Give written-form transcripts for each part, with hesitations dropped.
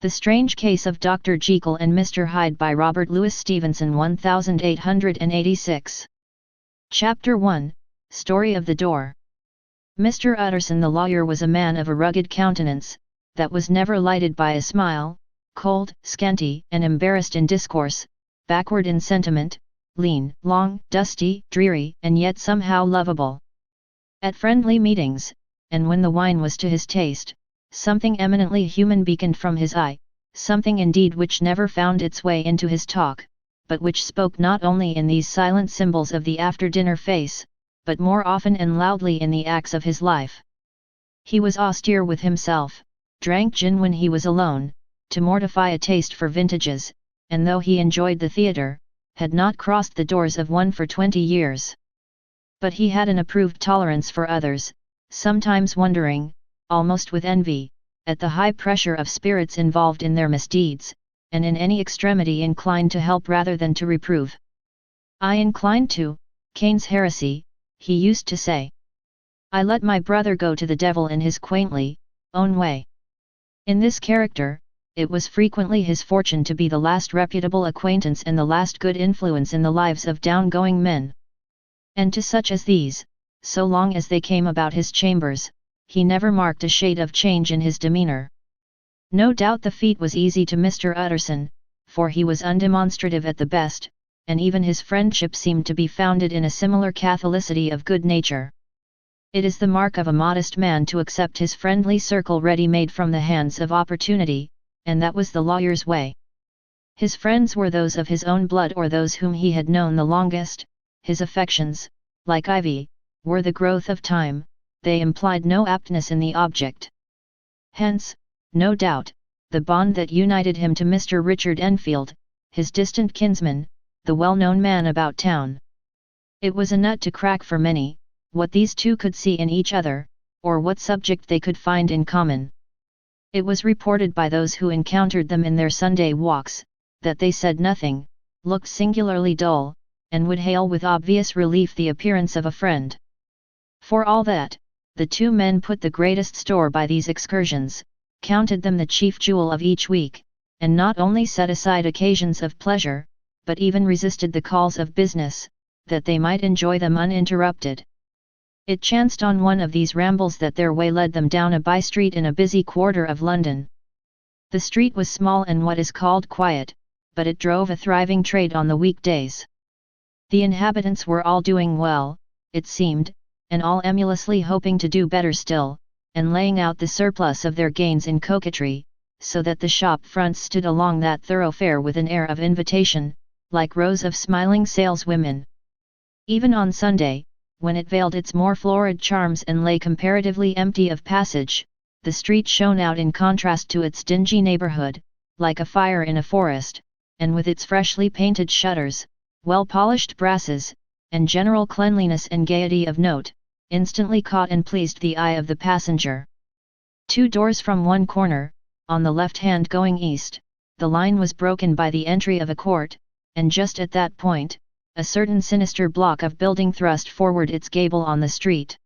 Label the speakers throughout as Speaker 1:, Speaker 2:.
Speaker 1: The Strange Case of Dr. Jekyll and Mr. Hyde by Robert Louis Stevenson 1886. Chapter 1, Story of the Door. Mr. Utterson the lawyer was a man of a rugged countenance, that was never lighted by a smile, cold, scanty, and embarrassed in discourse, backward in sentiment, lean, long, dusty, dreary, and yet somehow lovable. At friendly meetings, and when the wine was to his taste, something eminently human beaconed from his eye, something indeed which never found its way into his talk, but which spoke not only in these silent symbols of the after-dinner face, but more often and loudly in the acts of his life. He was austere with himself, drank gin when he was alone, to mortify a taste for vintages, and though he enjoyed the theatre, had not crossed the doors of one for 20 years. But he had an approved tolerance for others, sometimes wondering, almost with envy, at the high pressure of spirits involved in their misdeeds, and in any extremity inclined to help rather than to reprove. "I incline to Cain's heresy," he used to say. "I let my brother go to the devil in his quaintly own way." In this character, it was frequently his fortune to be the last reputable acquaintance and the last good influence in the lives of down-going men. And to such as these, so long as they came about his chambers, he never marked a shade of change in his demeanour. No doubt the feat was easy to Mr. Utterson, for he was undemonstrative at the best, and even his friendship seemed to be founded in a similar catholicity of good nature. It is the mark of a modest man to accept his friendly circle ready-made from the hands of opportunity, and that was the lawyer's way. His friends were those of his own blood or those whom he had known the longest. His affections, like ivy, were the growth of time, they implied no aptness in the object. Hence, no doubt, the bond that united him to Mr. Richard Enfield, his distant kinsman, the well-known man about town. It was a nut to crack for many, what these two could see in each other, or what subject they could find in common. It was reported by those who encountered them in their Sunday walks, that they said nothing, looked singularly dull, and would hail with obvious relief the appearance of a friend. For all that, the two men put the greatest store by these excursions, counted them the chief jewel of each week, and not only set aside occasions of pleasure, but even resisted the calls of business, that they might enjoy them uninterrupted. It chanced on one of these rambles that their way led them down a by-street in a busy quarter of London. The street was small and what is called quiet, but it drove a thriving trade on the weekdays. The inhabitants were all doing well, it seemed, and all emulously hoping to do better still, and laying out the surplus of their gains in coquetry, so that the shop fronts stood along that thoroughfare with an air of invitation, like rows of smiling saleswomen. Even on Sunday, when it veiled its more florid charms and lay comparatively empty of passage, the street shone out in contrast to its dingy neighbourhood, like a fire in a forest, and with its freshly painted shutters, well-polished brasses, and general cleanliness and gaiety of note, instantly caught and pleased the eye of the passenger. 2 doors from one corner, on the left hand going east, the line was broken by the entry of a court, and just at that point, a certain sinister block of building thrust forward its gable on the street.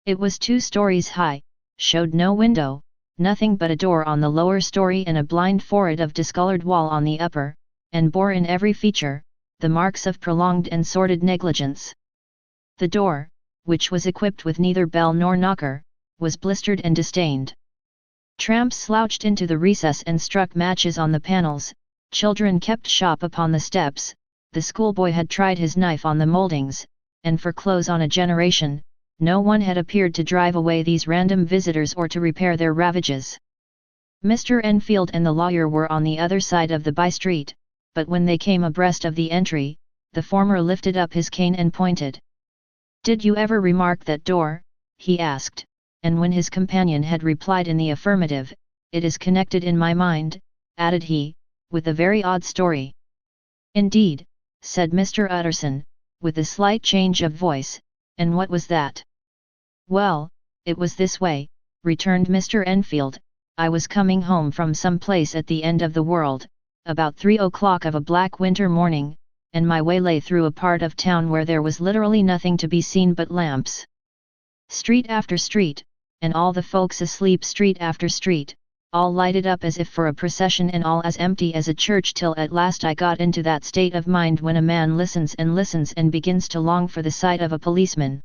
Speaker 1: It was 2 stories high, showed no window, nothing but a door on the lower story and a blind forehead of discoloured wall on the upper, and bore in every feature the marks of prolonged and sordid negligence. The door, which was equipped with neither bell nor knocker, was blistered and distained. Tramps slouched into the recess and struck matches on the panels, children kept shop upon the steps, the schoolboy had tried his knife on the mouldings, and for close on a generation, no one had appeared to drive away these random visitors or to repair their ravages. Mr. Enfield and the lawyer were on the other side of the by-street, but when they came abreast of the entry, the former lifted up his cane and pointed. "Did you ever remark that door?" he asked, and when his companion had replied in the affirmative, "It is connected in my mind," added he, "with a very odd story." "Indeed," said Mr. Utterson, with a slight change of voice, "and what was that?" "Well, it was this way," returned Mr. Enfield. "I was coming home from some place at the end of the world, about 3 o'clock of a black winter morning, and my way lay through a part of town where there was literally nothing to be seen but lamps. Street after street, and all the folks asleep street after street, all lighted up as if for a procession and all as empty as a church, till at last I got into that state of mind when a man listens and begins to long for the sight of a policeman.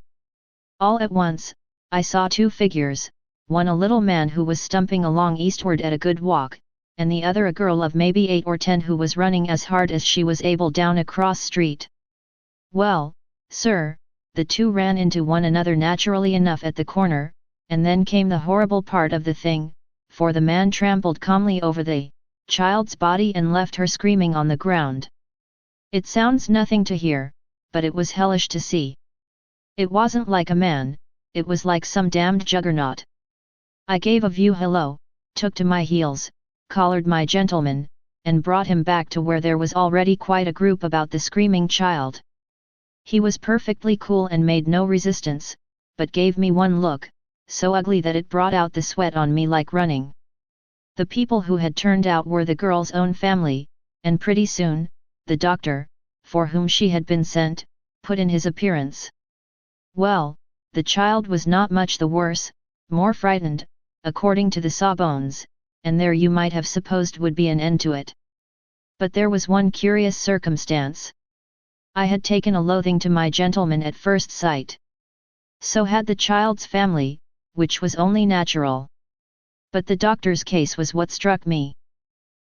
Speaker 1: All at once, I saw two figures, one a little man who was stumping along eastward at a good walk, and the other a girl of maybe 8 or 10 who was running as hard as she was able down a cross street. Well, sir, the two ran into one another naturally enough at the corner, and then came the horrible part of the thing, for the man trampled calmly over the child's body and left her screaming on the ground. It sounds nothing to hear, but it was hellish to see. It wasn't like a man, it was like some damned juggernaut. I gave a view hello, took to my heels, collared my gentleman, and brought him back to where there was already quite a group about the screaming child. He was perfectly cool and made no resistance, but gave me one look, so ugly that it brought out the sweat on me like running. The people who had turned out were the girl's own family, and pretty soon, the doctor, for whom she had been sent, put in his appearance. Well, the child was not much the worse, more frightened, according to the sawbones, and there you might have supposed would be an end to it. But there was one curious circumstance. I had taken a loathing to my gentleman at first sight. So had the child's family, which was only natural. But the doctor's case was what struck me.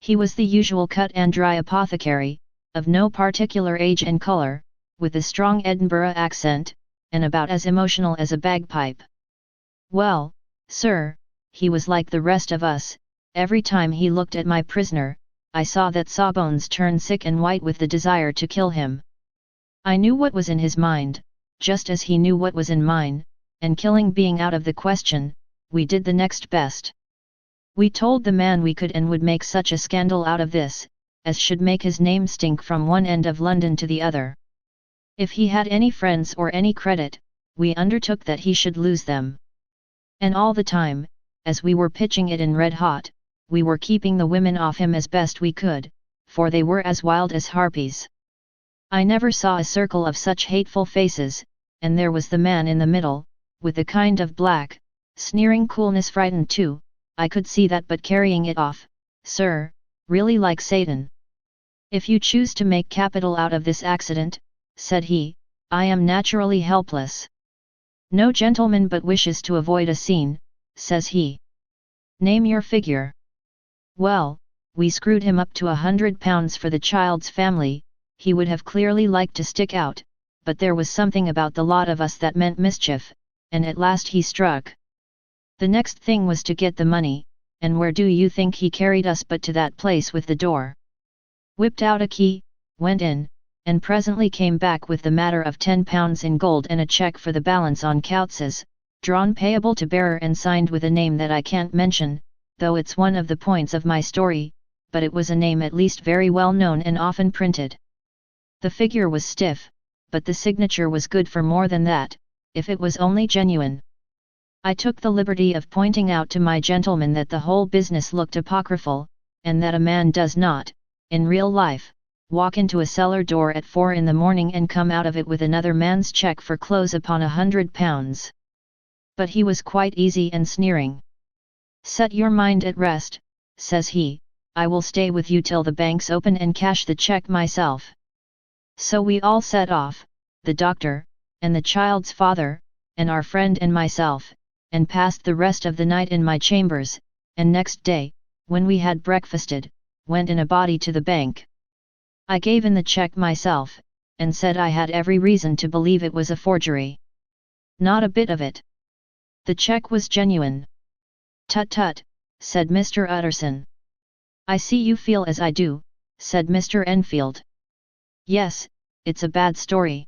Speaker 1: He was the usual cut and dry apothecary, of no particular age and colour, with a strong Edinburgh accent, and about as emotional as a bagpipe. Well, sir, he was like the rest of us. Every time he looked at my prisoner, I saw that Sawbones turn sick and white with the desire to kill him. I knew what was in his mind, just as he knew what was in mine, and killing being out of the question, we did the next best. We told the man we could and would make such a scandal out of this, as should make his name stink from one end of London to the other. If he had any friends or any credit, we undertook that he should lose them. And all the time, as we were pitching it in red hot, we were keeping the women off him as best we could, for they were as wild as harpies. I never saw a circle of such hateful faces, and there was the man in the middle, with a kind of black, sneering coolness, frightened too, I could see that, but carrying it off, sir, really like Satan. If you choose to make capital out of this accident, said he, I am naturally helpless. No gentleman but wishes to avoid a scene, says he. Name your figure. Well, we screwed him up to £100 for the child's family. He would have clearly liked to stick out, but there was something about the lot of us that meant mischief, and at last he struck. The next thing was to get the money, and where do you think he carried us but to that place with the door? Whipped out a key, went in, and presently came back with the matter of £10 in gold and a cheque for the balance on Coutts's, drawn payable to bearer and signed with a name that I can't mention, though it's one of the points of my story, but it was a name at least very well known and often printed. The figure was stiff, but the signature was good for more than that, if it was only genuine. I took the liberty of pointing out to my gentleman that the whole business looked apocryphal, and that a man does not, in real life, walk into a cellar door at 4 in the morning and come out of it with another man's cheque for clothes upon £100. But he was quite easy and sneering. Set your mind at rest, says he, I will stay with you till the banks open and cash the cheque myself. So we all set off, the doctor, and the child's father, and our friend and myself, and passed the rest of the night in my chambers, and next day, when we had breakfasted, went in a body to the bank. I gave in the cheque myself, and said I had every reason to believe it was a forgery. Not a bit of it. The cheque was genuine. Tut tut, said Mr. Utterson. I see you feel as I do, said Mr. Enfield. Yes, it's a bad story.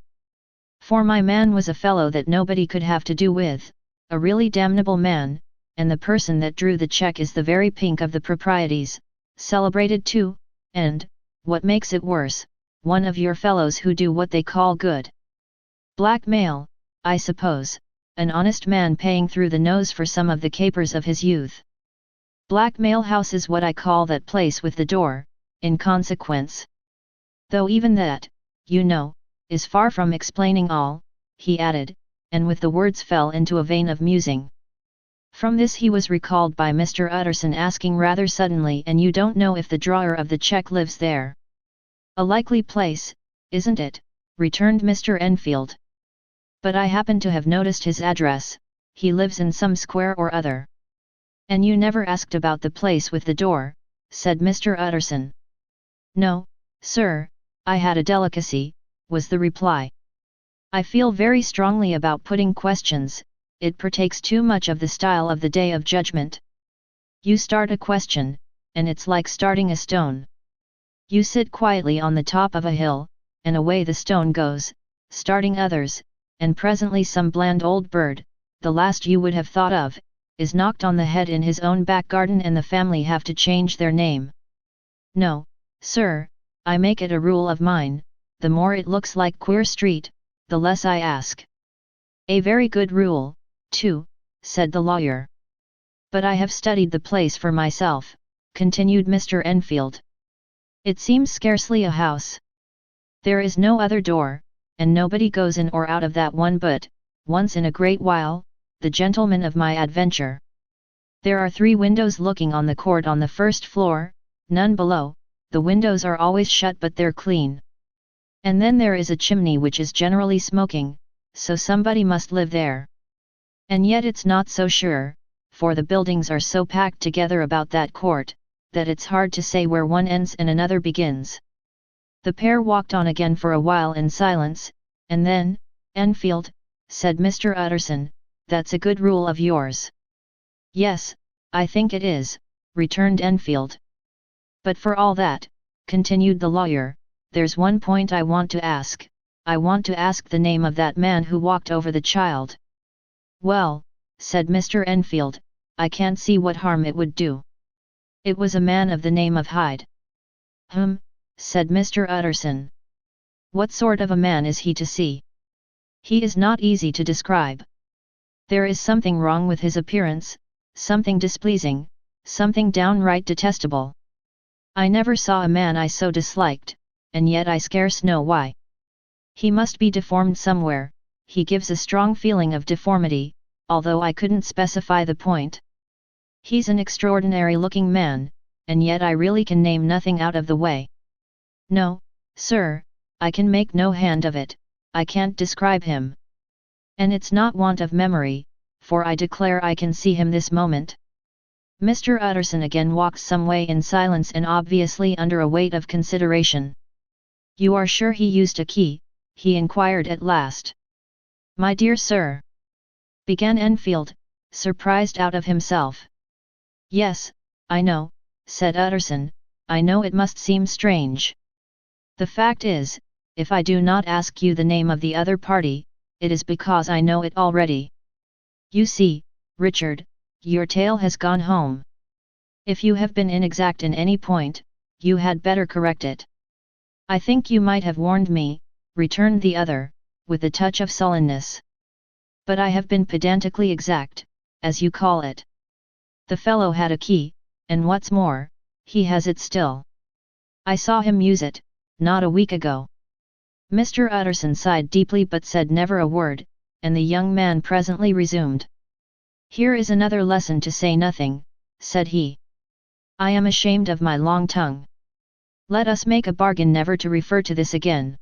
Speaker 1: For my man was a fellow that nobody could have to do with, a really damnable man, and the person that drew the cheque is the very pink of the proprieties, celebrated too, and, what makes it worse, one of your fellows who do what they call good blackmail, I suppose, an honest man paying through the nose for some of the capers of his youth. Blackmail House is what I call that place with the door, in consequence. Though even that, you know, is far from explaining all, he added, and with the words fell into a vein of musing. From this he was recalled by Mr. Utterson asking rather suddenly, "And you don't know if the drawer of the cheque lives there?" "A likely place, isn't it?" returned Mr. Enfield. "But I happen to have noticed his address. He lives in some square or other." "And you never asked about the place with the door?" said Mr. Utterson. "No, sir, I had a delicacy," was the reply. "I feel very strongly about putting questions, it partakes too much of the style of the Day of Judgment. You start a question, and it's like starting a stone. You sit quietly on the top of a hill, and away the stone goes, starting others, and presently some bland old bird, the last you would have thought of, is knocked on the head in his own back garden and the family have to change their name. No, sir, I make it a rule of mine, the more it looks like Queer Street, the less I ask." "A very good rule, too," said the lawyer. "But I have studied the place for myself," continued Mr. Enfield. "It seems scarcely a house. There is no other door, and nobody goes in or out of that one but, once in a great while, the gentleman of my adventure. There are 3 windows looking on the court on the first floor, none below, the windows are always shut but they're clean. And then there is a chimney which is generally smoking, so somebody must live there. And yet it's not so sure, for the buildings are so packed together about that court, that it's hard to say where one ends and another begins." The pair walked on again for a while in silence, and then, "Enfield," said Mr. Utterson, "that's a good rule of yours." "Yes, I think it is," returned Enfield. "But for all that," continued the lawyer, "there's one point I want to ask. I want to ask the name of that man who walked over the child." "Well," said Mr. Enfield, "I can't see what harm it would do. It was a man of the name of Hyde." Said Mr. Utterson. "What sort of a man is he to see?" "He is not easy to describe. There is something wrong with his appearance, something displeasing, something downright detestable. I never saw a man I so disliked, and yet I scarce know why. He must be deformed somewhere, he gives a strong feeling of deformity, although I couldn't specify the point. He's an extraordinary looking man, and yet I really can name nothing out of the way. No, sir, I can make no hand of it, I can't describe him. And it's not want of memory, for I declare I can see him this moment." Mr. Utterson again walked some way in silence and obviously under a weight of consideration. "You are sure he used a key?" he inquired at last. "My dear sir," began Enfield, surprised out of himself. "Yes, I know," said Utterson, "I know it must seem strange. The fact is, if I do not ask you the name of the other party, it is because I know it already. You see, Richard, your tale has gone home. If you have been inexact in any point, you had better correct it." "I think you might have warned me," returned the other, with a touch of sullenness. "But I have been pedantically exact, as you call it. The fellow had a key, and what's more, he has it still. I saw him use it, not a week ago." Mr. Utterson sighed deeply but said never a word, and the young man presently resumed. "Here is another lesson to say nothing," said he. "I am ashamed of my long tongue. Let us make a bargain never to refer to this again."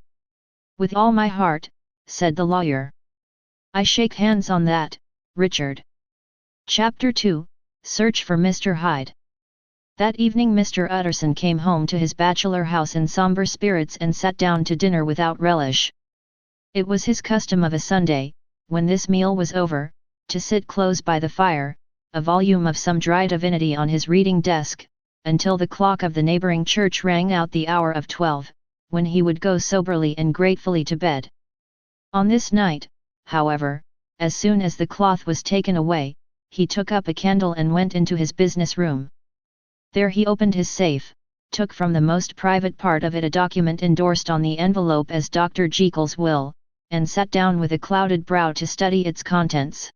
Speaker 1: "With all my heart," said the lawyer. "I shake hands on that, Richard." Chapter 2, Search for Mr. Hyde. That evening Mr. Utterson came home to his bachelor house in sombre spirits and sat down to dinner without relish. It was his custom of a Sunday, when this meal was over, to sit close by the fire, a volume of some dry divinity on his reading desk, until the clock of the neighbouring church rang out the hour of 12, when he would go soberly and gratefully to bed. On this night, however, as soon as the cloth was taken away, he took up a candle and went into his business room. There he opened his safe, took from the most private part of it a document endorsed on the envelope as Dr. Jekyll's will, and sat down with a clouded brow to study its contents.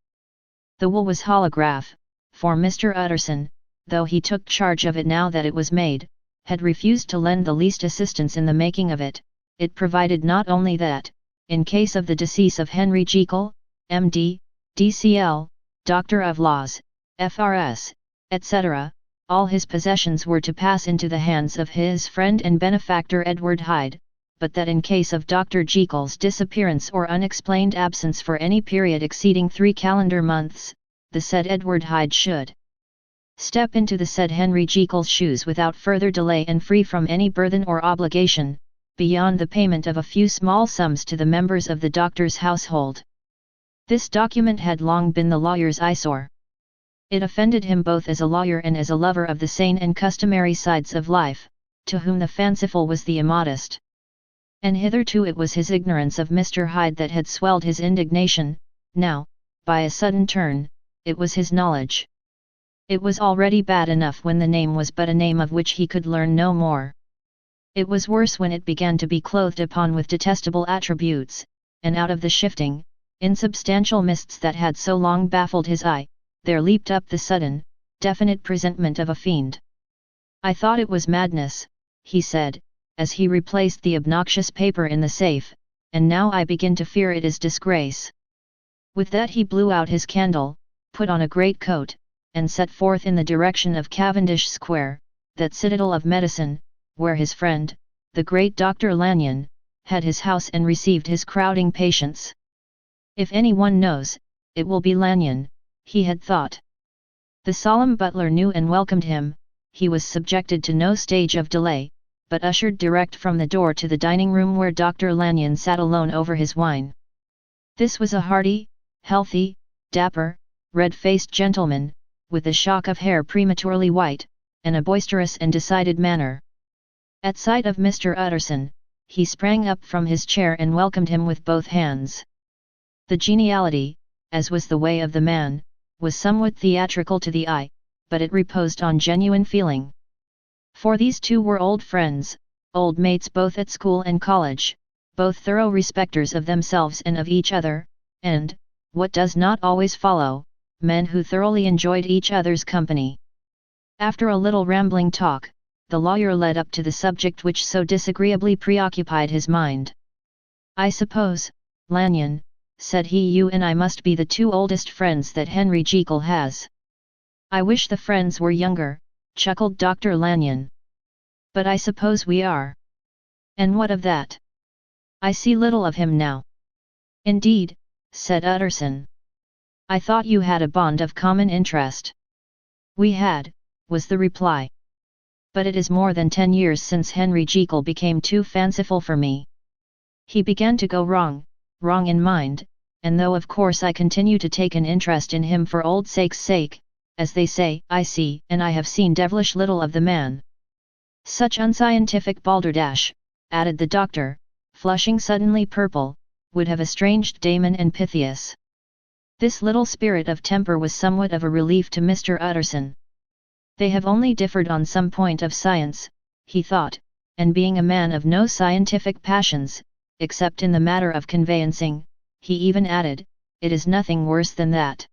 Speaker 1: The will was holograph, for Mr. Utterson, though he took charge of it now that it was made, had refused to lend the least assistance in the making of it. It provided not only that, in case of the decease of Henry Jekyll, M.D., D.C.L., Doctor of Laws, Frs, etc., all his possessions were to pass into the hands of his friend and benefactor Edward Hyde, but that in case of Dr. Jekyll's disappearance or unexplained absence for any period exceeding 3 calendar months, the said Edward Hyde should step into the said Henry Jekyll's shoes without further delay and free from any burthen or obligation, beyond the payment of a few small sums to the members of the doctor's household. This document had long been the lawyer's eyesore. It offended him both as a lawyer and as a lover of the sane and customary sides of life, to whom the fanciful was the immodest. And hitherto it was his ignorance of Mr. Hyde that had swelled his indignation, now, by a sudden turn, it was his knowledge. It was already bad enough when the name was but a name of which he could learn no more. It was worse when it began to be clothed upon with detestable attributes, and out of the shifting, insubstantial mists that had so long baffled his eye, there leaped up the sudden, definite presentment of a fiend. "I thought it was madness," he said, as he replaced the obnoxious paper in the safe, "and now I begin to fear it is disgrace." With that he blew out his candle, put on a great coat, and set forth in the direction of Cavendish Square, that citadel of medicine, where his friend, the great Dr. Lanyon, had his house and received his crowding patients. If any one knows, it will be Lanyon, he had thought. The solemn butler knew and welcomed him. He was subjected to no stage of delay, but ushered direct from the door to the dining room where Dr. Lanyon sat alone over his wine. This was a hearty, healthy, dapper, red-faced gentleman, with a shock of hair prematurely white, and a boisterous and decided manner. At sight of Mr. Utterson, he sprang up from his chair and welcomed him with both hands. The geniality, as was the way of the man, was somewhat theatrical to the eye, but it reposed on genuine feeling. For these two were old friends, old mates both at school and college, both thorough respecters of themselves and of each other, and, what does not always follow, men who thoroughly enjoyed each other's company. After a little rambling talk, the lawyer led up to the subject which so disagreeably preoccupied his mind. "I suppose, Lanyon," said he, "you and I must be the two oldest friends that Henry Jekyll has." "I wish the friends were younger," chuckled Dr. Lanyon. "But I suppose we are." "And what of that? I see little of him now." "Indeed," said Utterson. "I thought you had a bond of common interest." "We had," was the reply. "But it is more than 10 years since Henry Jekyll became too fanciful for me. He began to go wrong in mind, and though of course I continue to take an interest in him for old sake's sake, as they say, I see and I have seen devilish little of the man." "Such unscientific balderdash," added the doctor, flushing suddenly purple, "would have estranged Damon and Pythias." This little spirit of temper was somewhat of a relief to Mr. Utterson. They have only differed on some point of science, he thought, and being a man of no scientific passions, except in the matter of conveyancing, he even added, it is nothing worse than that.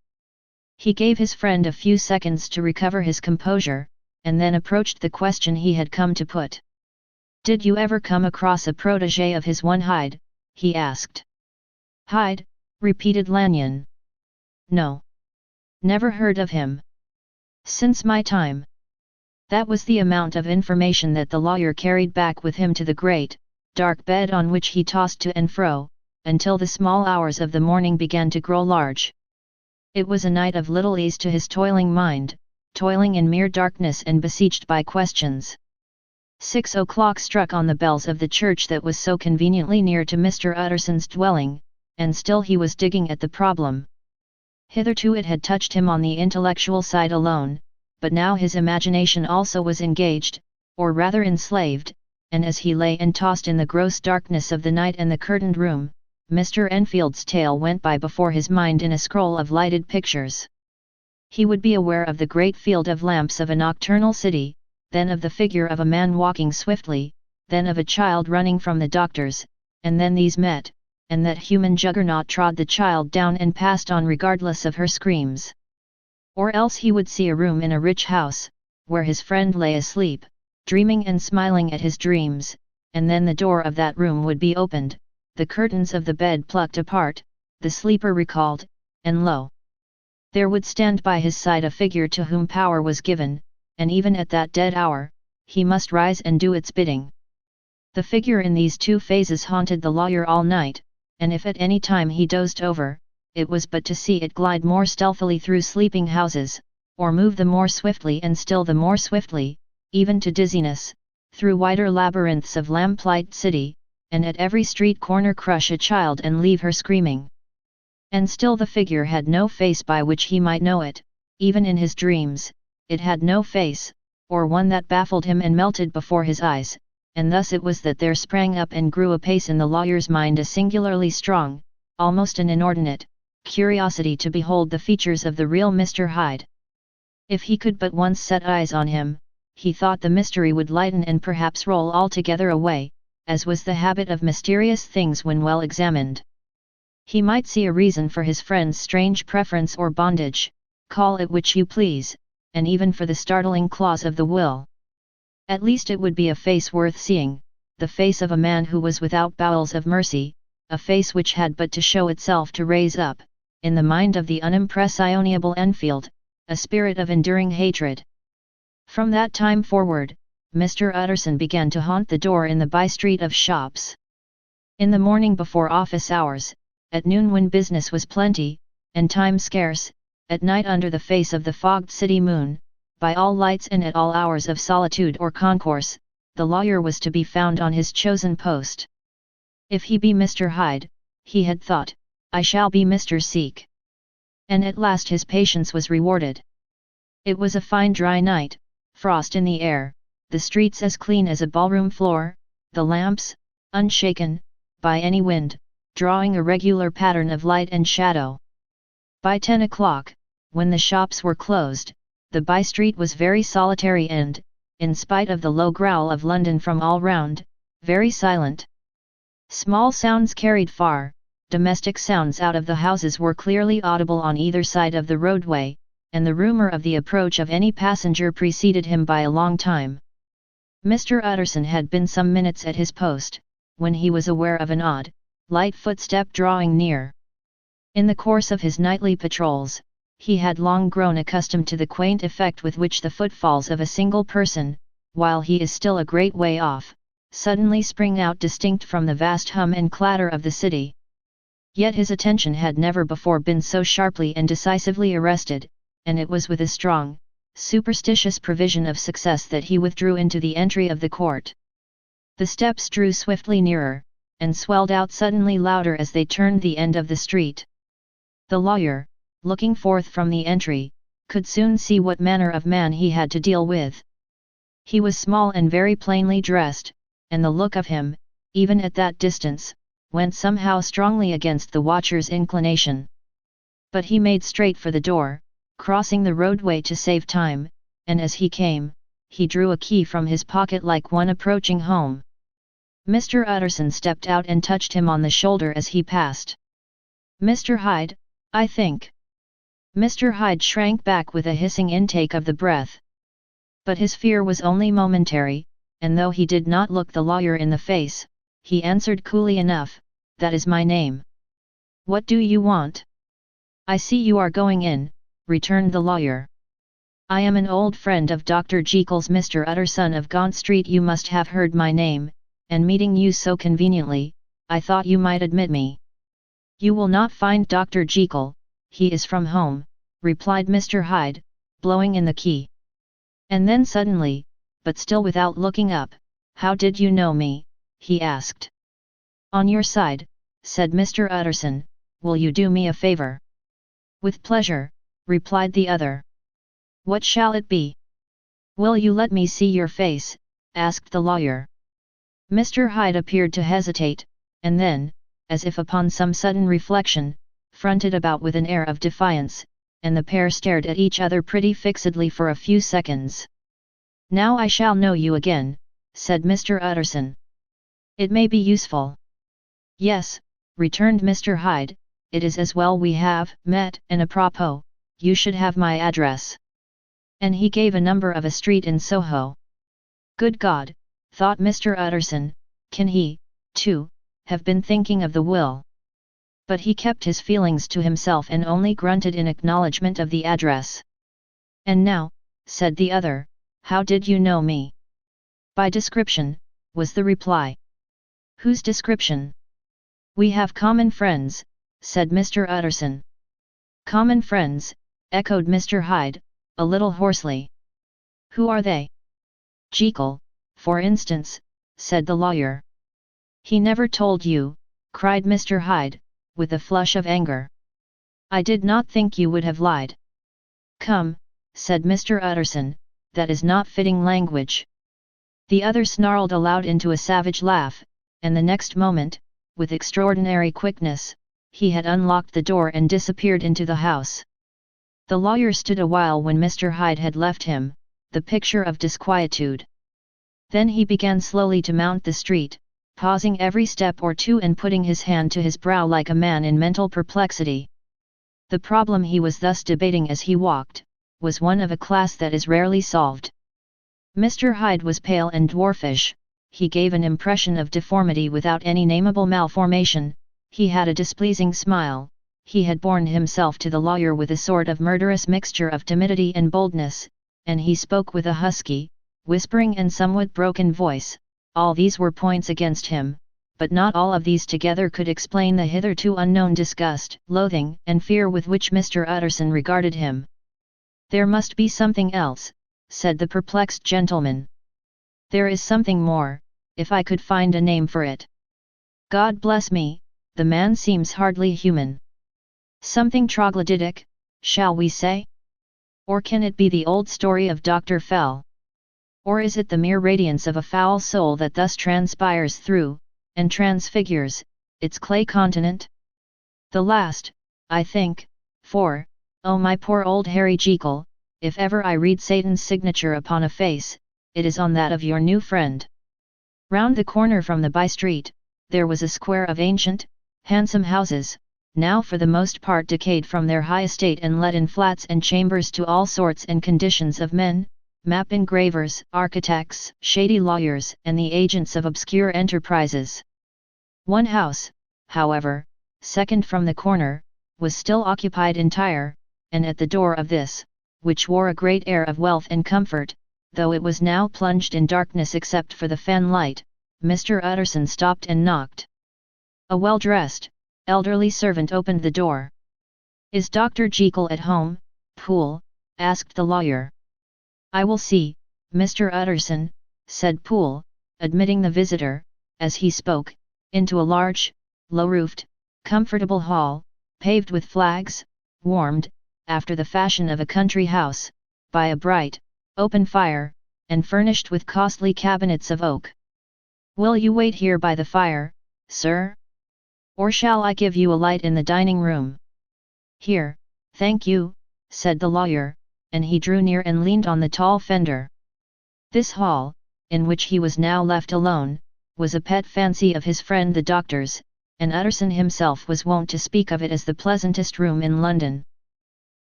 Speaker 1: He gave his friend a few seconds to recover his composure, and then approached the question he had come to put. "Did you ever come across a protégé of his one Hyde?" he asked. "Hyde?" repeated Lanyon. "No. Never heard of him. Since my time." That was the amount of information that the lawyer carried back with him to the great, dark bed on which he tossed to and fro, until the small hours of the morning began to grow large. It was a night of little ease to his toiling mind, toiling in mere darkness and besieged by questions. 6 o'clock struck on the bells of the church that was so conveniently near to Mr. Utterson's dwelling, and still he was digging at the problem. Hitherto it had touched him on the intellectual side alone, but now his imagination also was engaged, or rather enslaved, and as he lay and tossed in the gross darkness of the night and the curtained room, Mr. Enfield's tale went by before his mind in a scroll of lighted pictures. He would be aware of the great field of lamps of a nocturnal city, then of the figure of a man walking swiftly, then of a child running from the doctors, and then these met, and that human juggernaut trod the child down and passed on regardless of her screams. Or else he would see a room in a rich house, where his friend lay asleep, dreaming and smiling at his dreams, and then the door of that room would be opened, the curtains of the bed plucked apart, the sleeper recalled, and lo! There would stand by his side a figure to whom power was given, and even at that dead hour, he must rise and do its bidding. The figure in these two phases haunted the lawyer all night, and if at any time he dozed over, it was but to see it glide more stealthily through sleeping houses, or move the more swiftly and still the more swiftly, even to dizziness, through wider labyrinths of lamplight city, and at every street corner crush a child and leave her screaming. And still the figure had no face by which he might know it, even in his dreams, it had no face, or one that baffled him and melted before his eyes, and thus it was that there sprang up and grew apace in the lawyer's mind a singularly strong, almost an inordinate, curiosity to behold the features of the real Mr. Hyde. If he could but once set eyes on him, he thought the mystery would lighten and perhaps roll altogether away, as was the habit of mysterious things when well examined. He might see a reason for his friend's strange preference or bondage, call it which you please, and even for the startling clause of the will. At least it would be a face worth seeing, the face of a man who was without bowels of mercy, a face which had but to show itself to raise up, in the mind of the unimpressionable Enfield, a spirit of enduring hatred. From that time forward, Mr. Utterson began to haunt the door in the by-street of shops. In the morning before office hours, at noon when business was plenty, and time scarce, at night under the face of the fogged city moon, by all lights and at all hours of solitude or concourse, the lawyer was to be found on his chosen post. If he be Mr. Hyde, he had thought, I shall be Mr. Seek. And at last his patience was rewarded. It was a fine dry night, frost in the air, the streets as clean as a ballroom floor, the lamps, unshaken, by any wind, drawing a regular pattern of light and shadow. By 10 o'clock, when the shops were closed, the by-street was very solitary and, in spite of the low growl of London from all round, very silent. Small sounds carried far, domestic sounds out of the houses were clearly audible on either side of the roadway, and the rumour of the approach of any passenger preceded him by a long time. Mr. Utterson had been some minutes at his post, when he was aware of an odd, light footstep drawing near. In the course of his nightly patrols, he had long grown accustomed to the quaint effect with which the footfalls of a single person, while he is still a great way off, suddenly spring out distinct from the vast hum and clatter of the city. Yet his attention had never before been so sharply and decisively arrested, and it was with a strong, superstitious prevision of success that he withdrew into the entry of the court. The steps drew swiftly nearer, and swelled out suddenly louder as they turned the end of the street. The lawyer, looking forth from the entry, could soon see what manner of man he had to deal with. He was small and very plainly dressed, and the look of him, even at that distance, went somehow strongly against the watcher's inclination. But he made straight for the door, crossing the roadway to save time, and as he came, he drew a key from his pocket like one approaching home. Mr. Utterson stepped out and touched him on the shoulder as he passed. Mr. Hyde, I think. Mr. Hyde shrank back with a hissing intake of the breath. But his fear was only momentary, and though he did not look the lawyer in the face, he answered coolly enough, that is my name. What do you want? I see you are going in, returned the lawyer. I am an old friend of Dr. Jekyll's, Mr. Utterson of Gaunt Street. You must have heard my name, and meeting you so conveniently, I thought you might admit me. You will not find Dr. Jekyll, he is from home, replied Mr. Hyde, blowing in the key. And then suddenly, but still without looking up, how did you know me? He asked. On your side, said Mr. Utterson, will you do me a favour? With pleasure, replied the other. What shall it be? Will you let me see your face? Asked the lawyer. Mr. Hyde appeared to hesitate, and then, as if upon some sudden reflection, fronted about with an air of defiance, and the pair stared at each other pretty fixedly for a few seconds. Now I shall know you again, said Mr. Utterson. It may be useful. Yes, returned Mr. Hyde, it is as well we have met, and apropos, you should have my address. And he gave a number of a street in Soho. Good God, thought Mr. Utterson, can he, too, have been thinking of the will? But he kept his feelings to himself and only grunted in acknowledgement of the address. "And now," said the other, "how did you know me?" "By description," was the reply. "Whose description?" "We have common friends," said Mr. Utterson. "Common friends," echoed Mr. Hyde, a little hoarsely. "Who are they?" "Jekyll, for instance," said the lawyer. "He never told you," cried Mr. Hyde, with a flush of anger. "I did not think you would have lied." "Come," said Mr. Utterson, "that is not fitting language." The other snarled aloud into a savage laugh, and the next moment, with extraordinary quickness, he had unlocked the door and disappeared into the house. The lawyer stood a while when Mr. Hyde had left him, the picture of disquietude. Then he began slowly to mount the street, pausing every step or two and putting his hand to his brow like a man in mental perplexity. The problem he was thus debating as he walked, was one of a class that is rarely solved. Mr. Hyde was pale and dwarfish, he gave an impression of deformity without any nameable malformation, he had a displeasing smile, he had borne himself to the lawyer with a sort of murderous mixture of timidity and boldness, and he spoke with a husky, whispering and somewhat broken voice. All these were points against him, but not all of these together could explain the hitherto unknown disgust, loathing, and fear with which Mr. Utterson regarded him. "There must be something else," said the perplexed gentleman. "There is something more, if I could find a name for it. God bless me, the man seems hardly human. Something troglodytic, shall we say? Or can it be the old story of Dr. Fell? Or is it the mere radiance of a foul soul that thus transpires through, and transfigures, its clay continent? The last, I think, for, oh my poor old Harry Jekyll, if ever I read Satan's signature upon a face, it is on that of your new friend." Round the corner from the by-street, there was a square of ancient, handsome houses, now for the most part decayed from their high estate and let in flats and chambers to all sorts and conditions of men, map engravers, architects, shady lawyers, and the agents of obscure enterprises. One house, however, second from the corner, was still occupied entire, and at the door of this, which wore a great air of wealth and comfort, though it was now plunged in darkness except for the fan light, Mr. Utterson stopped and knocked. A well-dressed, elderly servant opened the door. "Is Dr. Jekyll at home, Poole?" asked the lawyer. "I will see, Mr. Utterson," said Poole, admitting the visitor, as he spoke, into a large, low-roofed, comfortable hall, paved with flags, warmed, after the fashion of a country house, by a bright, open fire, and furnished with costly cabinets of oak. "Will you wait here by the fire, sir? Or shall I give you a light in the dining room?" "Here, thank you," said the lawyer, and he drew near and leaned on the tall fender. This hall, in which he was now left alone, was a pet fancy of his friend the doctor's, and Utterson himself was wont to speak of it as the pleasantest room in London.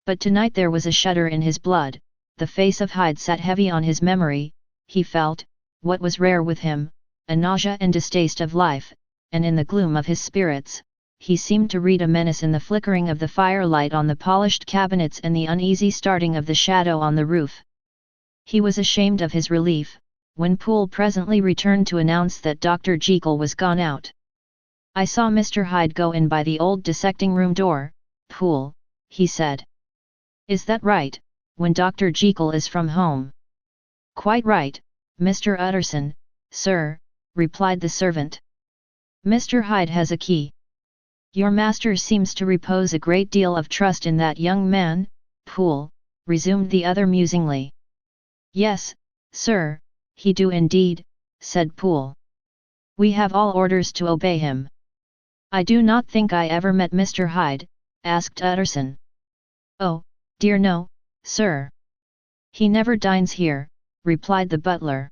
Speaker 1: But tonight there was a shudder in his blood, the face of Hyde sat heavy on his memory, he felt, what was rare with him, a nausea and distaste of life, and in the gloom of his spirits, he seemed to read a menace in the flickering of the firelight on the polished cabinets and the uneasy starting of the shadow on the roof. He was ashamed of his relief, when Poole presently returned to announce that Dr. Jekyll was gone out. "I saw Mr. Hyde go in by the old dissecting room door, Poole," he said. "Is that right, when Dr. Jekyll is from home?" "Quite right, Mr. Utterson, sir," replied the servant. "Mr. Hyde has a key." "Your master seems to repose a great deal of trust in that young man, Poole," resumed the other musingly. "Yes, sir, he do indeed," said Poole. "We have all orders to obey him." "I do not think I ever met Mr. Hyde," asked Utterson. "Oh, dear no, sir. He never dines here," replied the butler.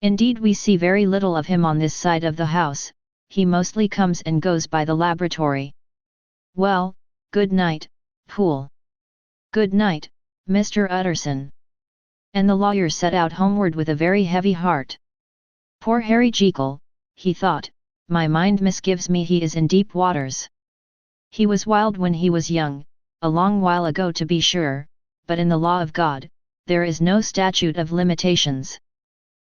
Speaker 1: "Indeed we see very little of him on this side of the house, he mostly comes and goes by the laboratory." "Well, good night, Poole." "Good night, Mr. Utterson." And the lawyer set out homeward with a very heavy heart. "Poor Harry Jekyll," he thought, "my mind misgives me he is in deep waters. He was wild when he was young, a long while ago to be sure, but in the law of God, there is no statute of limitations.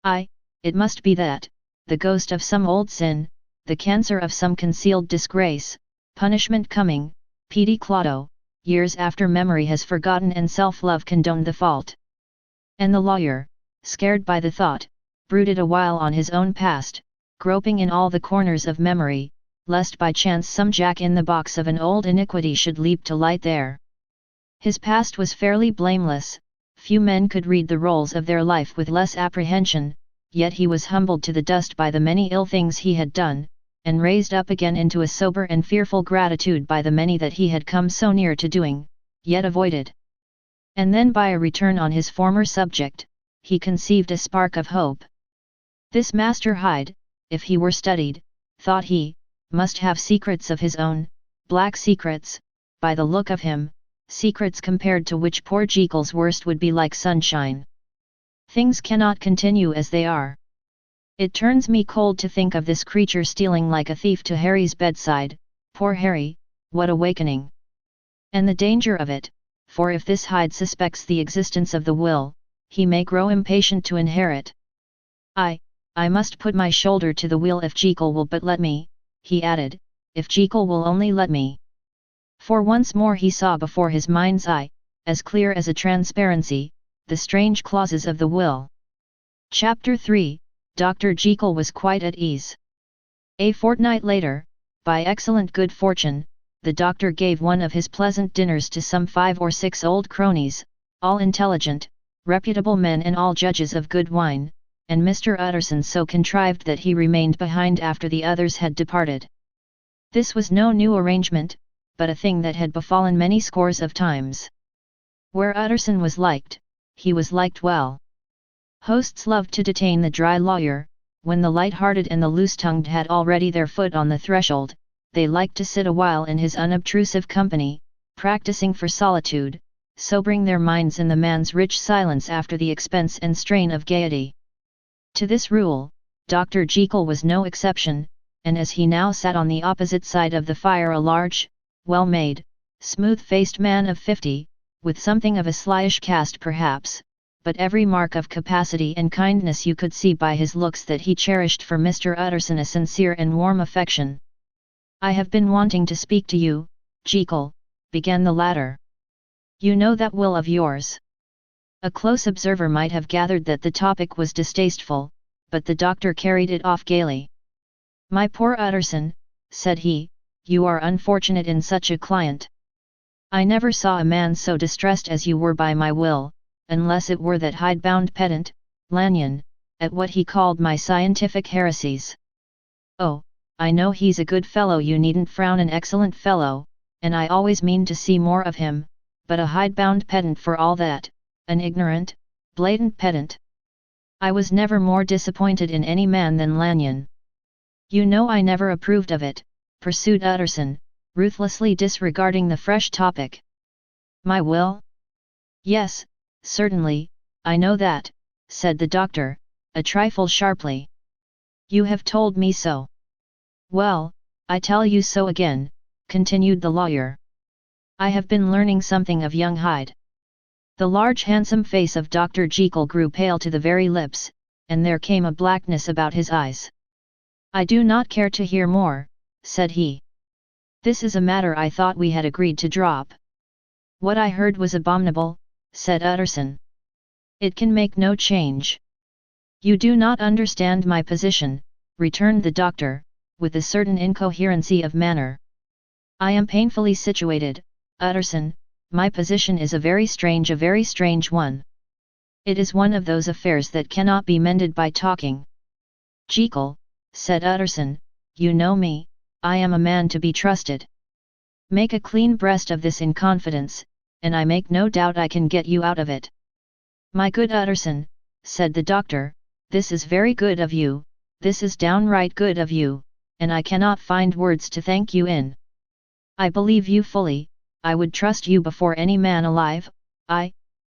Speaker 1: It must be that, the ghost of some old sin, the cancer of some concealed disgrace, punishment coming, pedi claudo, years after memory has forgotten and self-love condoned the fault. And the lawyer, scared by the thought, brooded a while on his own past, groping in all the corners of memory, lest by chance some jack-in-the-box of an old iniquity should leap to light there. His past was fairly blameless, few men could read the rolls of their life with less apprehension, yet he was humbled to the dust by the many ill things he had done, and raised up again into a sober and fearful gratitude by the many that he had come so near to doing, yet avoided. And then by a return on his former subject, he conceived a spark of hope. This Master Hyde, if he were studied, thought he, must have secrets of his own, black secrets, by the look of him, secrets compared to which poor Jekyll's worst would be like sunshine. Things cannot continue as they are. It turns me cold to think of this creature stealing like a thief to Harry's bedside. Poor Harry, what awakening! And the danger of it, for if this Hyde suspects the existence of the will, he may grow impatient to inherit. I must put my shoulder to the wheel if Jekyll will but let me, he added, if Jekyll will only let me. For once more he saw before his mind's eye, as clear as a transparency, the strange clauses of the will. Chapter 3, Dr. Jekyll was quite at ease. A fortnight later, by excellent good fortune, the doctor gave one of his pleasant dinners to some 5 or 6 old cronies, all intelligent, reputable men and all judges of good wine, and Mr. Utterson so contrived that he remained behind after the others had departed. This was no new arrangement, but a thing that had befallen many scores of times. Where Utterson was liked, he was liked well. Hosts loved to detain the dry lawyer, when the light-hearted and the loose-tongued had already their foot on the threshold, they liked to sit a while in his unobtrusive company, practicing for solitude, sobering their minds in the man's rich silence after the expense and strain of gaiety. To this rule, Dr. Jekyll was no exception, and as he now sat on the opposite side of the fire a large, well-made, smooth-faced man of 50, with something of a slyish cast perhaps, but every mark of capacity and kindness you could see by his looks that he cherished for Mr. Utterson a sincere and warm affection. "I have been wanting to speak to you, Jekyll," began the latter. "You know that will of yours." A close observer might have gathered that the topic was distasteful, but the doctor carried it off gaily. "My poor Utterson," said he, "you are unfortunate in such a client. I never saw a man so distressed as you were by my will, unless it were that hide-bound pedant, Lanyon, at what he called my scientific heresies. Oh, I know he's a good fellow, you needn't frown, an excellent fellow, and I always mean to see more of him, but a hide-bound pedant for all that, an ignorant, blatant pedant. I was never more disappointed in any man than Lanyon. You know I never approved of it," pursued Utterson, ruthlessly disregarding the fresh topic. "My will? Yes, certainly, I know that," said the doctor, a trifle sharply. "You have told me so." "Well, I tell you so again," continued the lawyer. "I have been learning something of young Hyde." The large handsome face of Dr. Jekyll grew pale to the very lips, and there came a blackness about his eyes. "I do not care to hear more," said he. "This is a matter I thought we had agreed to drop." "What I heard was abominable," said Utterson. "It can make no change." "You do not understand my position," returned the doctor, with a certain incoherency of manner. "I am painfully situated, Utterson. My position is a very strange one. It is one of those affairs that cannot be mended by talking." "Jekyll," said Utterson, "you know me, I am a man to be trusted. Make a clean breast of this in confidence, and I make no doubt I can get you out of it." "My good Utterson," said the doctor, "this is very good of you, this is downright good of you, and I cannot find words to thank you in. I believe you fully, I would trust you before any man alive,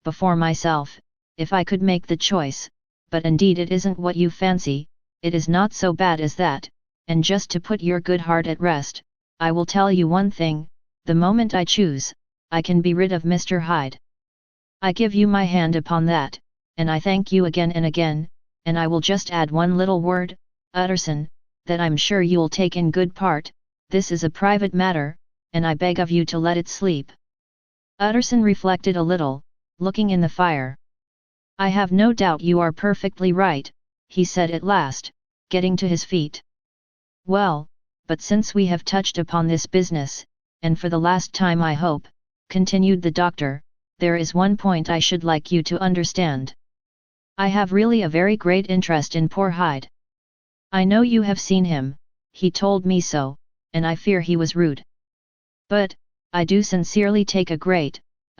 Speaker 1: before myself, if I could make the choice, but indeed it isn't what you fancy, it is not so bad as that, and just to put your good heart at rest, I will tell you one thing, the moment I choose, I can be rid of Mr. Hyde. I give you my hand upon that, and I thank you again and again, and I will just add one little word, Utterson, that I'm sure you'll take in good part. This is a private matter, and I beg of you to let it sleep." Utterson reflected a little, looking in the fire. "I have no doubt you are perfectly right," he said at last, getting to his feet. "Well, but since we have touched upon this business, and for the last time I hope," continued the doctor, "there is one point I should like you to understand. I have really a very great interest in poor Hyde. I know you have seen him, he told me so, and I fear he was rude. But, I do sincerely take a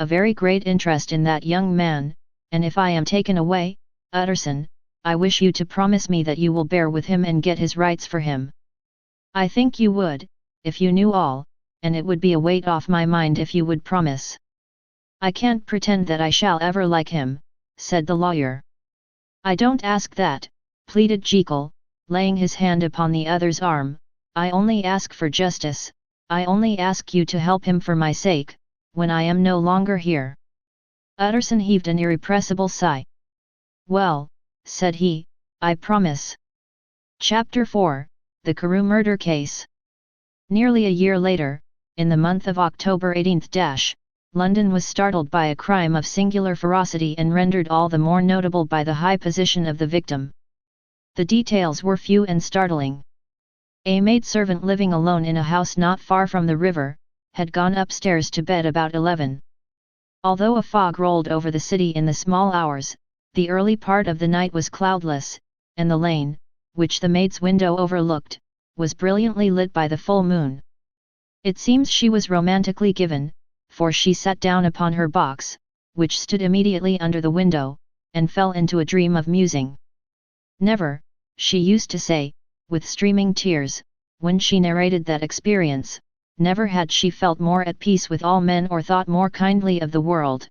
Speaker 1: very great interest in that young man, and if I am taken away, Utterson, I wish you to promise me that you will bear with him and get his rights for him. I think you would, if you knew all, and it would be a weight off my mind if you would promise." "I can't pretend that I shall ever like him," said the lawyer. "I don't ask that," pleaded Jekyll, laying his hand upon the other's arm. "I only ask for justice, I only ask you to help him for my sake, when I am no longer here." Utterson heaved an irrepressible sigh. "Well," said he, "I promise." Chapter 4, The Carew Murder Case. Nearly a year later, in the month of October 18th, London was startled by a crime of singular ferocity and rendered all the more notable by the high position of the victim. The details were few and startling. A maidservant living alone in a house not far from the river, had gone upstairs to bed about 11. Although a fog rolled over the city in the small hours, the early part of the night was cloudless, and the lane, which the maid's window overlooked, was brilliantly lit by the full moon. It seems she was romantically given, for she sat down upon her box, which stood immediately under the window, and fell into a dream of musing. Never, she used to say, with streaming tears, when she narrated that experience, never had she felt more at peace with all men or thought more kindly of the world.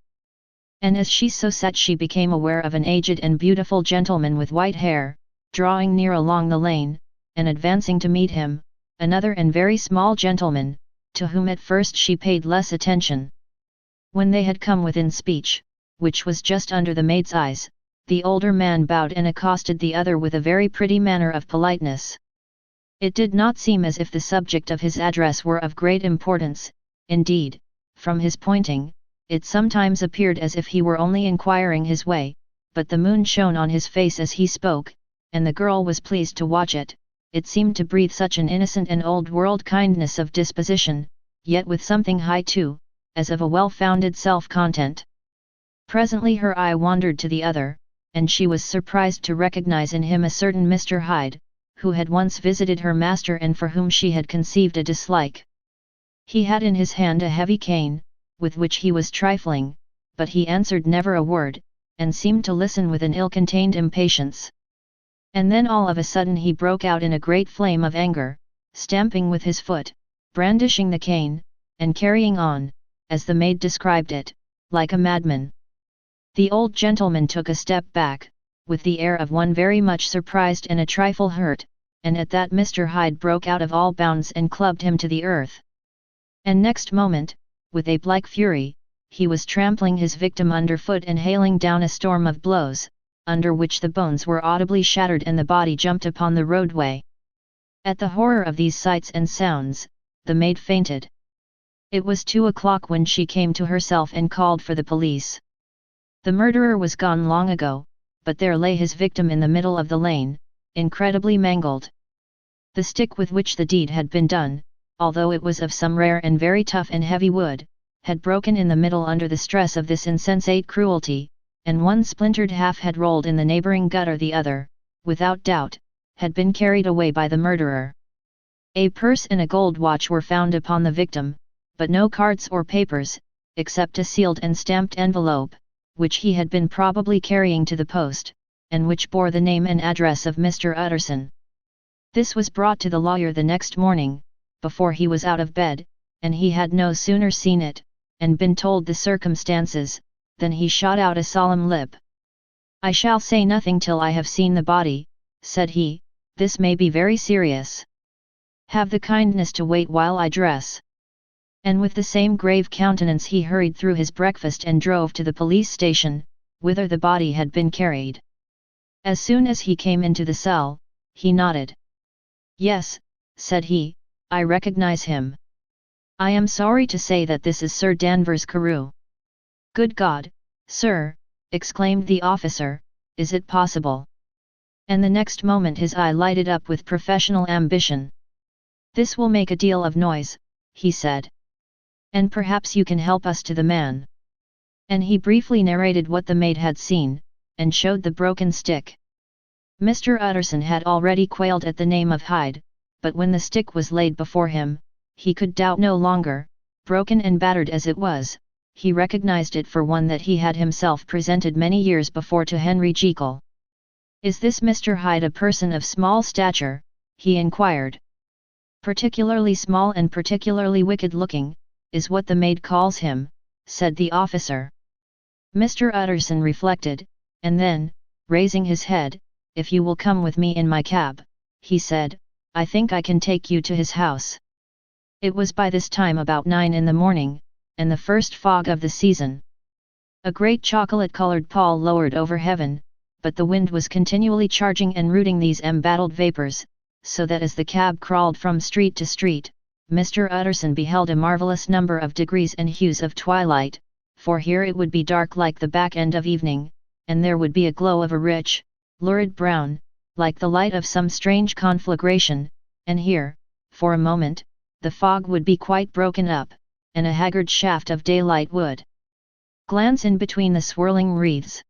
Speaker 1: And as she so sat she became aware of an aged and beautiful gentleman with white hair, drawing near along the lane, and advancing to meet him, another and very small gentleman, to whom at first she paid less attention. When they had come within speech, which was just under the maid's eyes, the older man bowed and accosted the other with a very pretty manner of politeness. It did not seem as if the subject of his address were of great importance, indeed, from his pointing, it sometimes appeared as if he were only inquiring his way, but the moon shone on his face as he spoke, and the girl was pleased to watch it. It seemed to breathe such an innocent and old-world kindness of disposition, yet with something high too, as of a well-founded self-content. Presently her eye wandered to the other, and she was surprised to recognize in him a certain Mr. Hyde, who had once visited her master and for whom she had conceived a dislike. He had in his hand a heavy cane, with which he was trifling, but he answered never a word, and seemed to listen with an ill-contained impatience. And then all of a sudden he broke out in a great flame of anger, stamping with his foot, brandishing the cane, and carrying on, as the maid described it, like a madman. The old gentleman took a step back, with the air of one very much surprised and a trifle hurt, and at that Mr. Hyde broke out of all bounds and clubbed him to the earth. And next moment, with ape-like fury, he was trampling his victim underfoot and hailing down a storm of blows, under which the bones were audibly shattered and the body jumped upon the roadway. At the horror of these sights and sounds, the maid fainted. It was 2 o'clock when she came to herself and called for the police. The murderer was gone long ago, but there lay his victim in the middle of the lane, incredibly mangled. The stick with which the deed had been done, although it was of some rare and very tough and heavy wood, had broken in the middle under the stress of this insensate cruelty, and one splintered half had rolled in the neighbouring gutter. The other, without doubt, had been carried away by the murderer. A purse and a gold watch were found upon the victim, but no cards or papers, except a sealed and stamped envelope, which he had been probably carrying to the post, and which bore the name and address of Mr. Utterson. This was brought to the lawyer the next morning, before he was out of bed, and he had no sooner seen it, and been told the circumstances, than he shot out a solemn lip. "I shall say nothing till I have seen the body," said he, "this may be very serious. Have the kindness to wait while I dress." And with the same grave countenance he hurried through his breakfast and drove to the police station, whither the body had been carried. As soon as he came into the cell, he nodded. "Yes," said he, "I recognize him. I am sorry to say that this is Sir Danvers Carew." "Good God, sir," exclaimed the officer, "is it possible?" And the next moment his eye lighted up with professional ambition. "This will make a deal of noise," he said. "And perhaps you can help us to the man." And he briefly narrated what the maid had seen, and showed the broken stick. Mr. Utterson had already quailed at the name of Hyde, but when the stick was laid before him, he could doubt no longer. Broken and battered as it was, he recognized it for one that he had himself presented many years before to Henry Jekyll. "Is this Mr. Hyde a person of small stature?" he inquired. "Particularly small and particularly wicked-looking, is what the maid calls him," said the officer. Mr. Utterson reflected, and then, raising his head, "If you will come with me in my cab," he said, "I think I can take you to his house." It was by this time about 9 in the morning, and the first fog of the season. A great chocolate-coloured pall lowered over heaven, but the wind was continually charging and rooting these embattled vapours, so that as the cab crawled from street to street, Mr. Utterson beheld a marvellous number of degrees and hues of twilight, for here it would be dark like the back end of evening, and there would be a glow of a rich, lurid brown, like the light of some strange conflagration, and here, for a moment, the fog would be quite broken up, and a haggard shaft of daylight would glance in between the swirling wreaths.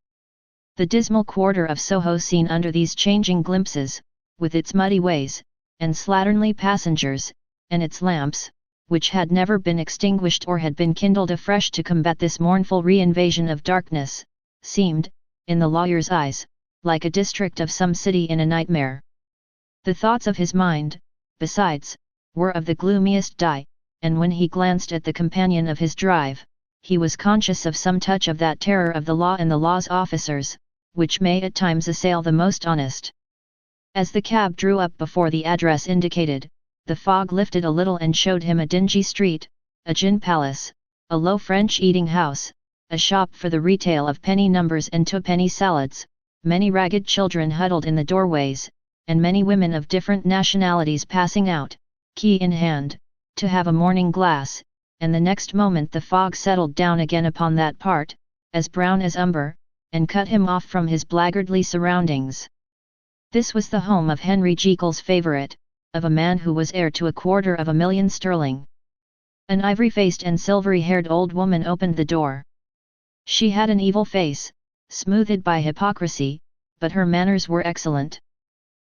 Speaker 1: The dismal quarter of Soho seen under these changing glimpses, with its muddy ways, and slatternly passengers, and its lamps, which had never been extinguished or had been kindled afresh to combat this mournful re-invasion of darkness, seemed, in the lawyer's eyes, like a district of some city in a nightmare. The thoughts of his mind, besides, were of the gloomiest dye, and when he glanced at the companion of his drive, he was conscious of some touch of that terror of the law and the law's officers, which may at times assail the most honest. As the cab drew up before the address indicated, the fog lifted a little and showed him a dingy street, a gin palace, a low French eating house, a shop for the retail of penny numbers and two-penny salads, many ragged children huddled in the doorways, and many women of different nationalities passing out, key in hand, to have a morning glass, and the next moment the fog settled down again upon that part, as brown as umber, and cut him off from his blackguardly surroundings. This was the home of Henry Jekyll's favourite, of a man who was heir to 250,000 sterling. An ivory-faced and silvery-haired old woman opened the door. She had an evil face, smoothed by hypocrisy, but her manners were excellent.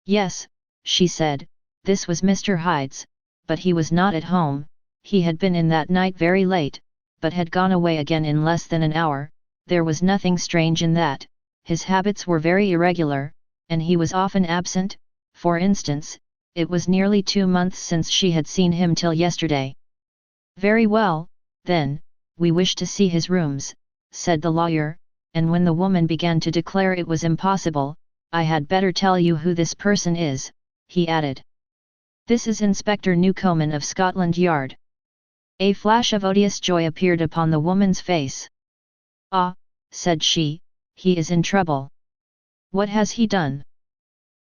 Speaker 1: "Yes," she said, "this was Mr. Hyde's, but he was not at home. He had been in that night very late, but had gone away again in less than an hour. There was nothing strange in that. His habits were very irregular, and he was often absent. For instance, it was nearly 2 months since she had seen him till yesterday." "Very well, then, we wish to see his rooms," said the lawyer, and when the woman began to declare it was impossible, "I had better tell you who this person is," he added. "This is Inspector Newcomen of Scotland Yard." A flash of odious joy appeared upon the woman's face. "Ah," said she, "he is in trouble. What has he done?"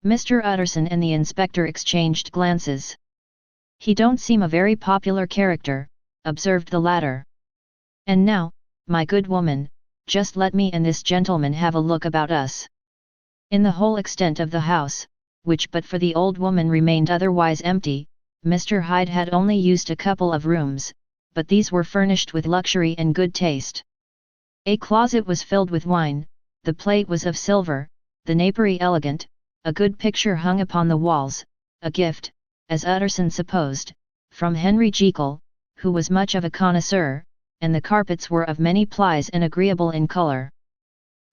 Speaker 1: Mr. Utterson and the inspector exchanged glances. "He don't seem a very popular character," observed the latter. "And now, my good woman, just let me and this gentleman have a look about us." In the whole extent of the house, which but for the old woman remained otherwise empty, Mr. Hyde had only used a couple of rooms, but these were furnished with luxury and good taste. A closet was filled with wine, the plate was of silver, the napery elegant, a good picture hung upon the walls, a gift, as Utterson supposed, from Henry Jekyll, who was much of a connoisseur, and the carpets were of many plies and agreeable in colour.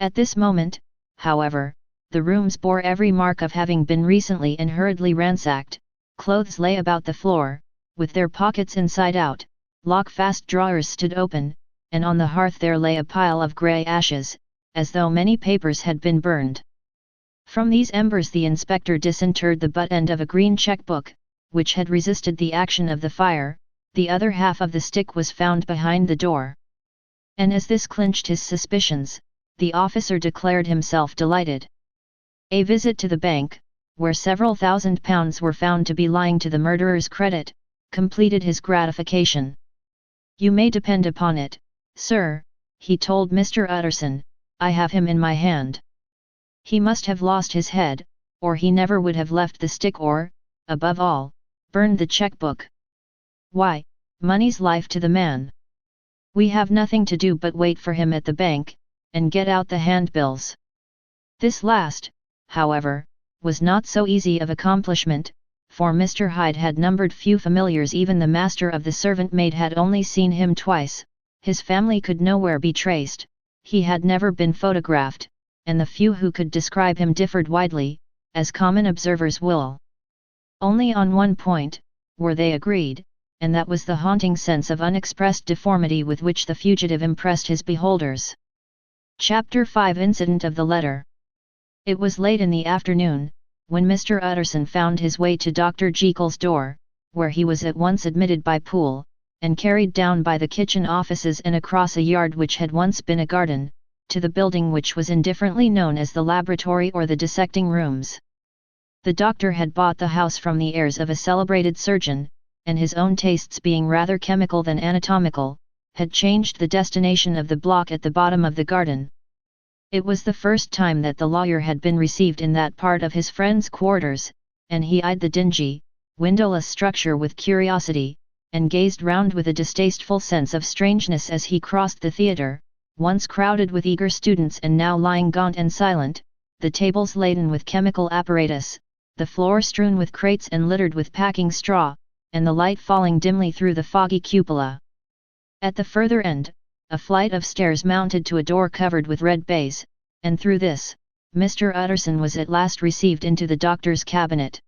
Speaker 1: At this moment, however, the rooms bore every mark of having been recently and hurriedly ransacked. Clothes lay about the floor, with their pockets inside out, lock-fast drawers stood open, and on the hearth there lay a pile of grey ashes, as though many papers had been burned. From these embers the inspector disinterred the butt end of a green cheque-book, which had resisted the action of the fire, the other half of the stick was found behind the door. And as this clinched his suspicions, the officer declared himself delighted. A visit to the bank, where several £1,000s were found to be lying to the murderer's credit, completed his gratification. "You may depend upon it, sir," he told Mr. Utterson, "I have him in my hand. He must have lost his head, or he never would have left the stick or, above all, burned the checkbook. Why, money's life to the man. We have nothing to do but wait for him at the bank, and get out the handbills." This last, however, was not so easy of accomplishment, for Mr. Hyde had numbered few familiars. Even the master of the servant maid had only seen him twice, his family could nowhere be traced, he had never been photographed, and the few who could describe him differed widely, as common observers will. Only on one point were they agreed, and that was the haunting sense of unexpressed deformity with which the fugitive impressed his beholders. Chapter 5 Incident of the Letter. It was late in the afternoon, when Mr. Utterson found his way to Dr. Jekyll's door, where he was at once admitted by Poole, and carried down by the kitchen offices and across a yard which had once been a garden, to the building which was indifferently known as the laboratory or the dissecting rooms. The doctor had bought the house from the heirs of a celebrated surgeon, and his own tastes being rather chemical than anatomical, had changed the destination of the block at the bottom of the garden. It was the first time that the lawyer had been received in that part of his friend's quarters, and he eyed the dingy, windowless structure with curiosity, and gazed round with a distasteful sense of strangeness as he crossed the theatre, once crowded with eager students and now lying gaunt and silent, the tables laden with chemical apparatus, the floor strewn with crates and littered with packing straw, and the light falling dimly through the foggy cupola. At the further end, a flight of stairs mounted to a door covered with red baize, and through this, Mr. Utterson was at last received into the doctor's cabinet.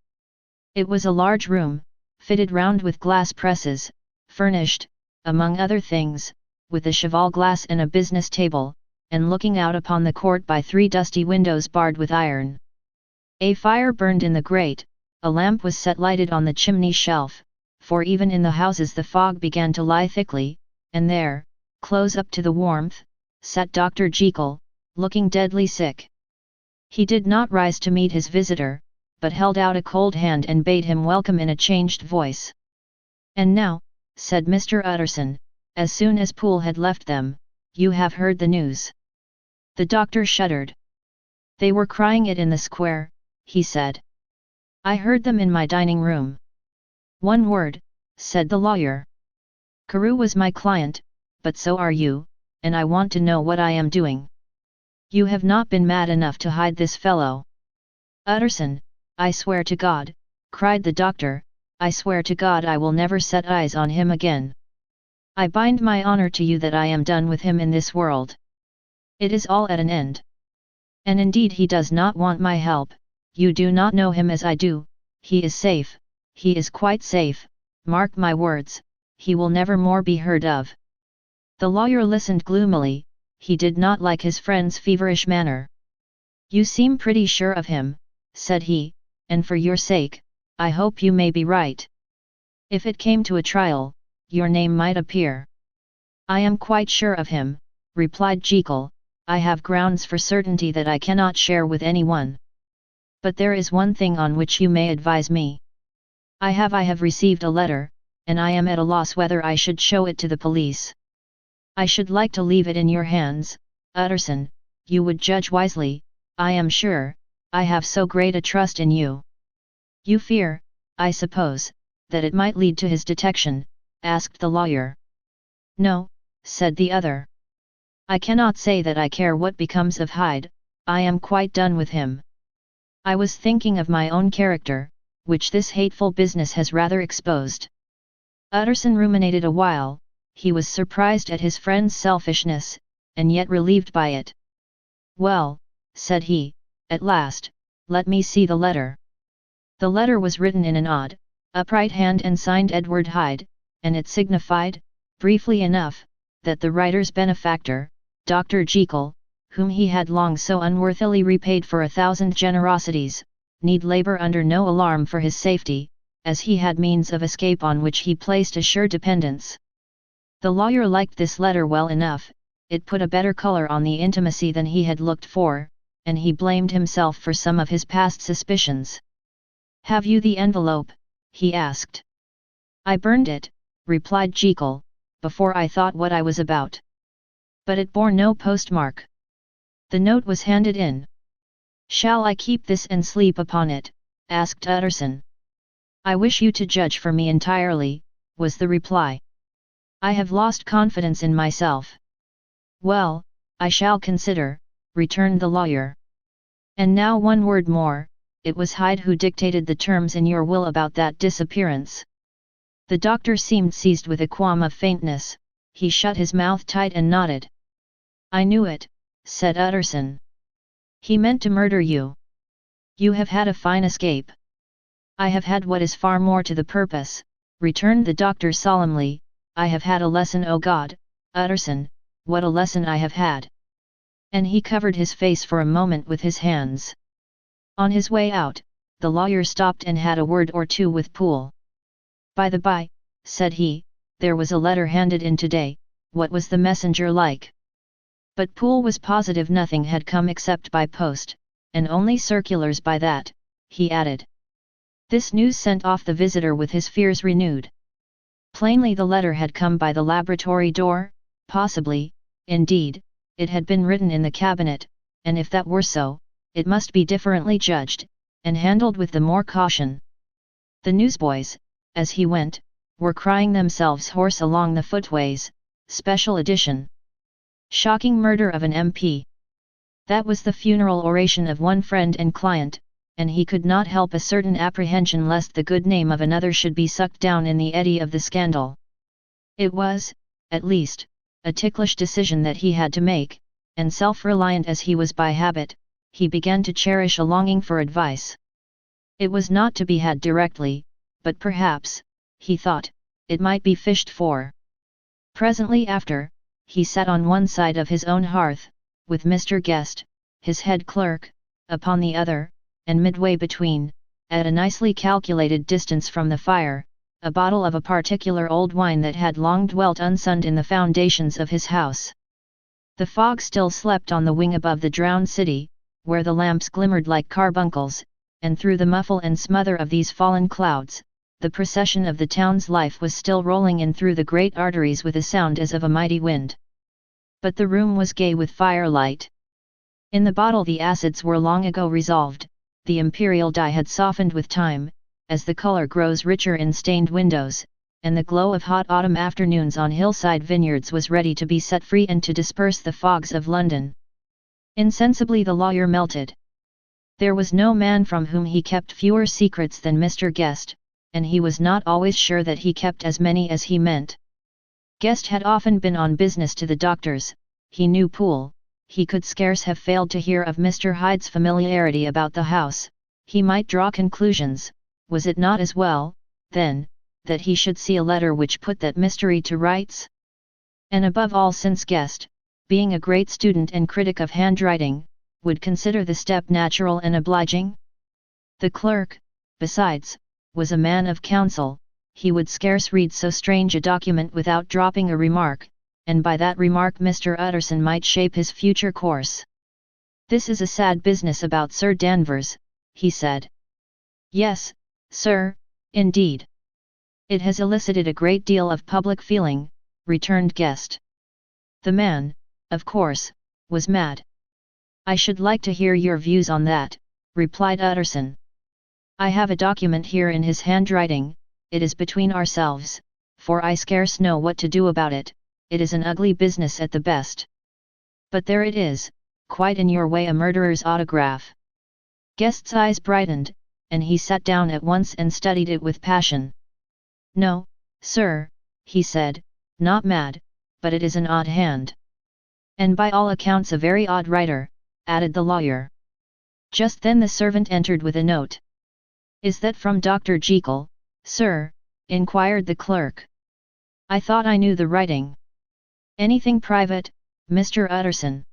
Speaker 1: It was a large room, fitted round with glass presses, furnished, among other things, with a cheval glass and a business table, and looking out upon the court by 3 dusty windows barred with iron. A fire burned in the grate, a lamp was set lighted on the chimney shelf, for even in the houses the fog began to lie thickly, and there, close up to the warmth, sat Dr. Jekyll, looking deadly sick. He did not rise to meet his visitor, but held out a cold hand and bade him welcome in a changed voice. "And now," said Mr. Utterson, as soon as Poole had left them, "you have heard the news." The doctor shuddered. "They were crying it in the square," he said. "I heard them in my dining room." "One word," said the lawyer. "Carew was my client, but so are you, and I want to know what I am doing. You have not been mad enough to hide this fellow." "Utterson, I swear to God," cried the doctor, "I swear to God I will never set eyes on him again. I bind my honor to you that I am done with him in this world. It is all at an end. And indeed he does not want my help, you do not know him as I do, he is safe, he is quite safe, mark my words, he will never more be heard of." The lawyer listened gloomily, he did not like his friend's feverish manner. "You seem pretty sure of him," said he, "and for your sake, I hope you may be right. If it came to a trial, your name might appear." "I am quite sure of him," replied Jekyll, "I have grounds for certainty that I cannot share with anyone. But there is one thing on which you may advise me. I have received a letter, and I am at a loss whether I should show it to the police. I should like to leave it in your hands, Utterson, you would judge wisely, I am sure, I have so great a trust in you." "You fear, I suppose, that it might lead to his detection?" asked the lawyer. "No," said the other. "I cannot say that I care what becomes of Hyde, I am quite done with him. I was thinking of my own character, which this hateful business has rather exposed." Utterson ruminated a while. He was surprised at his friend's selfishness, and yet relieved by it. "Well," said he, at last, "let me see the letter." The letter was written in an odd, upright hand and signed Edward Hyde, and it signified, briefly enough, that the writer's benefactor, Dr. Jekyll, whom he had long so unworthily repaid for 1,000 generosities, need labour under no alarm for his safety, as he had means of escape on which he placed a sure dependence. The lawyer liked this letter well enough, it put a better color on the intimacy than he had looked for, and he blamed himself for some of his past suspicions. "Have you the envelope?" he asked. "I burned it," replied Jekyll, "before I thought what I was about. But it bore no postmark. The note was handed in." "Shall I keep this and sleep upon it?" asked Utterson. "I wish you to judge for me entirely," was the reply. "I have lost confidence in myself." "Well, I shall consider," returned the lawyer. "And now one word more, it was Hyde who dictated the terms in your will about that disappearance." The doctor seemed seized with a qualm of faintness, he shut his mouth tight and nodded. "I knew it," said Utterson. "He meant to murder you. You have had a fine escape." "I have had what is far more to the purpose," returned the doctor solemnly. "I have had a lesson, O God, Utterson, what a lesson I have had!" And he covered his face for a moment with his hands. On his way out, the lawyer stopped and had a word or two with Poole. "By the by," said he, "there was a letter handed in today, what was the messenger like?" But Poole was positive nothing had come except by post, and only circulars by that, he added. This news sent off the visitor with his fears renewed. Plainly the letter had come by the laboratory door, possibly, indeed, it had been written in the cabinet, and if that were so, it must be differently judged, and handled with the more caution. The newsboys, as he went, were crying themselves hoarse along the footways, special edition. Shocking murder of an MP. That was the funeral oration of one friend and client, and he could not help a certain apprehension lest the good name of another should be sucked down in the eddy of the scandal. It was, at least, a ticklish decision that he had to make, and self-reliant as he was by habit, he began to cherish a longing for advice. It was not to be had directly, but perhaps, he thought, it might be fished for. Presently after, he sat on one side of his own hearth, with Mr. Guest, his head clerk, upon the other, and midway between, at a nicely calculated distance from the fire, a bottle of a particular old wine that had long dwelt unsunned in the foundations of his house. The fog still slept on the wing above the drowned city, where the lamps glimmered like carbuncles, and through the muffle and smother of these fallen clouds, the procession of the town's life was still rolling in through the great arteries with a sound as of a mighty wind. But the room was gay with firelight. In the bottle the acids were long ago resolved, the imperial dye had softened with time, as the colour grows richer in stained windows, and the glow of hot autumn afternoons on hillside vineyards was ready to be set free and to disperse the fogs of London. Insensibly the lawyer melted. There was no man from whom he kept fewer secrets than Mr. Guest, and he was not always sure that he kept as many as he meant. Guest had often been on business to the doctors, he knew Poole, he could scarce have failed to hear of Mr. Hyde's familiarity about the house, he might draw conclusions, was it not as well, then, that he should see a letter which put that mystery to rights? And above all, since Guest, being a great student and critic of handwriting, would consider the step natural and obliging? The clerk, besides, was a man of counsel, he would scarce read so strange a document without dropping a remark, and by that remark Mr. Utterson might shape his future course. "This is a sad business about Sir Danvers," he said. "Yes, sir, indeed. It has elicited a great deal of public feeling," returned Guest. "The man, of course, was mad." "I should like to hear your views on that," replied Utterson. "I have a document here in his handwriting, it is between ourselves, for I scarce know what to do about it, it is an ugly business at the best. But there it is, quite in your way, a murderer's autograph." Guest's eyes brightened, and he sat down at once and studied it with passion. "No, sir," he said, "not mad, but it is an odd hand." "And by all accounts a very odd writer," added the lawyer. Just then the servant entered with a note. "Is that from Dr. Jekyll, sir?" inquired the clerk. "I thought I knew the writing." "Anything private, Mr. Utterson?"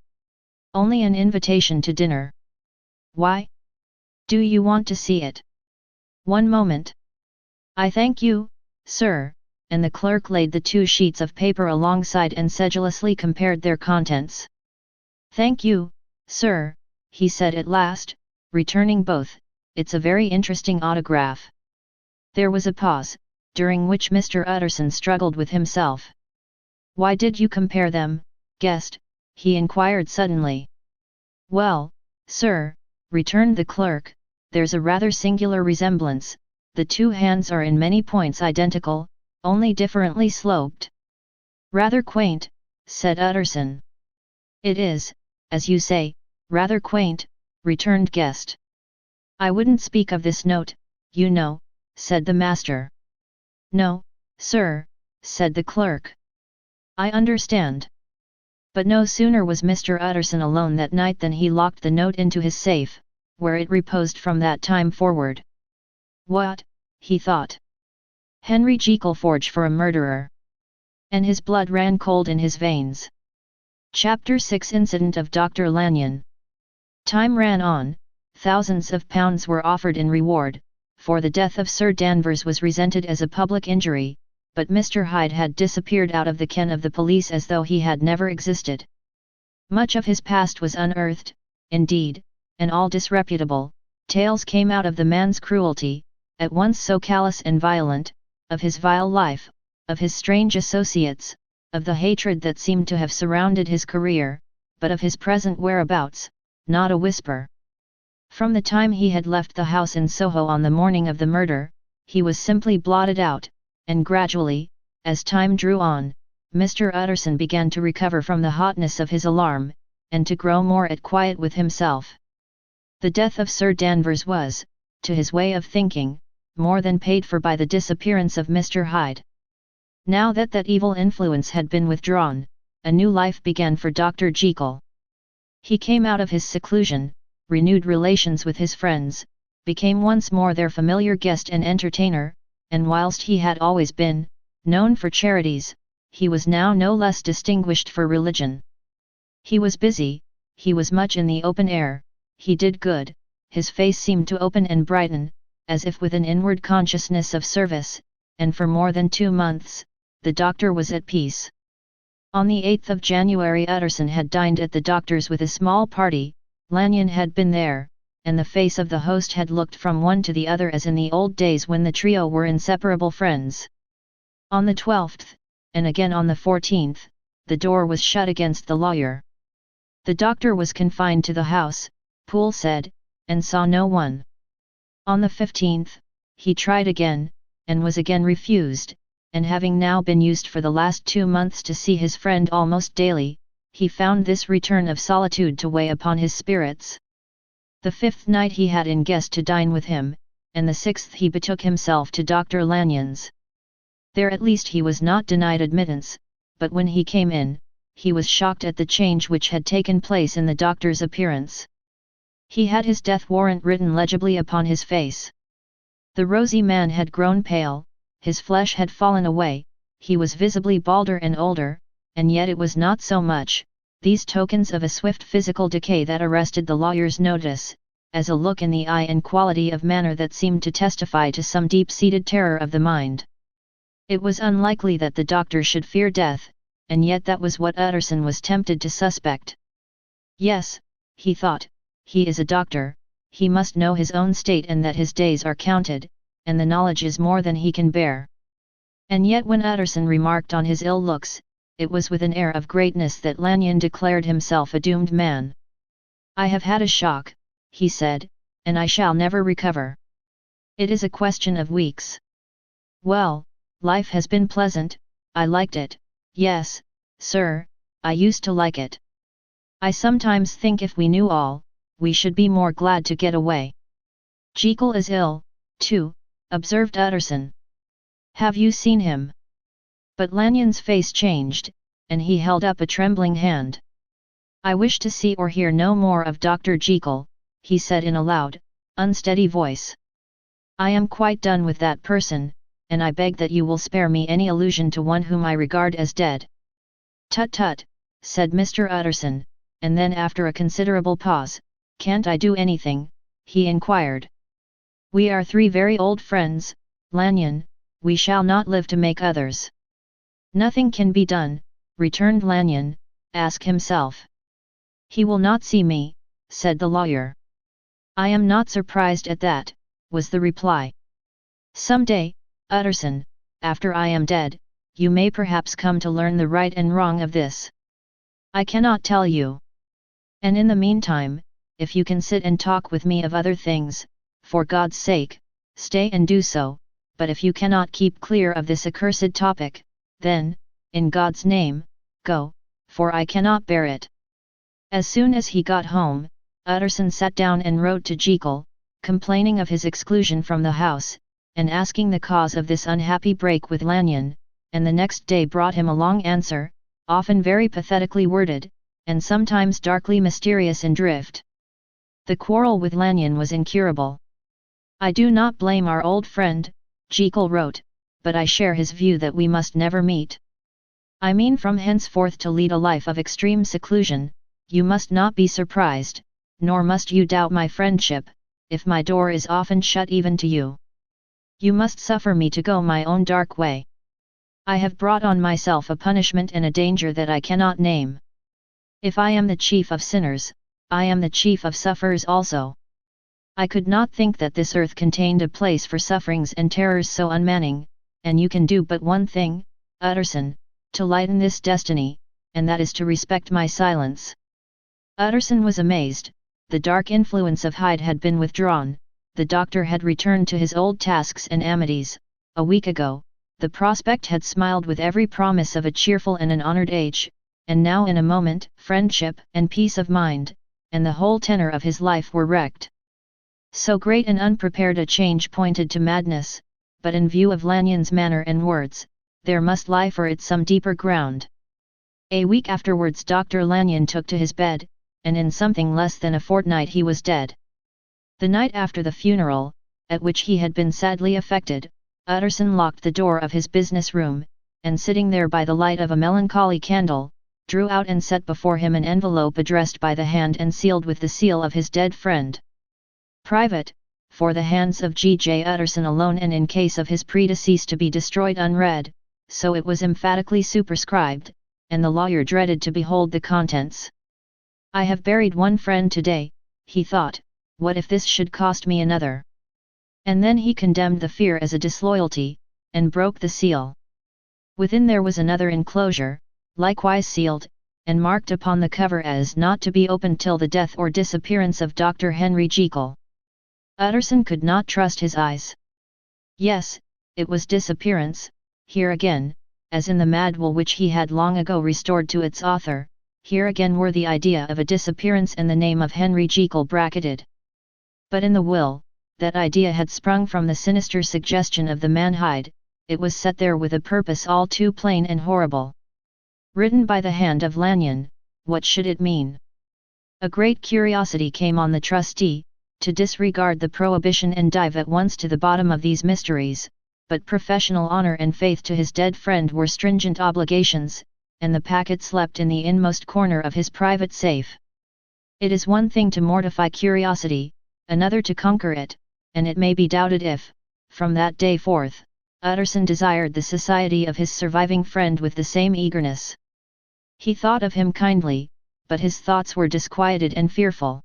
Speaker 1: "Only an invitation to dinner." "Why? Do you want to see it?" "One moment." "I thank you, sir," and the clerk laid the 2 sheets of paper alongside and sedulously compared their contents. "Thank you, sir," he said at last, returning both. "It's a very interesting autograph." There was a pause, during which Mr. Utterson struggled with himself. "Why did you compare them, guest?" he inquired suddenly. "Well, sir," returned the clerk, "there's a rather singular resemblance. The 2 hands are in many points identical, only differently sloped." "Rather quaint," said Utterson. "It is, as you say, rather quaint," returned Guest. "I wouldn't speak of this note, you know," said the master. "No, sir," said the clerk. "I understand." But no sooner was Mr. Utterson alone that night than he locked the note into his safe, where it reposed from that time forward. "What?" he thought. "Henry Jekyll forged for a murderer." And his blood ran cold in his veins. Chapter 6 Incident of Dr. Lanyon. Time ran on, thousands of pounds were offered in reward, for the death of Sir Danvers was resented as a public injury, but Mr. Hyde had disappeared out of the ken of the police as though he had never existed. Much of his past was unearthed, indeed, and all disreputable tales came out of the man's cruelty, at once so callous and violent, of his vile life, of his strange associates, of the hatred that seemed to have surrounded his career, but of his present whereabouts, not a whisper. From the time he had left the house in Soho on the morning of the murder, he was simply blotted out, and gradually, as time drew on, Mr. Utterson began to recover from the hotness of his alarm, and to grow more at quiet with himself. The death of Sir Danvers was, to his way of thinking, more than paid for by the disappearance of Mr. Hyde. Now that that evil influence had been withdrawn, a new life began for Dr. Jekyll. He came out of his seclusion, renewed relations with his friends, became once more their familiar guest and entertainer, and whilst he had always been known for charities, he was now no less distinguished for religion. He was busy, he was much in the open air, he did good, his face seemed to open and brighten, as if with an inward consciousness of service, and for more than 2 months, the doctor was at peace. On the 8th of January Utterson had dined at the doctor's with a small party. Lanyon had been there, and the face of the host had looked from one to the other as in the old days when the trio were inseparable friends. On the 12th, and again on the 14th, the door was shut against the lawyer. The doctor was confined to the house, Poole said, and saw no one. On the 15th, he tried again, and was again refused, and having now been used for the last 2 months to see his friend almost daily, he found this return of solitude to weigh upon his spirits. The 5th night he had in Guest to dine with him, and the 6th he betook himself to Dr. Lanyon's. There at least he was not denied admittance, but when he came in, he was shocked at the change which had taken place in the doctor's appearance. He had his death warrant written legibly upon his face. The rosy man had grown pale, his flesh had fallen away, he was visibly balder and older, and yet it was not so much these tokens of a swift physical decay that arrested the lawyer's notice, as a look in the eye and quality of manner that seemed to testify to some deep-seated terror of the mind. It was unlikely that the doctor should fear death, and yet that was what Utterson was tempted to suspect. Yes, he thought, he is a doctor, he must know his own state and that his days are counted, and the knowledge is more than he can bear. And yet when Utterson remarked on his ill looks, it was with an air of greatness that Lanyon declared himself a doomed man. "I have had a shock," he said, "and I shall never recover. It is a question of weeks. Well, life has been pleasant, I liked it, yes, sir, I used to like it. I sometimes think if we knew all, we should be more glad to get away." "Jekyll is ill, too," observed Utterson. "Have you seen him?" But Lanyon's face changed, and he held up a trembling hand. "I wish to see or hear no more of Dr. Jekyll," he said in a loud, unsteady voice. "I am quite done with that person, and I beg that you will spare me any allusion to one whom I regard as dead." "Tut tut," said Mr. Utterson, and then after a considerable pause, "Can't I do anything?" he inquired. "We are 3 very old friends, Lanyon," we shall not live to make others. Nothing can be done, returned Lanyon. Ask himself. He will not see me, said the lawyer. I am not surprised at that, was the reply. Some day, Utterson, after I am dead, you may perhaps come to learn the right and wrong of this. I cannot tell you. And in the meantime, if you can sit and talk with me of other things, for God's sake, stay and do so, but if you cannot keep clear of this accursed topic, then, in God's name, go, for I cannot bear it. As soon as he got home, Utterson sat down and wrote to Jekyll, complaining of his exclusion from the house, and asking the cause of this unhappy break with Lanyon, and the next day brought him a long answer, often very pathetically worded, and sometimes darkly mysterious in drift. The quarrel with Lanyon was incurable. I do not blame our old friend, Jekyll wrote, but I share his view that we must never meet. I mean from henceforth to lead a life of extreme seclusion. You must not be surprised, nor must you doubt my friendship, if my door is often shut even to you. You must suffer me to go my own dark way. I have brought on myself a punishment and a danger that I cannot name. If I am the chief of sinners, I am the chief of sufferers also. I could not think that this earth contained a place for sufferings and terrors so unmanning, and you can do but one thing, Utterson, to lighten this destiny, and that is to respect my silence. Utterson was amazed. The dark influence of Hyde had been withdrawn, the doctor had returned to his old tasks and amities. A week ago, the prospect had smiled with every promise of a cheerful and an honoured age, and now in a moment, friendship and peace of mind, and the whole tenor of his life were wrecked. So great and unprepared a change pointed to madness, but in view of Lanyon's manner and words, there must lie for it some deeper ground. A week afterwards Dr. Lanyon took to his bed, and in something less than a fortnight he was dead. The night after the funeral, at which he had been sadly affected, Utterson locked the door of his business room, and sitting there by the light of a melancholy candle, drew out and set before him an envelope addressed by the hand and sealed with the seal of his dead friend. Private, for the hands of G.J. Utterson alone and in case of his predeceased to be destroyed unread, so it was emphatically superscribed, and the lawyer dreaded to behold the contents. I have buried one friend today, he thought, what if this should cost me another? And then he condemned the fear as a disloyalty, and broke the seal. Within there was another enclosure, likewise sealed, and marked upon the cover as not to be opened till the death or disappearance of Dr. Henry Jekyll. Utterson could not trust his eyes. Yes, it was disappearance, here again, as in the mad will which he had long ago restored to its author. Here again were the idea of a disappearance and the name of Henry Jekyll bracketed. But in the will, that idea had sprung from the sinister suggestion of the man Hyde, it was set there with a purpose all too plain and horrible. Written by the hand of Lanyon, what should it mean? A great curiosity came on the trustee, to disregard the prohibition and dive at once to the bottom of these mysteries, but professional honour and faith to his dead friend were stringent obligations, and the packet slept in the inmost corner of his private safe. It is one thing to mortify curiosity, another to conquer it, and it may be doubted if, from that day forth, Utterson desired the society of his surviving friend with the same eagerness. He thought of him kindly, but his thoughts were disquieted and fearful.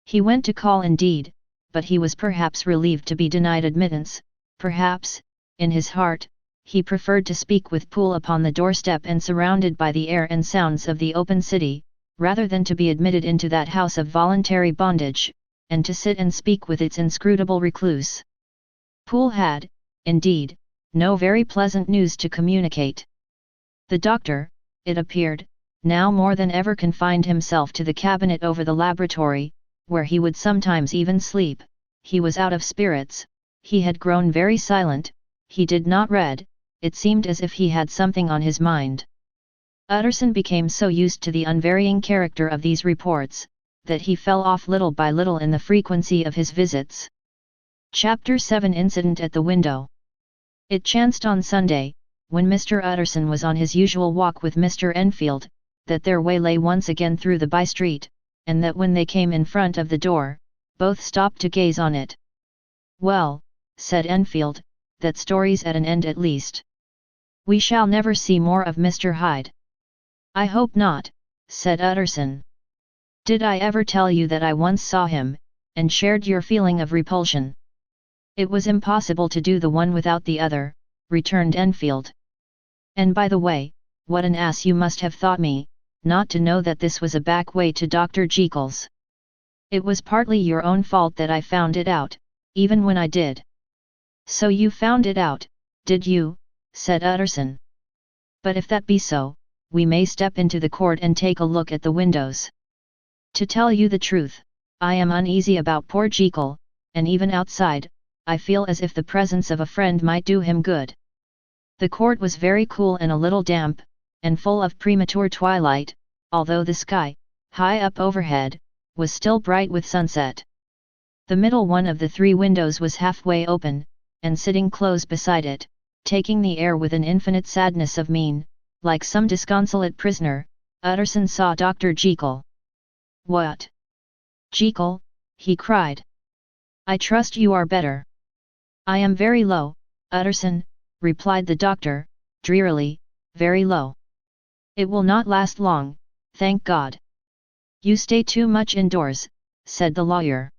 Speaker 1: He went to call indeed, but he was perhaps relieved to be denied admittance, perhaps, in his heart, he preferred to speak with Poole upon the doorstep and surrounded by the air and sounds of the open city, rather than to be admitted into that house of voluntary bondage, and to sit and speak with its inscrutable recluse. Poole had, indeed, no very pleasant news to communicate. The doctor, it appeared, now more than ever confined himself to the cabinet over the laboratory, where he would sometimes even sleep. He was out of spirits, he had grown very silent, he did not read, it seemed as if he had something on his mind. Utterson became so used to the unvarying character of these reports, that he fell off little by little in the frequency of his visits. Chapter 7 Incident at the Window. It chanced on Sunday, when Mr. Utterson was on his usual walk with Mr. Enfield, that their way lay once again through the by-street, and that when they came in front of the door, both stopped to gaze on it. "Well," said Enfield, that story's at an end at least. We shall never see more of Mr. Hyde. I hope not, said Utterson. Did I ever tell you that I once saw him, and shared your feeling of repulsion? It was impossible to do the one without the other, returned Enfield. And by the way, what an ass you must have thought me, not to know that this was a back way to Dr. Jekyll's. It was partly your own fault that I found it out, even when I did. So you found it out, did you? Said Utterson. But if that be so, we may step into the court and take a look at the windows. To tell you the truth, I am uneasy about poor Jekyll, and even outside, I feel as if the presence of a friend might do him good. The court was very cool and a little damp, and full of premature twilight, although the sky, high up overhead, was still bright with sunset. The middle one of the three windows was halfway open, and sitting close beside it, taking the air with an infinite sadness of mien, like some disconsolate prisoner, Utterson saw Dr. Jekyll. What? Jekyll, he cried. I trust you are better. I am very low, Utterson, replied the doctor, drearily, very low. It will not last long, thank God. You stay too much indoors, said the lawyer.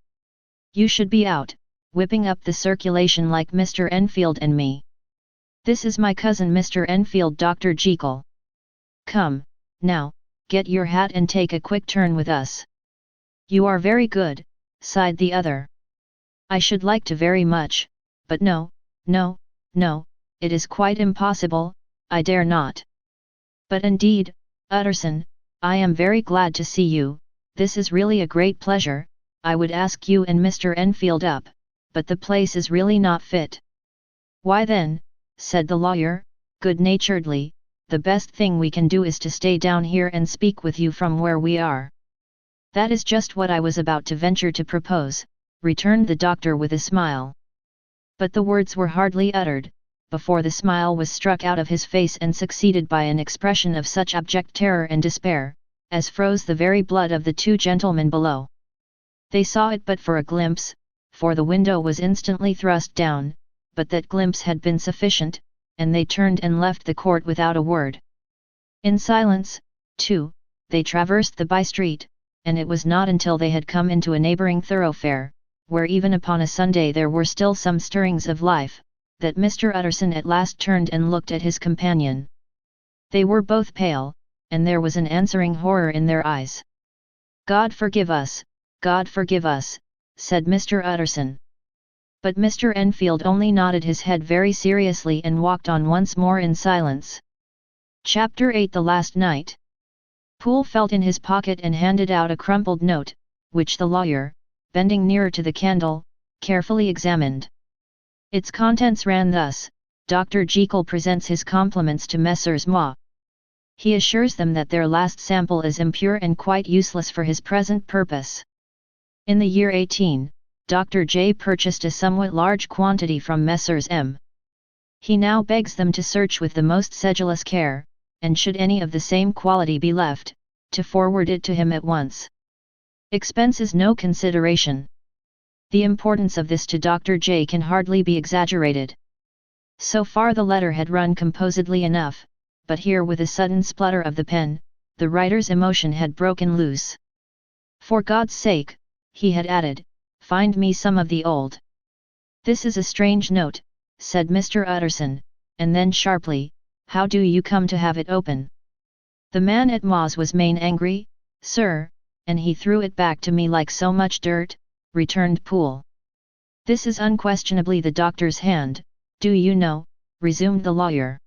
Speaker 1: You should be out, whipping up the circulation like Mr. Enfield and me. This is my cousin Mr. Enfield, Dr. Jekyll. Come, now, get your hat and take a quick turn with us. You are very good, sighed the other. I should like to very much, but no, it is quite impossible, I dare not. But indeed, Utterson, I am very glad to see you, this is really a great pleasure. I would ask you and Mr. Enfield up, but the place is really not fit. Why then, said the lawyer, good-naturedly, the best thing we can do is to stay down here and speak with you from where we are. That is just what I was about to venture to propose, returned the doctor with a smile. But the words were hardly uttered, before the smile was struck out of his face and succeeded by an expression of such abject terror and despair, as froze the very blood of the two gentlemen below. They saw it but for a glimpse, for the window was instantly thrust down, but that glimpse had been sufficient, and they turned and left the court without a word. In silence, too, they traversed the by-street, and it was not until they had come into a neighbouring thoroughfare, where even upon a Sunday there were still some stirrings of life, that Mr. Utterson at last turned and looked at his companion. They were both pale, and there was an answering horror in their eyes. God forgive us, said Mr. Utterson. But Mr. Enfield only nodded his head very seriously and walked on once more in silence. Chapter 8. The Last Night. Poole felt in his pocket and handed out a crumpled note, which the lawyer, bending nearer to the candle, carefully examined. Its contents ran thus: Dr. Jekyll presents his compliments to Messrs. Ma. He assures them that their last sample is impure and quite useless for his present purpose. In the year 18, Dr. J purchased a somewhat large quantity from Messrs. M. He now begs them to search with the most sedulous care, and should any of the same quality be left, to forward it to him at once. Expense is no consideration. The importance of this to Dr. J can hardly be exaggerated. So far the letter had run composedly enough, but here with a sudden splutter of the pen, the writer's emotion had broken loose. For God's sake, he had added, find me some of the old. This is a strange note, said Mr. Utterson, and then sharply, how do you come to have it open? The man at Ma's was main angry, sir, and he threw it back to me like so much dirt, returned Poole. This is unquestionably the doctor's hand, do you know, resumed the lawyer.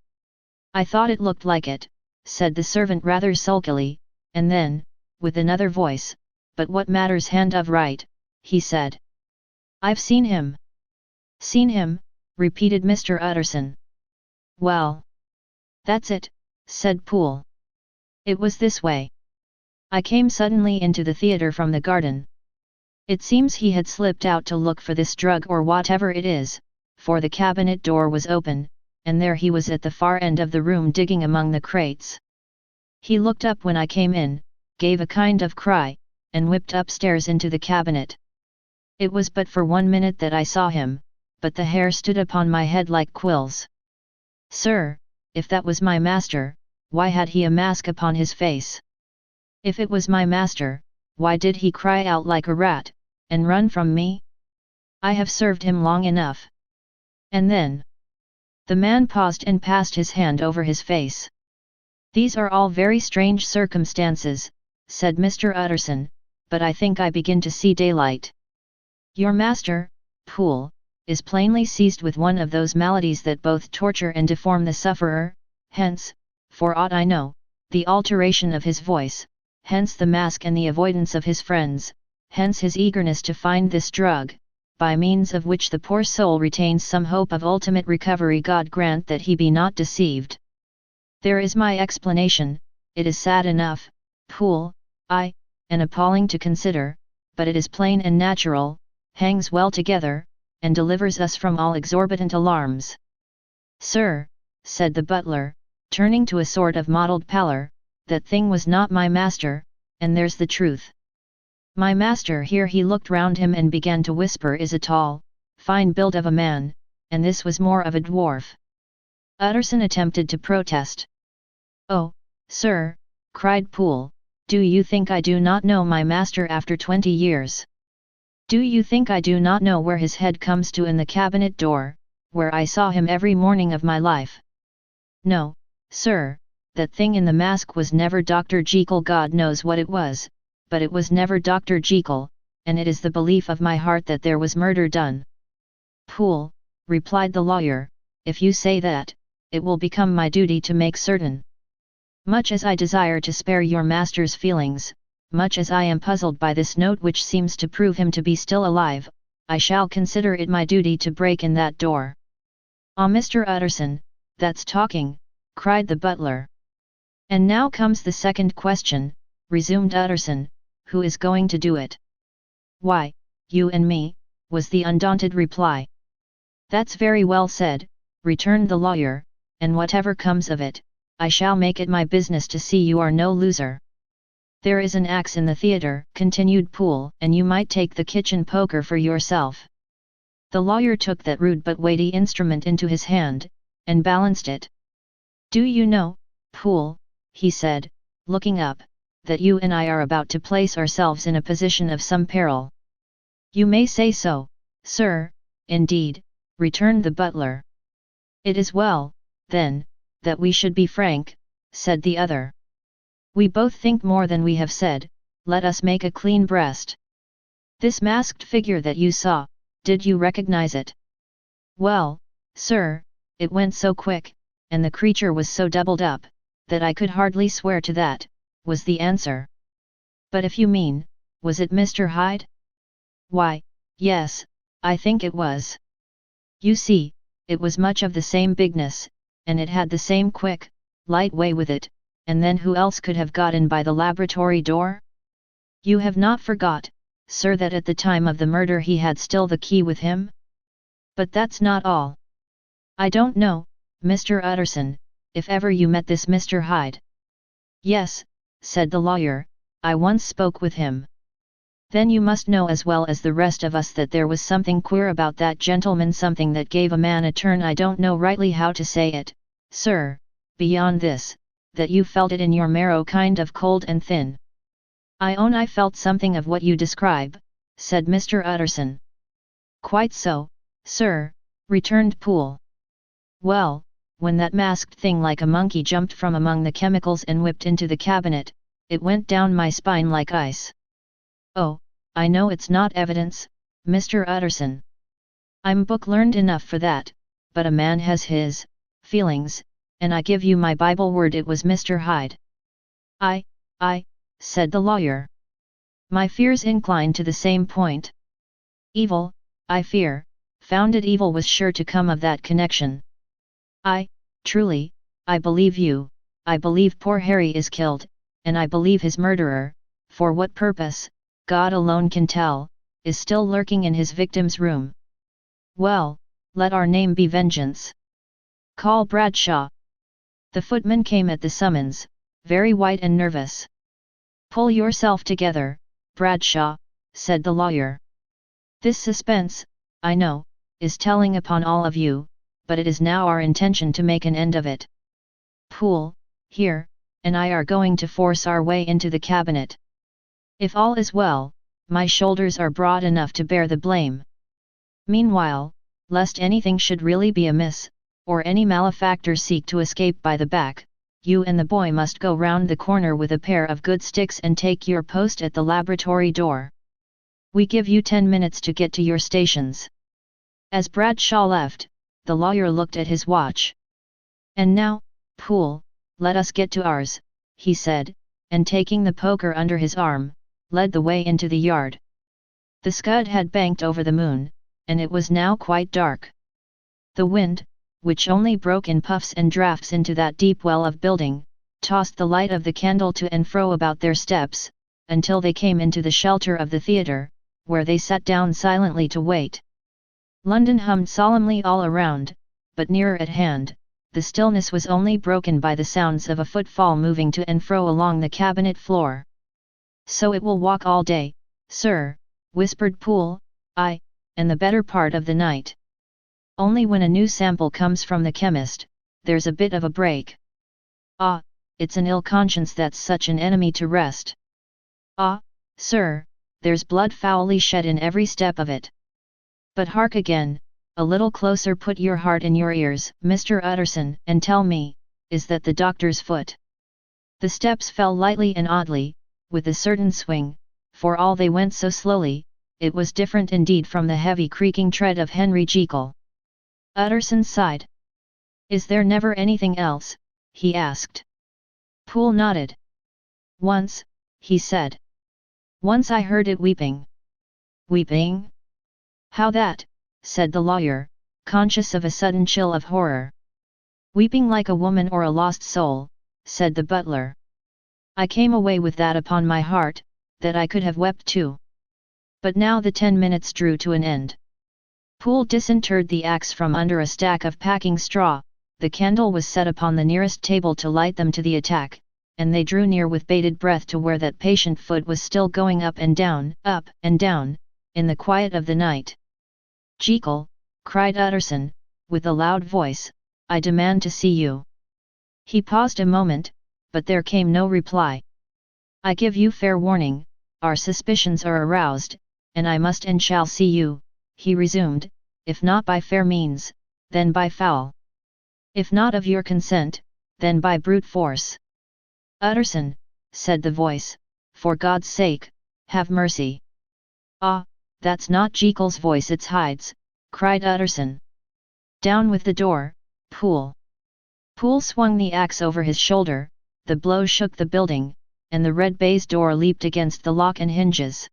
Speaker 1: I thought it looked like it, said the servant rather sulkily, and then, with another voice, but what matters hand of right, he said. I've seen him. Seen him, repeated Mr. Utterson. Well, that's it, said Poole. It was this way. I came suddenly into the theatre from the garden. It seems he had slipped out to look for this drug or whatever it is, for the cabinet door was open, and there he was at the far end of the room digging among the crates. He looked up when I came in, gave a kind of cry, and whipped upstairs into the cabinet. It was but for 1 minute that I saw him, but the hair stood upon my head like quills. Sir, if that was my master, why had he a mask upon his face? If it was my master, why did he cry out like a rat, and run from me? I have served him long enough. And then? The man paused and passed his hand over his face. These are all very strange circumstances, said Mr. Utterson, but I think I begin to see daylight. Your master, Poole, is plainly seized with one of those maladies that both torture and deform the sufferer, hence, for aught I know, the alteration of his voice, hence the mask and the avoidance of his friends, hence his eagerness to find this drug, by means of which the poor soul retains some hope of ultimate recovery. God grant that he be not deceived. There is my explanation. It is sad enough, Poole, and appalling to consider, but it is plain and natural, hangs well together, and delivers us from all exorbitant alarms. Sir, said the butler, turning to a sort of mottled pallor, that thing was not my master, and there's the truth. My master here, he looked round him and began to whisper, is a tall, fine build of a man, and this was more of a dwarf. Utterson attempted to protest. Oh, sir, cried Poole, do you think I do not know my master after 20 years? Do you think I do not know where his head comes to in the cabinet door, where I saw him every morning of my life? No, sir, that thing in the mask was never Dr. Jekyll. God knows what it was, but it was never Dr. Jekyll, and it is the belief of my heart that there was murder done. Poole, replied the lawyer, if you say that, it will become my duty to make certain. Much as I desire to spare your master's feelings, much as I am puzzled by this note which seems to prove him to be still alive, I shall consider it my duty to break in that door. Ah, Mr. Utterson, that's talking, cried the butler. And now comes the second question, resumed Utterson, who is going to do it? Why, you and me, was the undaunted reply. That's very well said, returned the lawyer, and whatever comes of it, I shall make it my business to see you are no loser. There is an axe in the theatre, continued Poole, and you might take the kitchen poker for yourself. The lawyer took that rude but weighty instrument into his hand, and balanced it. Do you know, Poole, he said, looking up, that you and I are about to place ourselves in a position of some peril? You may say so, sir, indeed, returned the butler. It is well, then, that we should be frank, said the other. We both think more than we have said, let us make a clean breast. This masked figure that you saw, did you recognize it? Well, sir, it went so quick, and the creature was so doubled up, that I could hardly swear to that, was the answer. But if you mean, was it Mr. Hyde? Why, yes, I think it was. You see, it was much of the same bigness, and it had the same quick, light way with it, and then who else could have got in by the laboratory door? You have not forgot, sir, that at the time of the murder he had still the key with him? But that's not all. I don't know, Mr. Utterson, if ever you met this Mr. Hyde. Yes, said the lawyer, I once spoke with him. Then you must know as well as the rest of us that there was something queer about that gentleman, something that gave a man a turn. I don't know rightly how to say it, sir, beyond this, that you felt it in your marrow, kind of cold and thin. I own I felt something of what you describe, said Mr. Utterson. Quite so, sir, returned Poole. Well, when that masked thing like a monkey jumped from among the chemicals and whipped into the cabinet, it went down my spine like ice. Oh, I know it's not evidence, Mr. Utterson. I'm book-learned enough for that, but a man has his feelings, and I give you my Bible word it was Mr. Hyde. I, said the lawyer. My fears incline to the same point. Evil, I fear, founded evil was sure to come of that connection. Truly, I believe you, I believe poor Harry is killed, and I believe his murderer, for what purpose, God alone can tell, is still lurking in his victim's room. Well, let our name be Vengeance. Call Bradshaw. The footman came at the summons, very white and nervous. Pull yourself together, Bradshaw, said the lawyer. This suspense, I know, is telling upon all of you, but it is now our intention to make an end of it. Poole, here, and I are going to force our way into the cabinet. If all is well, my shoulders are broad enough to bear the blame. Meanwhile, lest anything should really be amiss, or any malefactor seek to escape by the back, you and the boy must go round the corner with a pair of good sticks and take your post at the laboratory door. We give you 10 minutes to get to your stations. As Bradshaw left, the lawyer looked at his watch. And now, Poole, let us get to ours, he said, and taking the poker under his arm, led the way into the yard. The scud had banked over the moon, and it was now quite dark. The wind, which only broke in puffs and draughts into that deep well of building, tossed the light of the candle to and fro about their steps, until they came into the shelter of the theatre, where they sat down silently to wait. London hummed solemnly all around, but nearer at hand, the stillness was only broken by the sounds of a footfall moving to and fro along the cabinet floor. "So it will walk all day, sir," whispered Poole, "aye, and the better part of the night. Only when a new sample comes from the chemist, there's a bit of a break. Ah, it's an ill conscience that's such an enemy to rest. Ah, sir, there's blood foully shed in every step of it. But hark again, a little closer, put your heart in your ears, Mr. Utterson, and tell me, is that the doctor's foot?" The steps fell lightly and oddly, with a certain swing, for all they went so slowly, it was different indeed from the heavy creaking tread of Henry Jekyll. Utterson sighed. "Is there never anything else?" he asked. Poole nodded. "Once," he said. "Once I heard it weeping." "Weeping? How that?" said the lawyer, conscious of a sudden chill of horror. "Weeping like a woman or a lost soul," said the butler. "I came away with that upon my heart, that I could have wept too." But now the 10 minutes drew to an end. Poole disinterred the axe from under a stack of packing straw, the candle was set upon the nearest table to light them to the attack, and they drew near with bated breath to where that patient foot was still going up and down, in the quiet of the night. "Jekyll," cried Utterson, with a loud voice, "I demand to see you." He paused a moment, but there came no reply. "I give you fair warning, our suspicions are aroused, and I must and shall see you," he resumed, "if not by fair means, then by foul. If not of your consent, then by brute force." "Utterson," said the voice, "for God's sake, have mercy." "Ah, that's not Jekyll's voice, it's Hyde's," cried Utterson. "Down with the door, Poole." Poole swung the axe over his shoulder, the blow shook the building, and the red baize door leaped against the lock and hinges.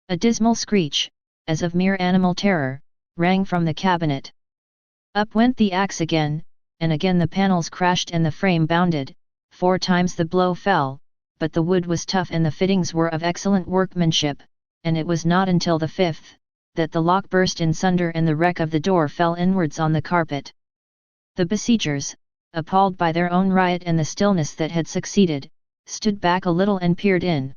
Speaker 1: A dismal screech, as of mere animal terror, rang from the cabinet. Up went the axe again, and again the panels crashed and the frame bounded. 4 times the blow fell, but the wood was tough and the fittings were of excellent workmanship, and it was not until the 5th, that the lock burst in sunder and the wreck of the door fell inwards on the carpet. The besiegers, appalled by their own riot and the stillness that had succeeded, stood back a little and peered in.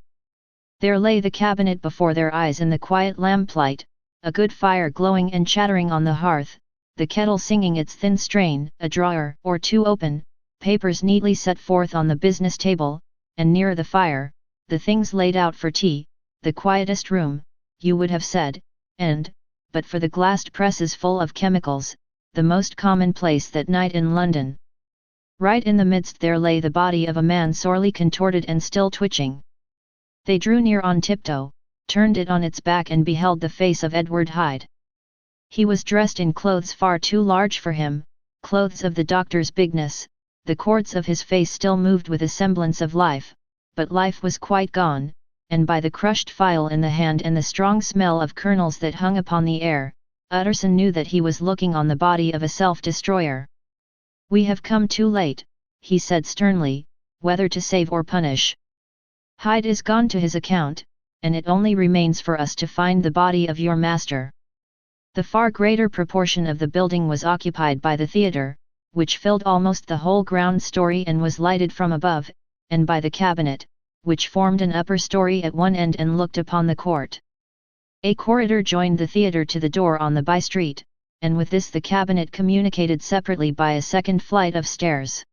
Speaker 1: There lay the cabinet before their eyes in the quiet lamplight, a good fire glowing and chattering on the hearth, the kettle singing its thin strain, a drawer or two open, papers neatly set forth on the business table, and near the fire, the things laid out for tea, the quietest room, you would have said, and, but for the glassed presses full of chemicals, the most commonplace that night in London. Right in the midst there lay the body of a man sorely contorted and still twitching. They drew near on tiptoe, turned it on its back and beheld the face of Edward Hyde. He was dressed in clothes far too large for him, clothes of the doctor's bigness. The cords of his face still moved with a semblance of life, but life was quite gone, and by the crushed phial in the hand and the strong smell of kernels that hung upon the air, Utterson knew that he was looking on the body of a self-destroyer. "We have come too late," he said sternly, "whether to save or punish. Hyde is gone to his account, and it only remains for us to find the body of your master." The far greater proportion of the building was occupied by the theatre, which filled almost the whole ground story and was lighted from above, and by the cabinet, which formed an upper story at one end and looked upon the court. A corridor joined the theatre to the door on the by-street, and with this the cabinet communicated separately by a second flight of stairs.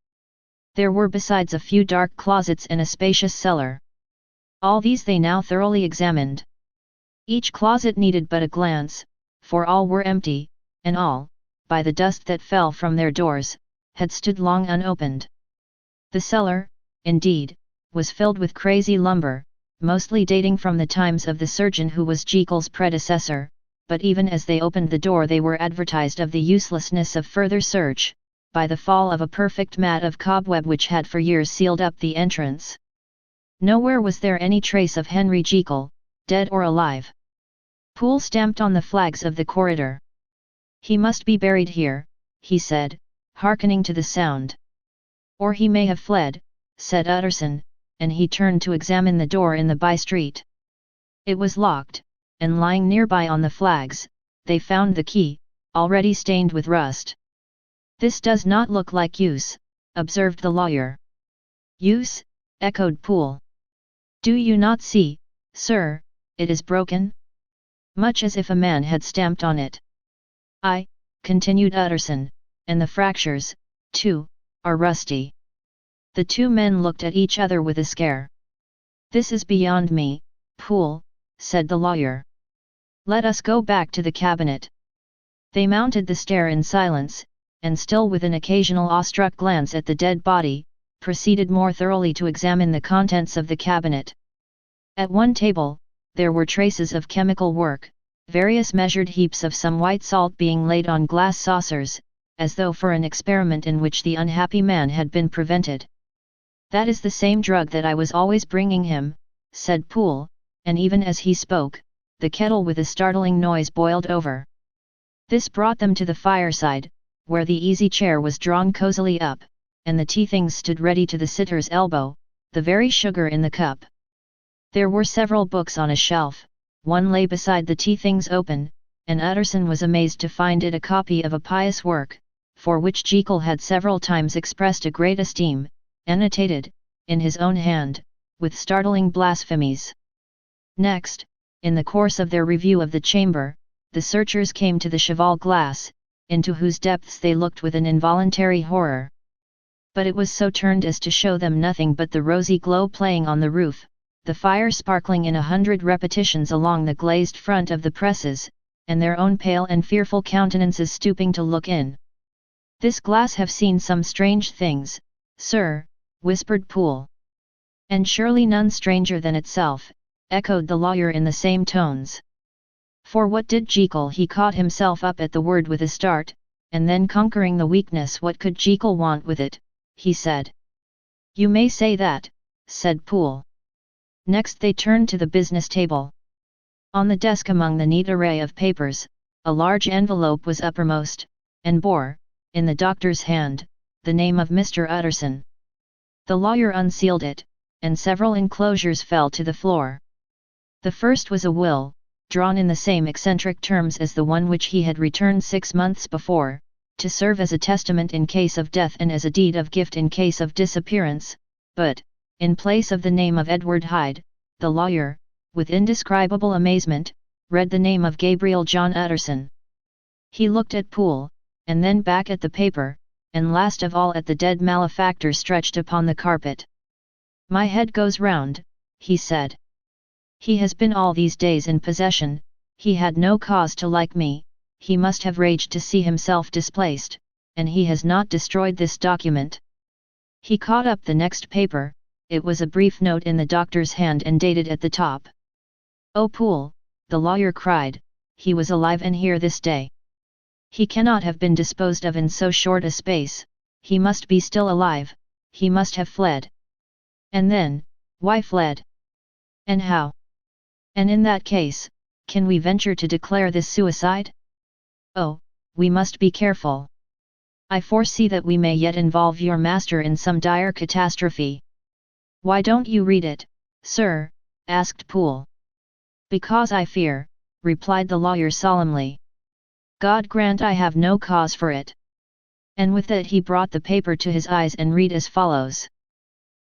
Speaker 1: There were besides a few dark closets and a spacious cellar. All these they now thoroughly examined. Each closet needed but a glance, for all were empty, and all, by the dust that fell from their doors, had stood long unopened. The cellar, indeed, was filled with crazy lumber, mostly dating from the times of the surgeon who was Jekyll's predecessor, but even as they opened the door they were advertised of the uselessness of further search, by the fall of a perfect mat of cobweb which had for years sealed up the entrance. Nowhere was there any trace of Henry Jekyll, dead or alive. Poole stamped on the flags of the corridor. "He must be buried here," he said, hearkening to the sound. "Or he may have fled," said Utterson, and he turned to examine the door in the by-street. It was locked, and lying nearby on the flags, they found the key, already stained with rust. "This does not look like use," observed the lawyer. "Use?" echoed Poole. "Do you not see, sir, it is broken? Much as if a man had stamped on it." "Aye," continued Utterson, "and the fractures, too, are rusty." The two men looked at each other with a scare. "This is beyond me, Poole," said the lawyer. "Let us go back to the cabinet." They mounted the stair in silence, and still with an occasional awestruck glance at the dead body, proceeded more thoroughly to examine the contents of the cabinet. At one table, there were traces of chemical work, various measured heaps of some white salt being laid on glass saucers, as though for an experiment in which the unhappy man had been prevented. "That is the same drug that I was always bringing him," said Poole, and even as he spoke, the kettle with a startling noise boiled over. This brought them to the fireside, where the easy chair was drawn cosily up, and the tea-things stood ready to the sitter's elbow, the very sugar in the cup. There were several books on a shelf, one lay beside the tea-things open, and Utterson was amazed to find it a copy of a pious work, for which Jekyll had several times expressed a great esteem, annotated, in his own hand, with startling blasphemies. Next, in the course of their review of the chamber, the searchers came to the cheval glass, into whose depths they looked with an involuntary horror. But it was so turned as to show them nothing but the rosy glow playing on the roof, the fire sparkling in 100 repetitions along the glazed front of the presses, and their own pale and fearful countenances stooping to look in. "This glass have seen some strange things, sir," whispered Poole. "And surely none stranger than itself," echoed the lawyer in the same tones. "For what did Jekyll?" He caught himself up at the word with a start, and then conquering the weakness, "What could Jekyll want with it?" he said. "You may say that," said Poole. Next they turned to the business table. On the desk among the neat array of papers, a large envelope was uppermost, and bore, in the doctor's hand, the name of Mr. Utterson. The lawyer unsealed it, and several enclosures fell to the floor. The first was a will, drawn in the same eccentric terms as the one which he had returned 6 months before, to serve as a testament in case of death and as a deed of gift in case of disappearance, but, in place of the name of Edward Hyde, the lawyer, with indescribable amazement, read the name of Gabriel John Utterson. He looked at Poole, and then back at the paper, and last of all at the dead malefactor stretched upon the carpet. "My head goes round," he said. "He has been all these days in possession, he had no cause to like me, he must have raged to see himself displaced, and he has not destroyed this document." He caught up the next paper. It was a brief note in the doctor's hand and dated at the top. "Oh Poole," the lawyer cried, "he was alive and here this day. He cannot have been disposed of in so short a space, he must be still alive, he must have fled. And then, why fled? And how? And in that case, can we venture to declare this suicide? Oh, we must be careful. I foresee that we may yet involve your master in some dire catastrophe." "Why don't you read it, sir?" asked Poole. "Because I fear," replied the lawyer solemnly. "God grant I have no cause for it." And with that he brought the paper to his eyes and read as follows.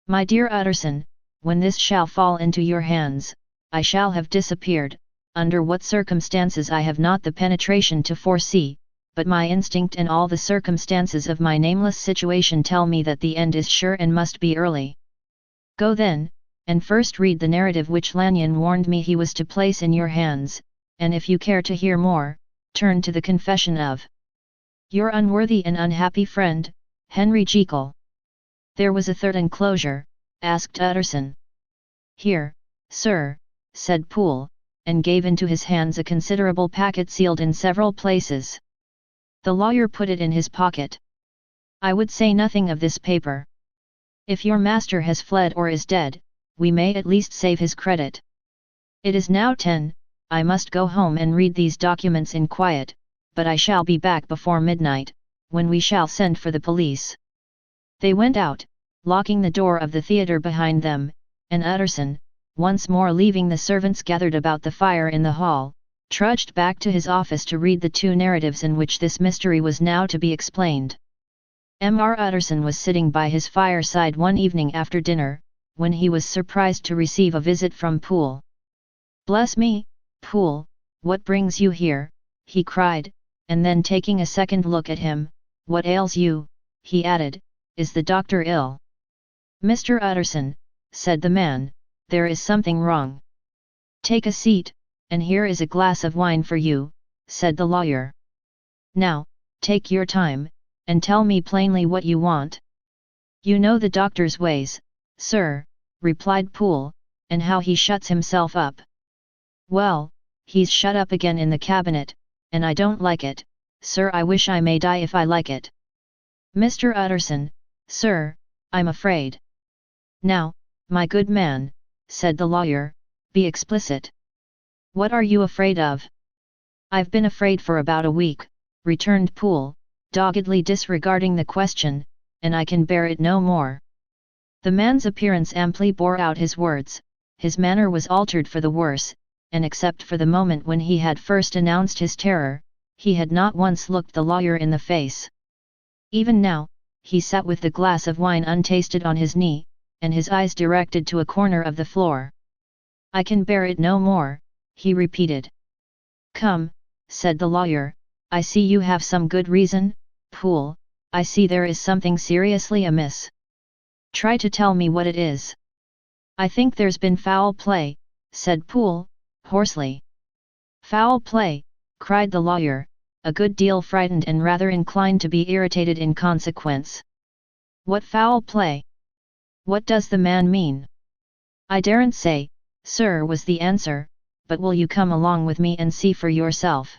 Speaker 1: "My dear Utterson, when this shall fall into your hands, I shall have disappeared, under what circumstances I have not the penetration to foresee, but my instinct and all the circumstances of my nameless situation tell me that the end is sure and must be early. Go then, and first read the narrative which Lanyon warned me he was to place in your hands, and if you care to hear more, turn to the confession of your unworthy and unhappy friend, Henry Jekyll. There was a third enclosure, asked Utterson. Here, sir, said Poole, and gave into his hands a considerable packet sealed in several places. The lawyer put it in his pocket. I would say nothing of this paper. If your master has fled or is dead, we may at least save his credit. It is now 10, I must go home and read these documents in quiet, but I shall be back before midnight, when we shall send for the police. They went out, locking the door of the theatre behind them, and Utterson, once more leaving the servants gathered about the fire in the hall, trudged back to his office to read the two narratives in which this mystery was now to be explained. Mr. Utterson was sitting by his fireside one evening after dinner, when he was surprised to receive a visit from Poole. "Bless me, Poole, what brings you here?" he cried, and then taking a second look at him, "What ails you?" he added, "is the doctor ill?" "Mr. Utterson," said the man, "there is something wrong." "Take a seat, and here is a glass of wine for you," said the lawyer. "Now, take your time, and tell me plainly what you want." "You know the doctor's ways, sir," replied Poole, "and how he shuts himself up." "Well, he's shut up again in the cabinet, and I don't like it, sir. I wish I may die if I like it." "Mr. Utterson, sir, I'm afraid." "Now, my good man," said the lawyer, "be explicit. What are you afraid of?" "I've been afraid for about a week," returned Poole, doggedly disregarding the question, "and I can bear it no more." The man's appearance amply bore out his words. His manner was altered for the worse, and except for the moment when he had first announced his terror, he had not once looked the lawyer in the face. Even now, he sat with the glass of wine untasted on his knee, and his eyes directed to a corner of the floor. "I can bear it no more," he repeated. "Come," said the lawyer, "I see you have some good reason, Poole. I see there is something seriously amiss. Try to tell me what it is." "I think there's been foul play," said Poole, hoarsely. "Foul play!" cried the lawyer, a good deal frightened and rather inclined to be irritated in consequence. "What foul play? What does the man mean?" "I daren't say, sir," was the answer, "but will you come along with me and see for yourself?"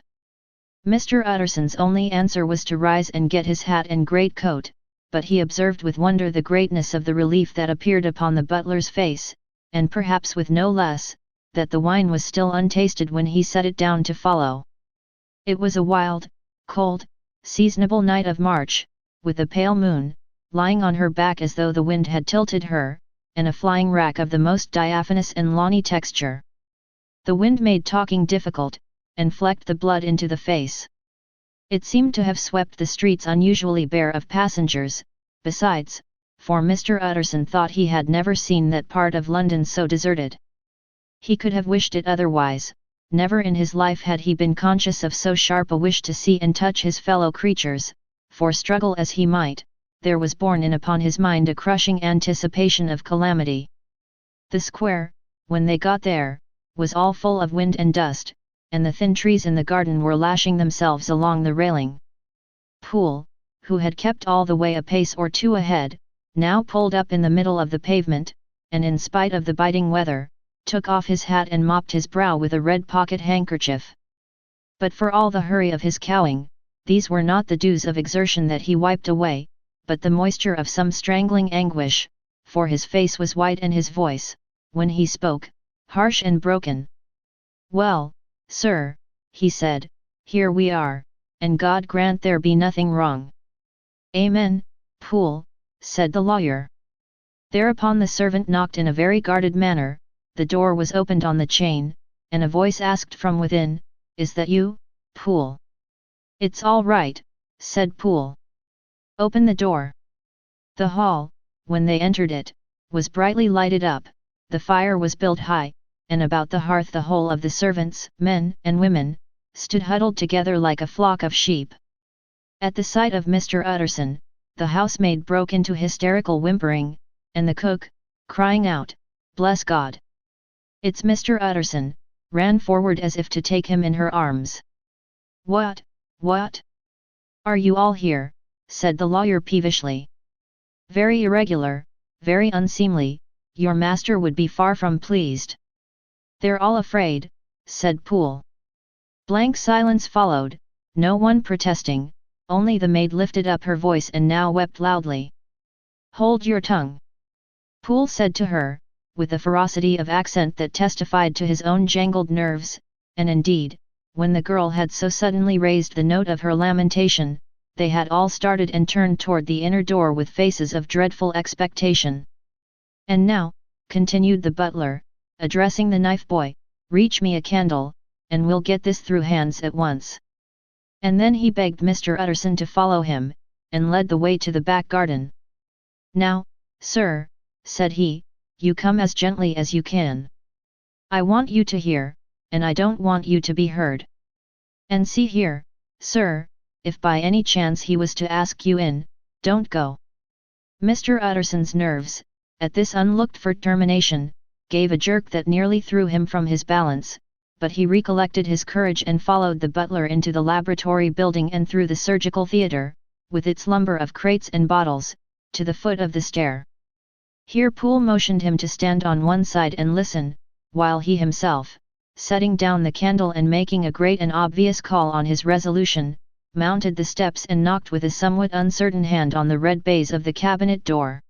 Speaker 1: Mr. Utterson's only answer was to rise and get his hat and great coat, but he observed with wonder the greatness of the relief that appeared upon the butler's face, and perhaps with no less, that the wine was still untasted when he set it down to follow. It was a wild, cold, seasonable night of March, with a pale moon, lying on her back as though the wind had tilted her, and a flying rack of the most diaphanous and lawny texture. The wind made talking difficult, and flecked the blood into the face. It seemed to have swept the streets unusually bare of passengers, besides, for Mr. Utterson thought he had never seen that part of London so deserted. He could have wished it otherwise. Never in his life had he been conscious of so sharp a wish to see and touch his fellow creatures, for struggle as he might, there was borne in upon his mind a crushing anticipation of calamity. The square, when they got there, was all full of wind and dust, and the thin trees in the garden were lashing themselves along the railing. Poole, who had kept all the way a pace or two ahead, now pulled up in the middle of the pavement, and in spite of the biting weather, took off his hat and mopped his brow with a red pocket handkerchief. But for all the hurry of his cowing, these were not the dews of exertion that he wiped away, but the moisture of some strangling anguish, for his face was white and his voice, when he spoke, harsh and broken. "Well, sir," he said, "here we are, and God grant there be nothing wrong." "Amen, Poole," said the lawyer. Thereupon the servant knocked in a very guarded manner, the door was opened on the chain, and a voice asked from within, "Is that you, Poole?" "It's all right," said Poole. "Open the door." The hall, when they entered it, was brightly lighted up, the fire was built high, and about the hearth the whole of the servants, men and women, stood huddled together like a flock of sheep. At the sight of Mr. Utterson, the housemaid broke into hysterical whimpering, and the cook, crying out, "Bless God! It's Mr. Utterson," ran forward as if to take him in her arms. "What? What? Are you all here?" said the lawyer peevishly. "Very irregular, very unseemly, your master would be far from pleased." "They're all afraid," said Poole. Blank silence followed, no one protesting, only the maid lifted up her voice and now wept loudly. "Hold your tongue," Poole said to her, with a ferocity of accent that testified to his own jangled nerves, and indeed, when the girl had so suddenly raised the note of her lamentation, they had all started and turned toward the inner door with faces of dreadful expectation. "And now," continued the butler, addressing the knife boy, "reach me a candle, and we'll get this through hands at once." And then he begged Mr. Utterson to follow him, and led the way to the back garden. "Now, sir," said he, "you come as gently as you can. I want you to hear, and I don't want you to be heard. And see here, sir, if by any chance he was to ask you in, don't go." Mr. Utterson's nerves, at this unlooked-for termination, gave a jerk that nearly threw him from his balance, but he recollected his courage and followed the butler into the laboratory building and through the surgical theatre, with its lumber of crates and bottles, to the foot of the stair. Here Poole motioned him to stand on one side and listen, while he himself, setting down the candle and making a great and obvious call on his resolution, mounted the steps and knocked with a somewhat uncertain hand on the red baize of the cabinet door.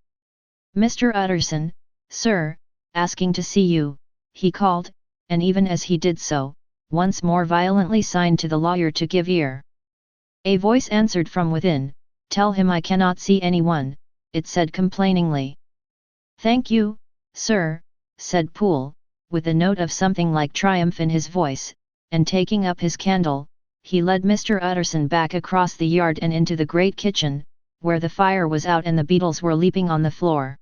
Speaker 1: "Mr. Utterson, sir, asking to see you," he called, and even as he did so, once more violently signed to the lawyer to give ear. A voice answered from within, "Tell him I cannot see anyone," it said complainingly. "Thank you, sir," said Poole, with a note of something like triumph in his voice, and taking up his candle, he led Mr. Utterson back across the yard and into the great kitchen, where the fire was out and the beetles were leaping on the floor.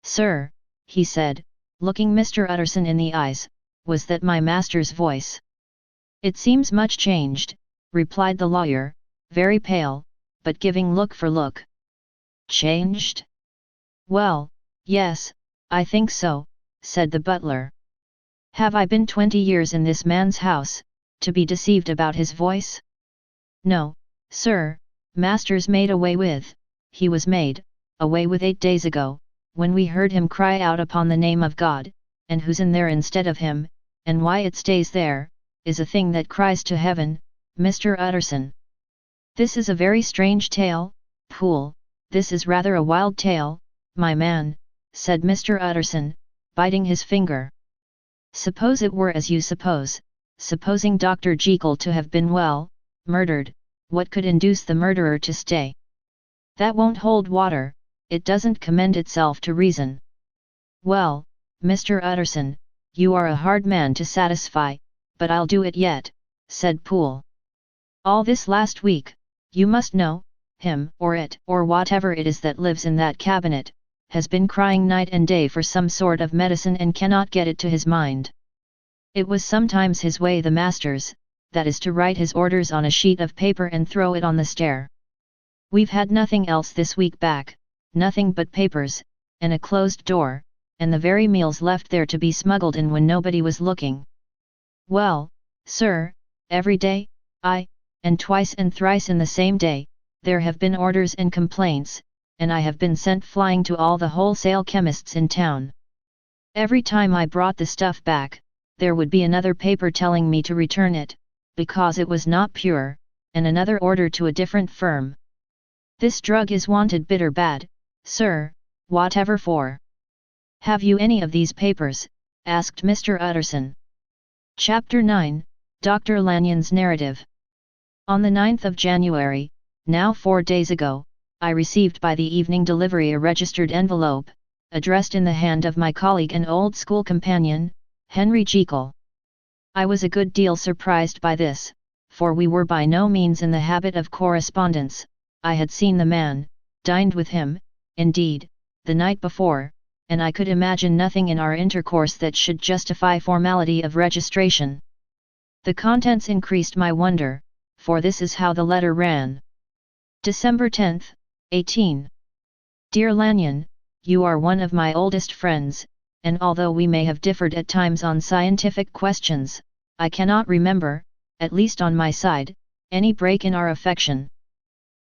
Speaker 1: "Sir," he said, looking Mr. Utterson in the eyes, "was that my master's voice?" "It seems much changed," replied the lawyer, very pale, but giving look for look. "Changed? Well, yes, I think so," said the butler. "Have I been 20 years in this man's house, to be deceived about his voice? No, sir, master's made away with, he was made away with 8 days ago, when we heard him cry out upon the name of God, and who's in there instead of him, and why it stays there, is a thing that cries to heaven, Mr. Utterson." "This is a very strange tale, Poole, this is rather a wild tale, my man," said Mr. Utterson, biting his finger. "Suppose it were as you suppose, supposing Dr. Jekyll to have been murdered, what could induce the murderer to stay? That won't hold water, it doesn't commend itself to reason." "Well, Mr. Utterson, you are a hard man to satisfy, but I'll do it yet," said Poole. "All this last week, you must know, him or it or whatever it is that lives in that cabinet, has been crying night and day for some sort of medicine and cannot get it to his mind. It was sometimes his way, the master's, that is to write his orders on a sheet of paper and throw it on the stair. We've had nothing else this week back, nothing but papers, and a closed door, and the very meals left there to be smuggled in when nobody was looking. Well, sir, every day, and twice and thrice in the same day, there have been orders and complaints, and I have been sent flying to all the wholesale chemists in town. Every time I brought the stuff back, there would be another paper telling me to return it, because it was not pure, and another order to a different firm. This drug is wanted bitter bad, sir, whatever for." "Have you any of these papers?" asked Mr. Utterson. Chapter 9, Dr. Lanyon's Narrative. On the 9th of January, now 4 days ago, I received by the evening delivery a registered envelope, addressed in the hand of my colleague and old school companion, Henry Jekyll. I was a good deal surprised by this, for we were by no means in the habit of correspondence. I had seen the man, dined with him, indeed, the night before, and I could imagine nothing in our intercourse that should justify formality of registration. The contents increased my wonder, for this is how the letter ran. December 10, 18. Dear Lanyon, you are one of my oldest friends, and although we may have differed at times on scientific questions, I cannot remember, at least on my side, any break in our affection.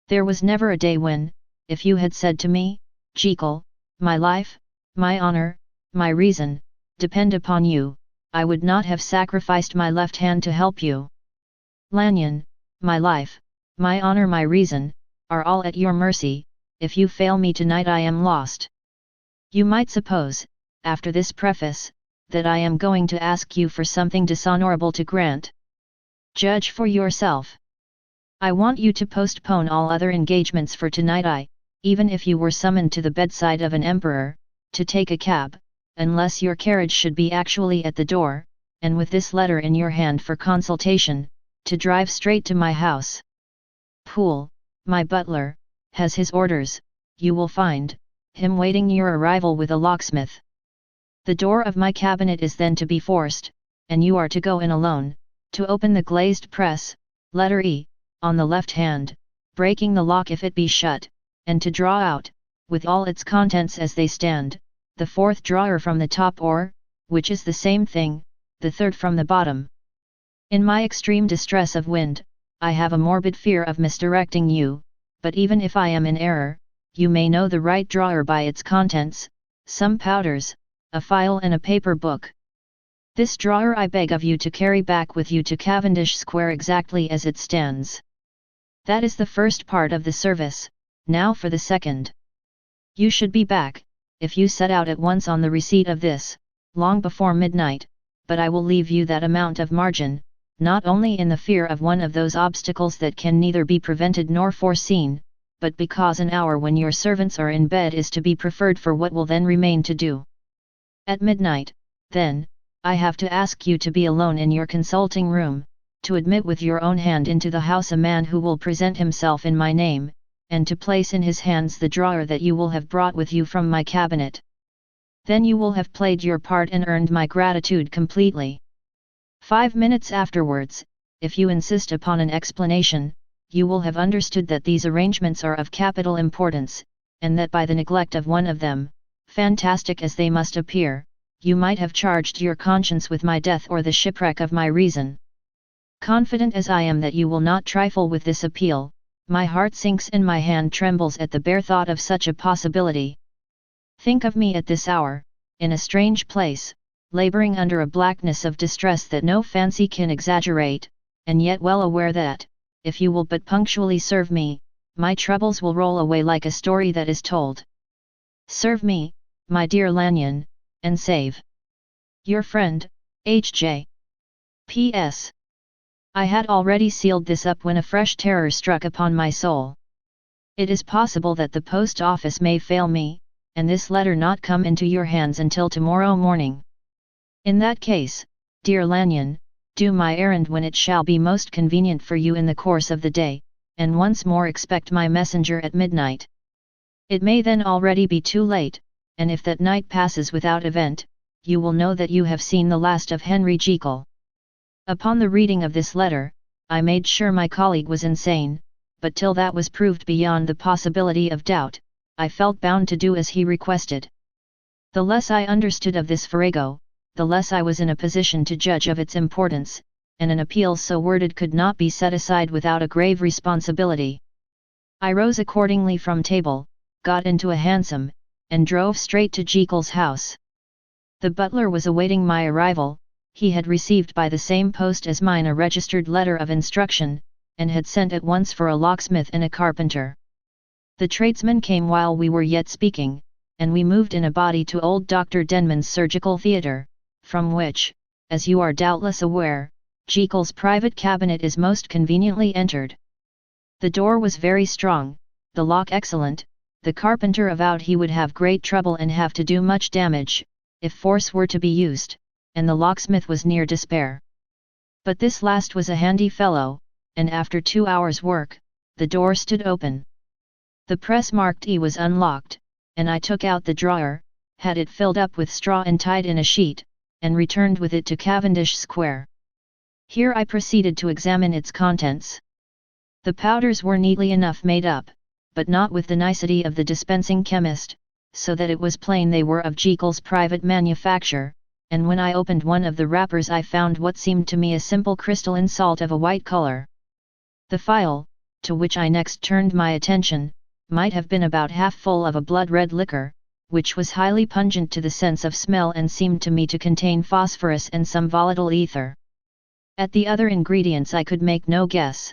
Speaker 1: There was never a day when, if you had said to me, Jekyll, my life, my honor, my reason, depend upon you, I would not have sacrificed my left hand to help you. Lanyon, my life, my honor, my reason, are all at your mercy. If you fail me tonight I am lost. You might suppose, after this preface, that I am going to ask you for something dishonorable to grant. Judge for yourself. I want you to postpone all other engagements for tonight. Even if you were summoned to the bedside of an emperor, to take a cab, unless your carriage should be actually at the door, and with this letter in your hand for consultation, to drive straight to my house. Poole, my butler, has his orders. You will find him waiting your arrival with a locksmith. The door of my cabinet is then to be forced, and you are to go in alone, to open the glazed press, letter E, on the left hand, breaking the lock if it be shut, and to draw out, with all its contents as they stand, the fourth drawer from the top or, which is the same thing, the third from the bottom. In my extreme distress of wind, I have a morbid fear of misdirecting you, but even if I am in error, you may know the right drawer by its contents, some powders, a file and a paper book. This drawer I beg of you to carry back with you to Cavendish Square exactly as it stands. That is the first part of the service, now for the second. You should be back, if you set out at once on the receipt of this, long before midnight, but I will leave you that amount of margin, not only in the fear of one of those obstacles that can neither be prevented nor foreseen, but because an hour when your servants are in bed is to be preferred for what will then remain to do. At midnight, then, I have to ask you to be alone in your consulting room, to admit with your own hand into the house a man who will present himself in my name, and to place in his hands the drawer that you will have brought with you from my cabinet. Then you will have played your part and earned my gratitude completely. 5 minutes afterwards, if you insist upon an explanation, you will have understood that these arrangements are of capital importance, and that by the neglect of one of them, fantastic as they must appear, you might have charged your conscience with my death or the shipwreck of my reason. Confident as I am that you will not trifle with this appeal, my heart sinks and my hand trembles at the bare thought of such a possibility. Think of me at this hour, in a strange place, labouring under a blackness of distress that no fancy can exaggerate, and yet well aware that, if you will but punctually serve me, my troubles will roll away like a story that is told. Serve me, my dear Lanyon, and save your friend, H.J. P.S. I had already sealed this up when a fresh terror struck upon my soul. It is possible that the post office may fail me, and this letter not come into your hands until tomorrow morning. In that case, dear Lanyon, do my errand when it shall be most convenient for you in the course of the day, and once more expect my messenger at midnight. It may then already be too late, and if that night passes without event, you will know that you have seen the last of Henry Jekyll. Upon the reading of this letter, I made sure my colleague was insane, but till that was proved beyond the possibility of doubt, I felt bound to do as he requested. The less I understood of this farrago, the less I was in a position to judge of its importance, and an appeal so worded could not be set aside without a grave responsibility. I rose accordingly from table, got into a hansom, and drove straight to Jekyll's house. The butler was awaiting my arrival. He had received by the same post as mine a registered letter of instruction, and had sent at once for a locksmith and a carpenter. The tradesmen came while we were yet speaking, and we moved in a body to old Dr. Denman's surgical theatre, from which, as you are doubtless aware, Jekyll's private cabinet is most conveniently entered. The door was very strong, the lock excellent. The carpenter avowed he would have great trouble and have to do much damage, if force were to be used, and the locksmith was near despair. But this last was a handy fellow, and after 2 hours' work, the door stood open. The press marked E was unlocked, and I took out the drawer, had it filled up with straw and tied in a sheet, and returned with it to Cavendish Square. Here I proceeded to examine its contents. The powders were neatly enough made up, but not with the nicety of the dispensing chemist, so that it was plain they were of Jekyll's private manufacture, and when I opened one of the wrappers I found what seemed to me a simple crystalline salt of a white color. The phial, to which I next turned my attention, might have been about half full of a blood-red liquor, which was highly pungent to the sense of smell and seemed to me to contain phosphorus and some volatile ether. At the other ingredients I could make no guess.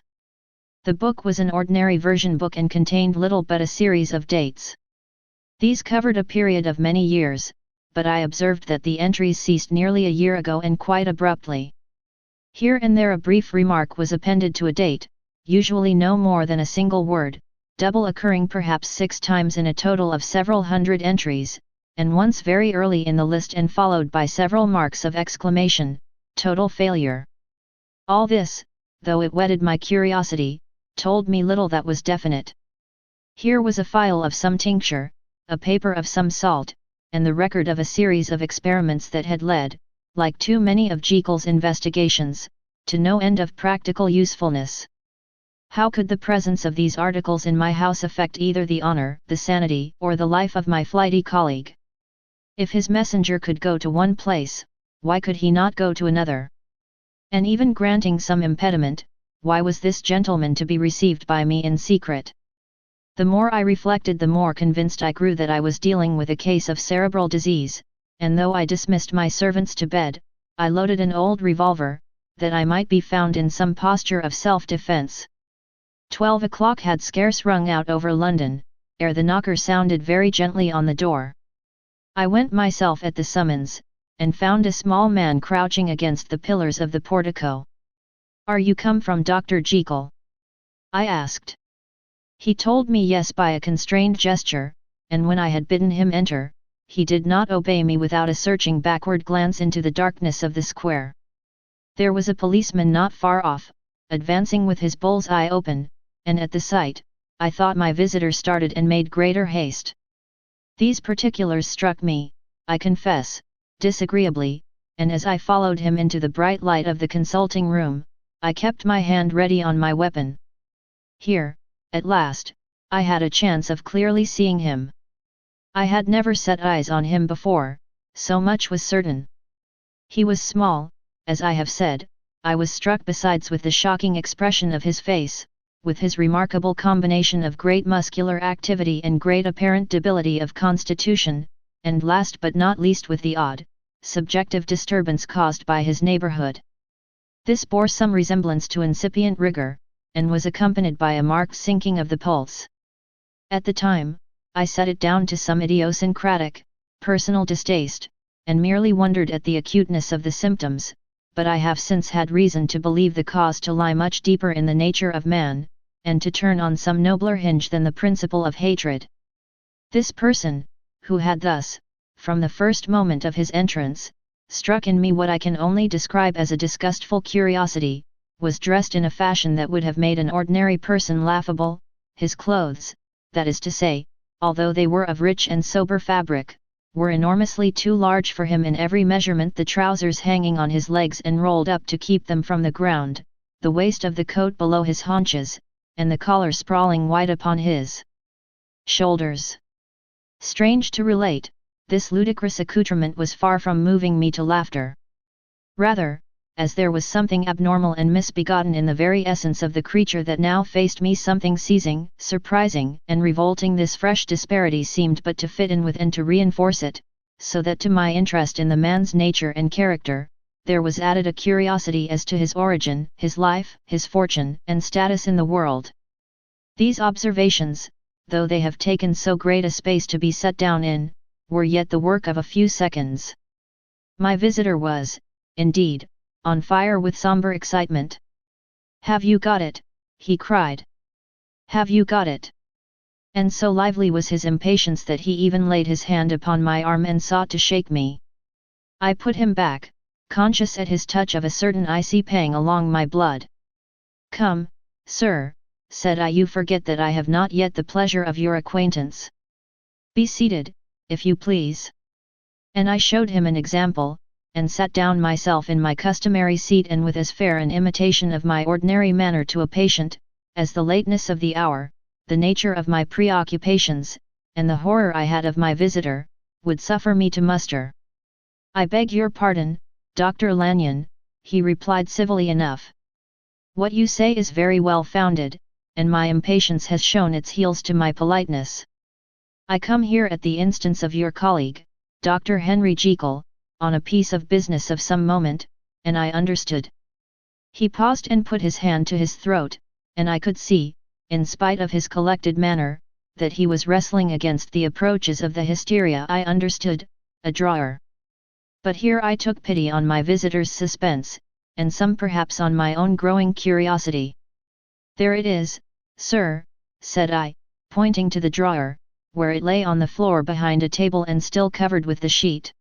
Speaker 1: The book was an ordinary version book and contained little but a series of dates. These covered a period of many years, but I observed that the entries ceased nearly a year ago and quite abruptly. Here and there a brief remark was appended to a date, usually no more than a single word, double occurring perhaps 6 times in a total of several hundred entries, and once very early in the list and followed by several marks of exclamation, total failure. All this, though it whetted my curiosity, told me little that was definite. Here was a phial of some tincture, a paper of some salt, and the record of a series of experiments that had led, like too many of Jekyll's investigations, to no end of practical usefulness. How could the presence of these articles in my house affect either the honor, the sanity, or the life of my flighty colleague? If his messenger could go to one place, why could he not go to another? And even granting some impediment, why was this gentleman to be received by me in secret? The more I reflected the more convinced I grew that I was dealing with a case of cerebral disease, and though I dismissed my servants to bed, I loaded an old revolver, that I might be found in some posture of self-defence. 12 o'clock had scarce rung out over London, ere the knocker sounded very gently on the door. I went myself at the summons, and found a small man crouching against the pillars of the portico. "Are you come from Dr. Jekyll?" I asked. He told me yes by a constrained gesture, and when I had bidden him enter, he did not obey me without a searching backward glance into the darkness of the square. There was a policeman not far off, advancing with his bull's eye open, and at the sight, I thought my visitor started and made greater haste. These particulars struck me, I confess, disagreeably, and as I followed him into the bright light of the consulting room, I kept my hand ready on my weapon. Here, at last, I had a chance of clearly seeing him. I had never set eyes on him before, so much was certain. He was small, as I have said. I was struck besides with the shocking expression of his face, with his remarkable combination of great muscular activity and great apparent debility of constitution, and last but not least with the odd, subjective disturbance caused by his neighbourhood. This bore some resemblance to incipient rigour, and was accompanied by a marked sinking of the pulse. At the time, I set it down to some idiosyncratic, personal distaste, and merely wondered at the acuteness of the symptoms, but I have since had reason to believe the cause to lie much deeper in the nature of man, and to turn on some nobler hinge than the principle of hatred. This person, who had thus, from the first moment of his entrance, struck in me what I can only describe as a disgustful curiosity, was dressed in a fashion that would have made an ordinary person laughable. His clothes, that is to say, although they were of rich and sober fabric, were enormously too large for him in every measurement, the trousers hanging on his legs and rolled up to keep them from the ground, the waist of the coat below his haunches, and the collar sprawling wide upon his shoulders. Strange to relate, this ludicrous accoutrement was far from moving me to laughter. Rather, as there was something abnormal and misbegotten in the very essence of the creature that now faced me, something seizing, surprising, and revolting, this fresh disparity seemed but to fit in with and to reinforce it, so that to my interest in the man's nature and character, there was added a curiosity as to his origin, his life, his fortune, and status in the world. These observations, though they have taken so great a space to be set down in, were yet the work of a few seconds. My visitor was, indeed, on fire with sombre excitement. "Have you got it?" he cried. "Have you got it?" And so lively was his impatience that he even laid his hand upon my arm and sought to shake me. I put him back, conscious at his touch of a certain icy pang along my blood. "Come, sir," said I, "you forget that I have not yet the pleasure of your acquaintance. Be seated, if you please." And I showed him an example, and sat down myself in my customary seat, and with as fair an imitation of my ordinary manner to a patient, as the lateness of the hour, the nature of my preoccupations, and the horror I had of my visitor, would suffer me to muster. "I beg your pardon, Dr. Lanyon," he replied civilly enough. "What you say is very well founded, and my impatience has shown its heels to my politeness. I come here at the instance of your colleague, Dr. Henry Jekyll, on a piece of business of some moment, and I understood." He paused and put his hand to his throat, and I could see, in spite of his collected manner, that he was wrestling against the approaches of the hysteria I understood, a drawer. But here I took pity on my visitor's suspense, and some perhaps on my own growing curiosity. "There it is, sir," said I, pointing to the drawer, where it lay on the floor behind a table and still covered with the sheet.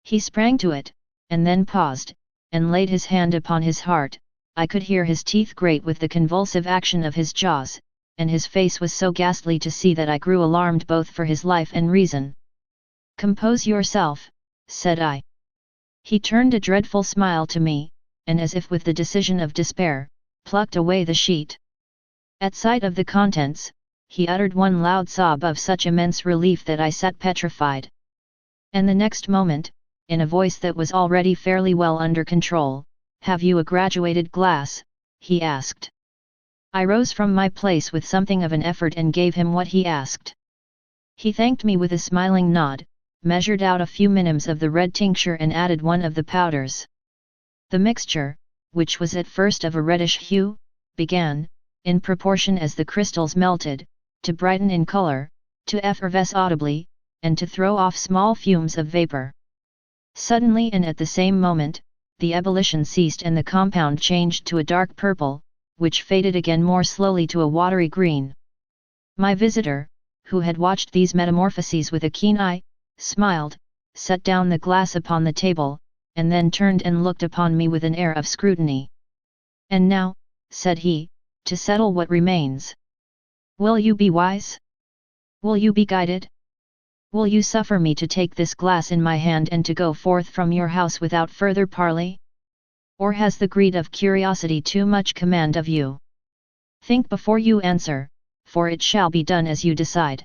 Speaker 1: He sprang to it, and then paused, and laid his hand upon his heart. I could hear his teeth grate with the convulsive action of his jaws, and his face was so ghastly to see that I grew alarmed both for his life and reason. "Compose yourself," said I. He turned a dreadful smile to me, and as if with the decision of despair, plucked away the sheet. At sight of the contents, he uttered one loud sob of such immense relief that I sat petrified. And the next moment, in a voice that was already fairly well under control, "Have you a graduated glass?" he asked. I rose from my place with something of an effort and gave him what he asked. He thanked me with a smiling nod, measured out a few minims of the red tincture and added one of the powders. The mixture, which was at first of a reddish hue, began, in proportion as the crystals melted, to brighten in color, to effervesce audibly, and to throw off small fumes of vapor. Suddenly and at the same moment, the ebullition ceased and the compound changed to a dark purple, which faded again more slowly to a watery green. My visitor, who had watched these metamorphoses with a keen eye, smiled, set down the glass upon the table, and then turned and looked upon me with an air of scrutiny. "And now," said he, "to settle what remains. Will you be wise? Will you be guided? Will you suffer me to take this glass in my hand and to go forth from your house without further parley? Or has the greed of curiosity too much command of you? Think before you answer, for it shall be done as you decide.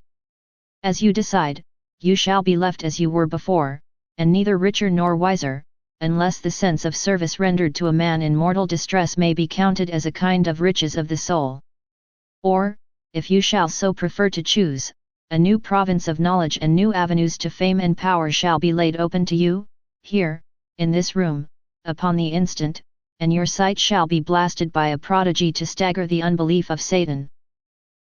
Speaker 1: As you decide, you shall be left as you were before, and neither richer nor wiser, unless the sense of service rendered to a man in mortal distress may be counted as a kind of riches of the soul. Or, if you shall so prefer to choose, a new province of knowledge and new avenues to fame and power shall be laid open to you, here, in this room, upon the instant, and your sight shall be blasted by a prodigy to stagger the unbelief of Satan."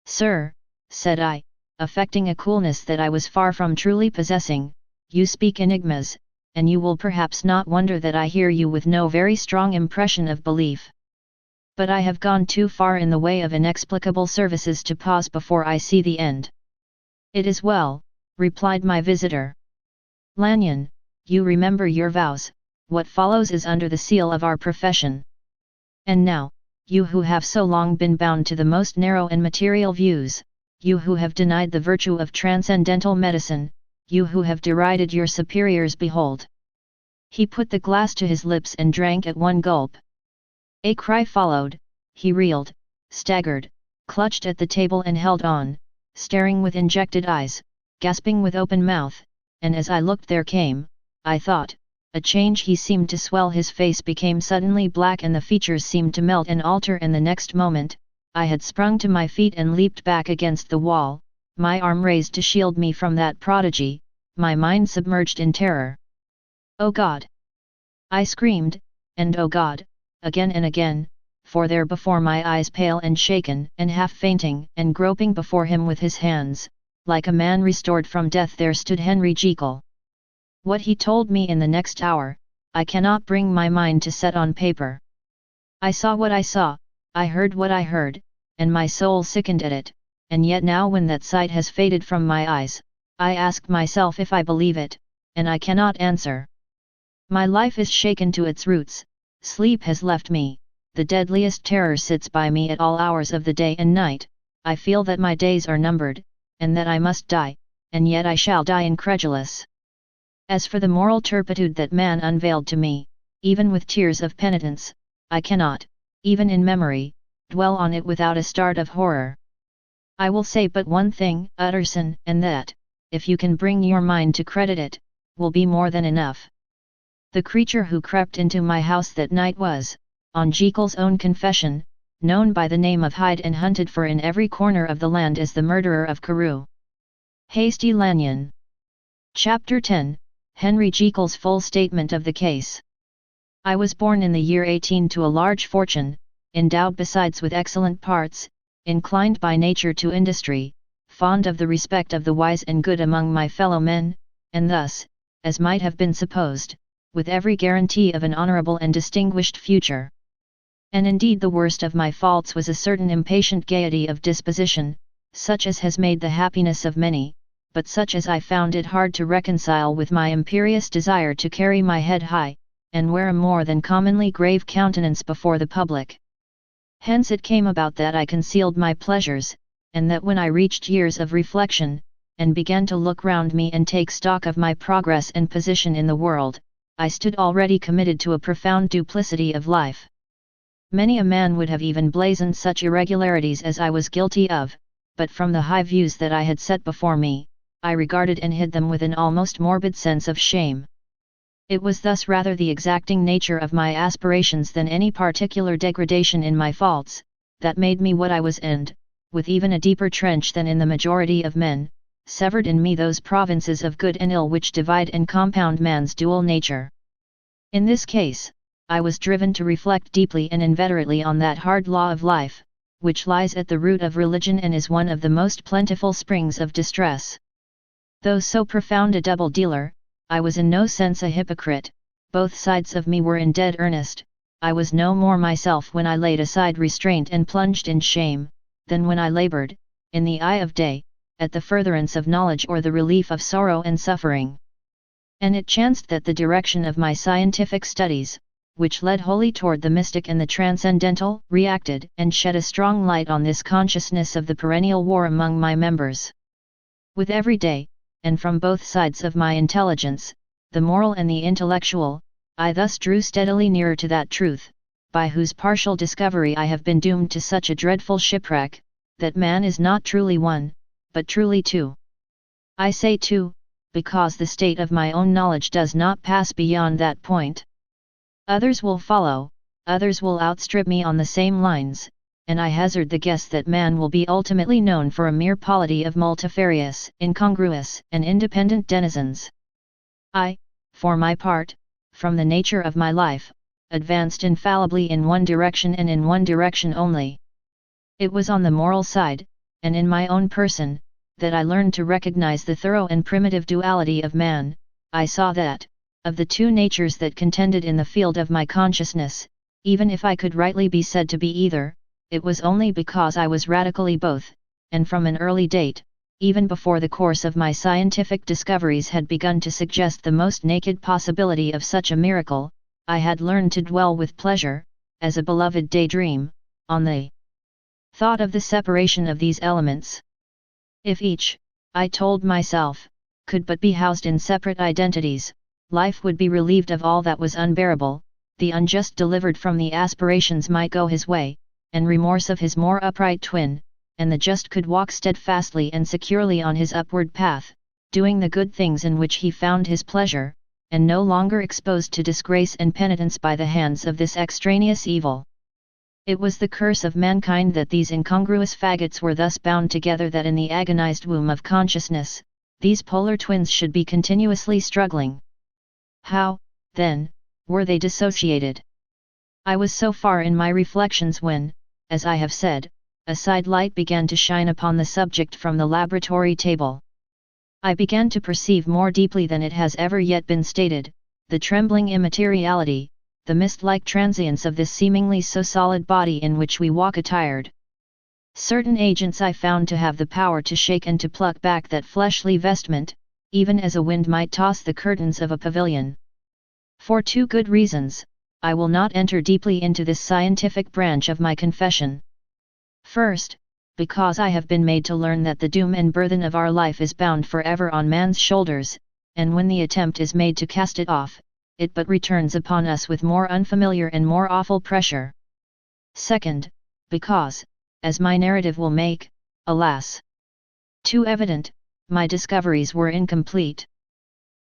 Speaker 1: "Sir," said I, affecting a coolness that I was far from truly possessing, "you speak enigmas, and you will perhaps not wonder that I hear you with no very strong impression of belief. But I have gone too far in the way of inexplicable services to pause before I see the end." "It is well," replied my visitor. "Lanyon, you remember your vows, what follows is under the seal of our profession. And now, you who have so long been bound to the most narrow and material views, you who have denied the virtue of transcendental medicine, you who have derided your superiors, behold." He put the glass to his lips and drank at one gulp. A cry followed, he reeled, staggered, clutched at the table and held on, staring with injected eyes, gasping with open mouth, and as I looked there came, I thought, a change. He seemed to swell, his face became suddenly black and the features seemed to melt and alter, and the next moment, I had sprung to my feet and leaped back against the wall, my arm raised to shield me from that prodigy, my mind submerged in terror. "Oh God!" I screamed, and "Oh God!" again and again, for there before my eyes, pale and shaken and half fainting and groping before him with his hands, like a man restored from death, there stood Henry Jekyll. What he told me in the next hour, I cannot bring my mind to set on paper. I saw what I saw, I heard what I heard, and my soul sickened at it, and yet now when that sight has faded from my eyes, I ask myself if I believe it, and I cannot answer. My life is shaken to its roots, sleep has left me, the deadliest terror sits by me at all hours of the day and night, I feel that my days are numbered, and that I must die, and yet I shall die incredulous. As for the moral turpitude that man unveiled to me, even with tears of penitence, I cannot, even in memory, dwell on it without a start of horror. I will say but one thing, Utterson, and that, if you can bring your mind to credit it, will be more than enough. The creature who crept into my house that night was, on Jekyll's own confession, known by the name of Hyde and hunted for in every corner of the land as the murderer of Carew. Hasty Lanyon. Chapter 10, Henry Jekyll's full statement of the case. I was born in the year 18 to a large fortune, endowed besides with excellent parts, inclined by nature to industry, fond of the respect of the wise and good among my fellow men, and thus, as might have been supposed, with every guarantee of an honourable and distinguished future. And indeed the worst of my faults was a certain impatient gaiety of disposition, such as has made the happiness of many, but such as I found it hard to reconcile with my imperious desire to carry my head high, and wear a more than commonly grave countenance before the public. Hence it came about that I concealed my pleasures, and that when I reached years of reflection, and began to look round me and take stock of my progress and position in the world, I stood already committed to a profound duplicity of life. Many a man would have even blazoned such irregularities as I was guilty of, but from the high views that I had set before me, I regarded and hid them with an almost morbid sense of shame. It was thus rather the exacting nature of my aspirations than any particular degradation in my faults, that made me what I was, and, with even a deeper trench than in the majority of men, severed in me those provinces of good and ill which divide and compound man's dual nature. In this case, I was driven to reflect deeply and inveterately on that hard law of life, which lies at the root of religion and is one of the most plentiful springs of distress. Though so profound a double-dealer, I was in no sense a hypocrite, both sides of me were in dead earnest. I was no more myself when I laid aside restraint and plunged in shame, than when I laboured, in the eye of day, at the furtherance of knowledge or the relief of sorrow and suffering. And it chanced that the direction of my scientific studies, which led wholly toward the mystic and the transcendental, reacted and shed a strong light on this consciousness of the perennial war among my members. With every day, and from both sides of my intelligence, the moral and the intellectual, I thus drew steadily nearer to that truth, by whose partial discovery I have been doomed to such a dreadful shipwreck, that man is not truly one, but truly two. I say two, because the state of my own knowledge does not pass beyond that point. Others will follow, others will outstrip me on the same lines, and I hazard the guess that man will be ultimately known for a mere polity of multifarious, incongruous, and independent denizens. I, for my part, from the nature of my life, advanced infallibly in one direction and in one direction only. It was on the moral side, and in my own person, that I learned to recognize the thorough and primitive duality of man. I saw that, of the two natures that contended in the field of my consciousness, even if I could rightly be said to be either, it was only because I was radically both, and from an early date, even before the course of my scientific discoveries had begun to suggest the most naked possibility of such a miracle, I had learned to dwell with pleasure, as a beloved daydream, on the thought of the separation of these elements. If each, I told myself, could but be housed in separate identities, life would be relieved of all that was unbearable, the unjust delivered from the aspirations might go his way, and remorse of his more upright twin, and the just could walk steadfastly and securely on his upward path, doing the good things in which he found his pleasure, and no longer exposed to disgrace and penitence by the hands of this extraneous evil. It was the curse of mankind that these incongruous faggots were thus bound together, that in the agonized womb of consciousness, these polar twins should be continuously struggling. How, then, were they dissociated? I was so far in my reflections when, as I have said, a side light began to shine upon the subject from the laboratory table. I began to perceive more deeply than it has ever yet been stated, the trembling immateriality, the mist-like transience of this seemingly so solid body in which we walk attired. Certain agents I found to have the power to shake and to pluck back that fleshly vestment, even as a wind might toss the curtains of a pavilion. For two good reasons, I will not enter deeply into this scientific branch of my confession. First, because I have been made to learn that the doom and burthen of our life is bound forever on man's shoulders, and when the attempt is made to cast it off, it but returns upon us with more unfamiliar and more awful pressure. Second, because, as my narrative will make, alas, too evident, my discoveries were incomplete.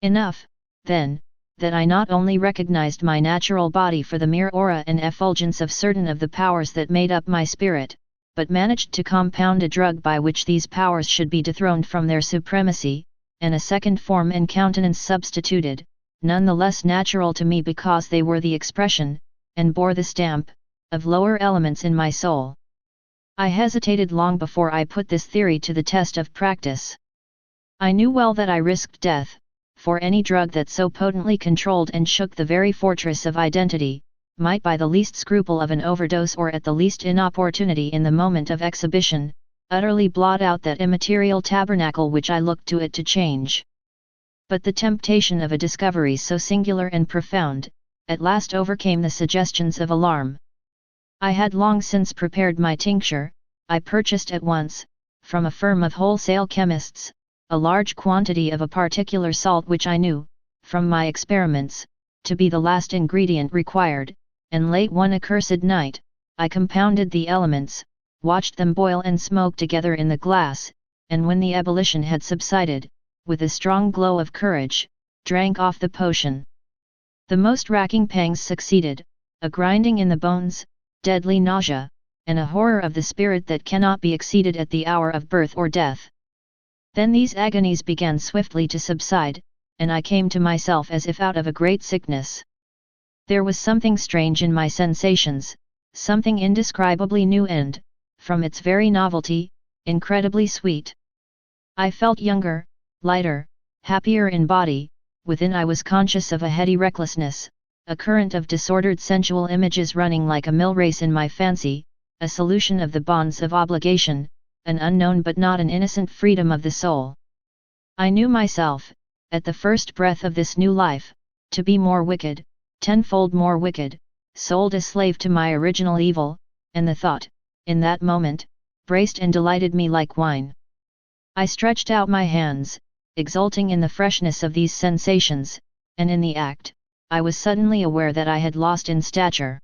Speaker 1: Enough, then, that I not only recognized my natural body for the mere aura and effulgence of certain of the powers that made up my spirit, but managed to compound a drug by which these powers should be dethroned from their supremacy, and a second form and countenance substituted, none the less natural to me because they were the expression, and bore the stamp, of lower elements in my soul. I hesitated long before I put this theory to the test of practice. I knew well that I risked death, for any drug that so potently controlled and shook the very fortress of identity, might by the least scruple of an overdose or at the least inopportunity in the moment of exhibition, utterly blot out that immaterial tabernacle which I looked to it to change. But the temptation of a discovery so singular and profound, at last overcame the suggestions of alarm. I had long since prepared my tincture. I purchased at once, from a firm of wholesale chemists, a large quantity of a particular salt which I knew, from my experiments, to be the last ingredient required, and late one accursed night, I compounded the elements, watched them boil and smoke together in the glass, and when the ebullition had subsided, with a strong glow of courage, drank off the potion. The most racking pangs succeeded, a grinding in the bones, deadly nausea, and a horror of the spirit that cannot be exceeded at the hour of birth or death. Then these agonies began swiftly to subside, and I came to myself as if out of a great sickness. There was something strange in my sensations, something indescribably new and, from its very novelty, incredibly sweet. I felt younger, lighter, happier in body. Within I was conscious of a heady recklessness, a current of disordered sensual images running like a mill race in my fancy, a solution of the bonds of obligation, an unknown but not an innocent freedom of the soul. I knew myself, at the first breath of this new life, to be more wicked, tenfold more wicked, sold a slave to my original evil, and the thought, in that moment, braced and delighted me like wine. I stretched out my hands, exulting in the freshness of these sensations, and in the act, I was suddenly aware that I had lost in stature.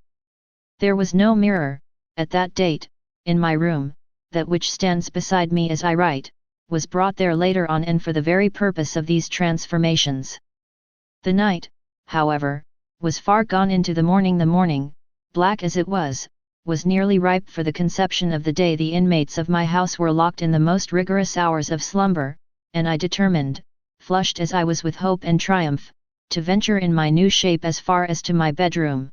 Speaker 1: There was no mirror, at that date, in my room. That which stands beside me as I write, was brought there later on and for the very purpose of these transformations. The night, however, was far gone into the morning. The morning, black as it was nearly ripe for the conception of the day. The inmates of my house were locked in the most rigorous hours of slumber, and I determined, flushed as I was with hope and triumph, to venture in my new shape as far as to my bedroom.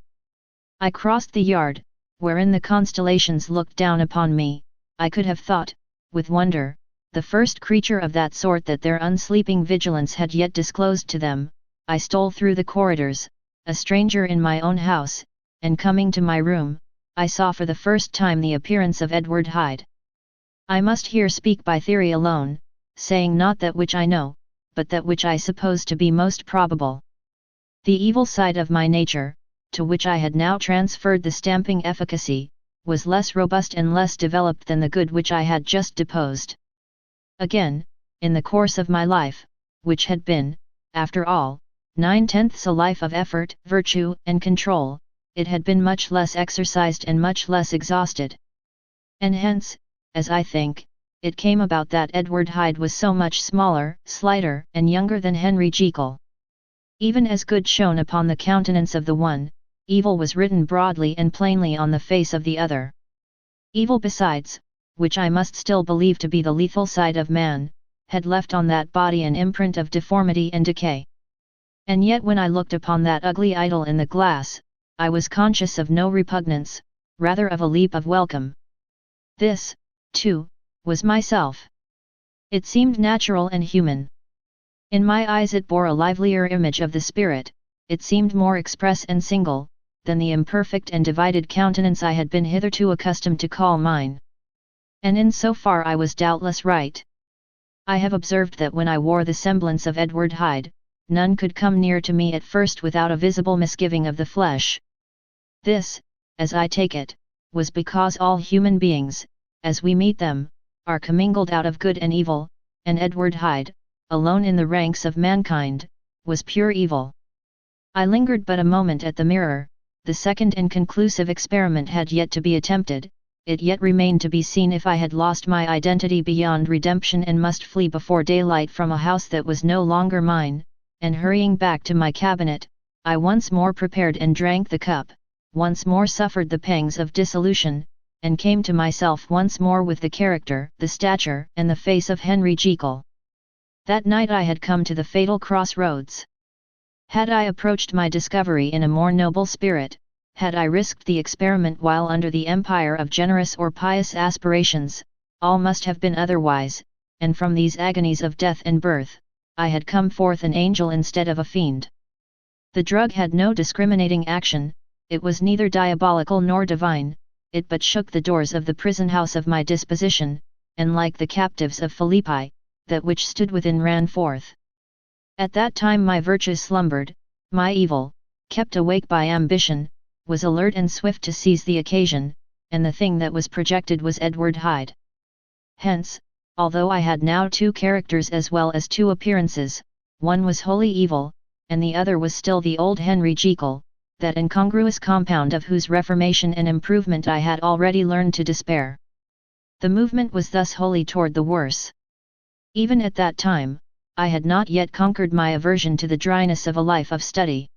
Speaker 1: I crossed the yard, wherein the constellations looked down upon me. I could have thought, with wonder, the first creature of that sort that their unsleeping vigilance had yet disclosed to them. I stole through the corridors, a stranger in my own house, and coming to my room, I saw for the first time the appearance of Edward Hyde. I must here speak by theory alone, saying not that which I know, but that which I suppose to be most probable. The evil side of my nature, to which I had now transferred the stamping efficacy, was less robust and less developed than the good which I had just deposed. Again, in the course of my life, which had been, after all, 9/10 a life of effort, virtue, and control, it had been much less exercised and much less exhausted. And hence, as I think, it came about that Edward Hyde was so much smaller, slighter, and younger than Henry Jekyll. Even as good shone upon the countenance of the one, evil was written broadly and plainly on the face of the other. Evil besides, which I must still believe to be the lethal side of man, had left on that body an imprint of deformity and decay. And yet when I looked upon that ugly idol in the glass, I was conscious of no repugnance, rather of a leap of welcome. This, too, was myself. It seemed natural and human. In my eyes it bore a livelier image of the spirit, it seemed more express and single, than the imperfect and divided countenance I had been hitherto accustomed to call mine. And in so far I was doubtless right. I have observed that when I wore the semblance of Edward Hyde, none could come near to me at first without a visible misgiving of the flesh. This, as I take it, was because all human beings, as we meet them, are commingled out of good and evil, and Edward Hyde, alone in the ranks of mankind, was pure evil. I lingered but a moment at the mirror. The second and conclusive experiment had yet to be attempted, it yet remained to be seen if I had lost my identity beyond redemption and must flee before daylight from a house that was no longer mine, and hurrying back to my cabinet, I once more prepared and drank the cup, once more suffered the pangs of dissolution, and came to myself once more with the character, the stature, and the face of Henry Jekyll. That night I had come to the fatal crossroads. Had I approached my discovery in a more noble spirit, had I risked the experiment while under the empire of generous or pious aspirations, all must have been otherwise, and from these agonies of death and birth, I had come forth an angel instead of a fiend. The drug had no discriminating action, it was neither diabolical nor divine, it but shook the doors of the prison house of my disposition, and like the captives of Philippi, that which stood within ran forth. At that time my virtue slumbered, my evil, kept awake by ambition, was alert and swift to seize the occasion, and the thing that was projected was Edward Hyde. Hence, although I had now two characters as well as two appearances, one was wholly evil, and the other was still the old Henry Jekyll, that incongruous compound of whose reformation and improvement I had already learned to despair. The movement was thus wholly toward the worse. Even at that time, I had not yet conquered my aversion to the dryness of a life of study.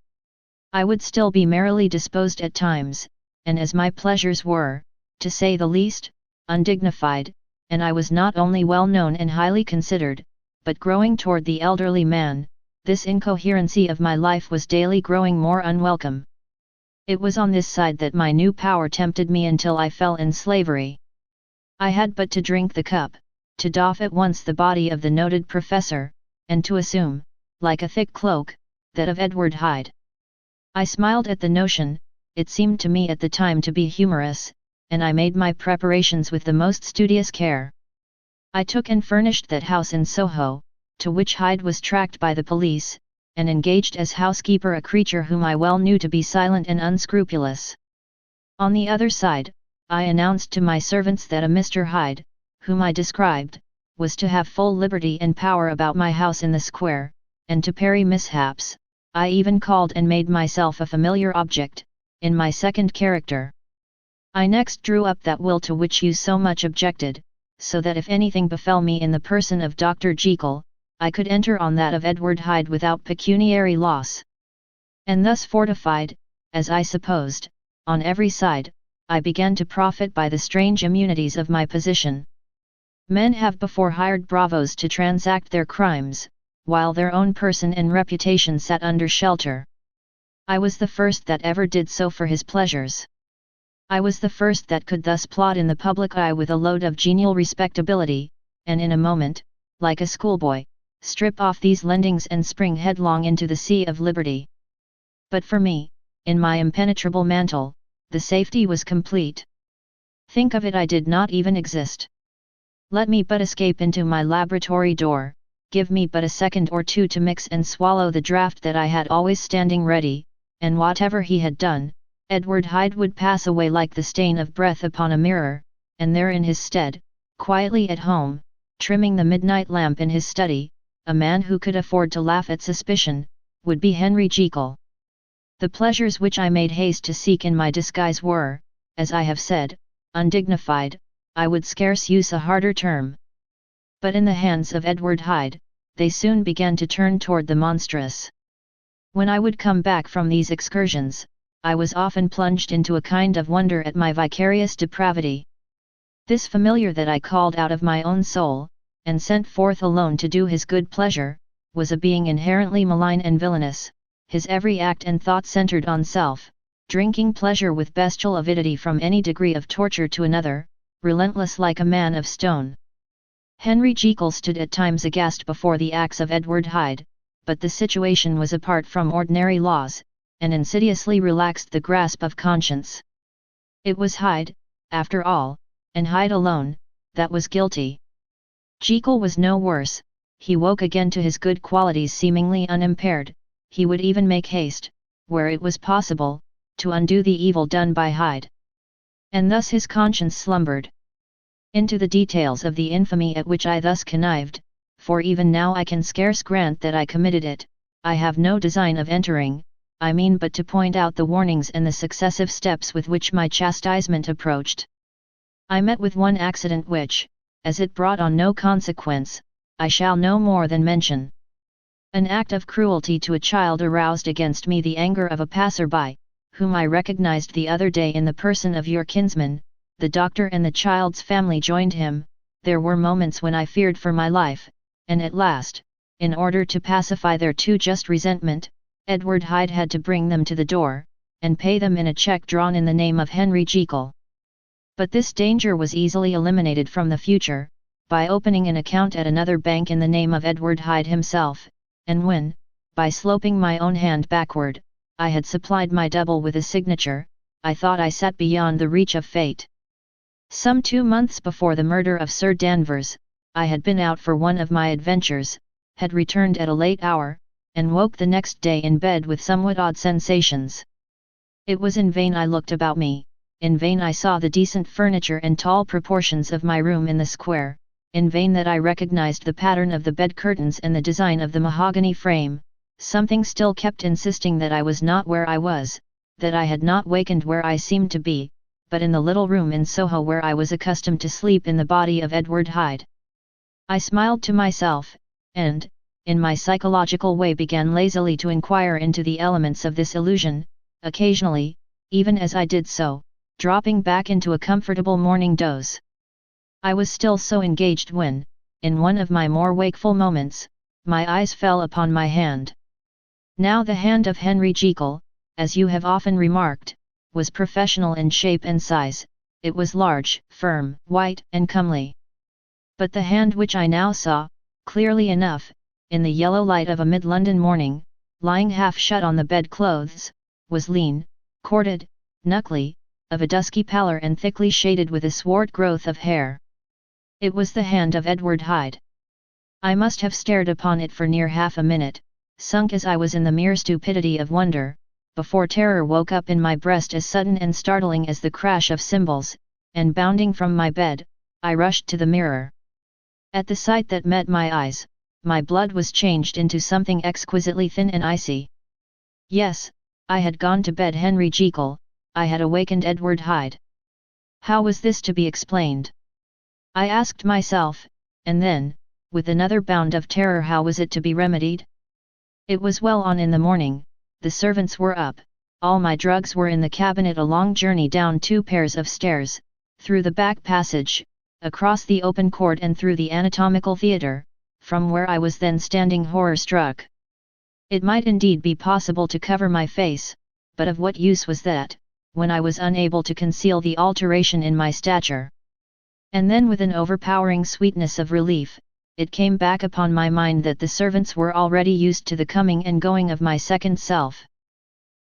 Speaker 1: I would still be merrily disposed at times, and as my pleasures were, to say the least, undignified, and I was not only well known and highly considered, but growing toward the elderly man, this incoherency of my life was daily growing more unwelcome. It was on this side that my new power tempted me until I fell in slavery. I had but to drink the cup, to doff at once the body of the noted professor, and to assume, like a thick cloak, that of Edward Hyde. I smiled at the notion, it seemed to me at the time to be humorous, and I made my preparations with the most studious care. I took and furnished that house in Soho, to which Hyde was tracked by the police, and engaged as housekeeper a creature whom I well knew to be silent and unscrupulous. On the other side, I announced to my servants that a Mr. Hyde, whom I described, was to have full liberty and power about my house in the square, and to parry mishaps, I even called and made myself a familiar object, in my second character. I next drew up that will to which you so much objected, so that if anything befell me in the person of Dr. Jekyll, I could enter on that of Edward Hyde without pecuniary loss. And thus fortified, as I supposed, on every side, I began to profit by the strange immunities of my position. Men have before hired bravos to transact their crimes, while their own person and reputation sat under shelter. I was the first that ever did so for his pleasures. I was the first that could thus plod in the public eye with a load of genial respectability, and in a moment, like a schoolboy, strip off these lendings and spring headlong into the sea of liberty. But for me, in my impenetrable mantle, the safety was complete. Think of it, I did not even exist. Let me but escape into my laboratory door, give me but a second or two to mix and swallow the draught that I had always standing ready, and whatever he had done, Edward Hyde would pass away like the stain of breath upon a mirror, and there in his stead, quietly at home, trimming the midnight lamp in his study, a man who could afford to laugh at suspicion, would be Henry Jekyll. The pleasures which I made haste to seek in my disguise were, as I have said, undignified, I would scarce use a harder term. But in the hands of Edward Hyde, they soon began to turn toward the monstrous. When I would come back from these excursions, I was often plunged into a kind of wonder at my vicarious depravity. This familiar that I called out of my own soul, and sent forth alone to do his good pleasure, was a being inherently malign and villainous, his every act and thought centered on self, drinking pleasure with bestial avidity from any degree of torture to another, relentless like a man of stone. Henry Jekyll stood at times aghast before the acts of Edward Hyde, but the situation was apart from ordinary laws, and insidiously relaxed the grasp of conscience. It was Hyde, after all, and Hyde alone, that was guilty. Jekyll was no worse, he woke again to his good qualities seemingly unimpaired, he would even make haste, where it was possible, to undo the evil done by Hyde. And thus his conscience slumbered. Into the details of the infamy at which I thus connived, for even now I can scarce grant that I committed it, I have no design of entering, I mean but to point out the warnings and the successive steps with which my chastisement approached. I met with one accident which, as it brought on no consequence, I shall no more than mention. An act of cruelty to a child aroused against me the anger of a passer-by, whom I recognized the other day in the person of your kinsman. The doctor and the child's family joined him. There were moments when I feared for my life, and at last, in order to pacify their too just resentment, Edward Hyde had to bring them to the door, and pay them in a cheque drawn in the name of Henry Jekyll. But this danger was easily eliminated from the future, by opening an account at another bank in the name of Edward Hyde himself, and when, by sloping my own hand backward, I had supplied my double with a signature, I thought I sat beyond the reach of fate. Some 2 months before the murder of Sir Danvers, I had been out for one of my adventures, had returned at a late hour, and woke the next day in bed with somewhat odd sensations. It was in vain I looked about me, in vain I saw the decent furniture and tall proportions of my room in the square, in vain that I recognized the pattern of the bed curtains and the design of the mahogany frame. Something still kept insisting that I was not where I was, that I had not wakened where I seemed to be, but in the little room in Soho where I was accustomed to sleep in the body of Edward Hyde. I smiled to myself, and, in my psychological way, began lazily to inquire into the elements of this illusion, occasionally, even as I did so, dropping back into a comfortable morning doze. I was still so engaged when, in one of my more wakeful moments, my eyes fell upon my hand. Now the hand of Henry Jekyll, as you have often remarked, was professional in shape and size. It was large, firm, white, and comely. But the hand which I now saw, clearly enough, in the yellow light of a mid-London morning, lying half shut on the bedclothes, was lean, corded, knuckly, of a dusky pallor and thickly shaded with a swart growth of hair. It was the hand of Edward Hyde. I must have stared upon it for near half a minute, sunk as I was in the mere stupidity of wonder, before terror woke up in my breast as sudden and startling as the crash of cymbals, and bounding from my bed, I rushed to the mirror. At the sight that met my eyes, my blood was changed into something exquisitely thin and icy. Yes, I had gone to bed Henry Jekyll, I had awakened Edward Hyde. How was this to be explained? I asked myself, and then, with another bound of terror, how was it to be remedied? It was well on in the morning, the servants were up, all my drugs were in the cabinet. A long journey down 2 pairs of stairs, through the back passage, across the open court and through the anatomical theatre, from where I was then standing horror-struck. It might indeed be possible to cover my face, but of what use was that, when I was unable to conceal the alteration in my stature? And then with an overpowering sweetness of relief, it came back upon my mind that the servants were already used to the coming and going of my second self.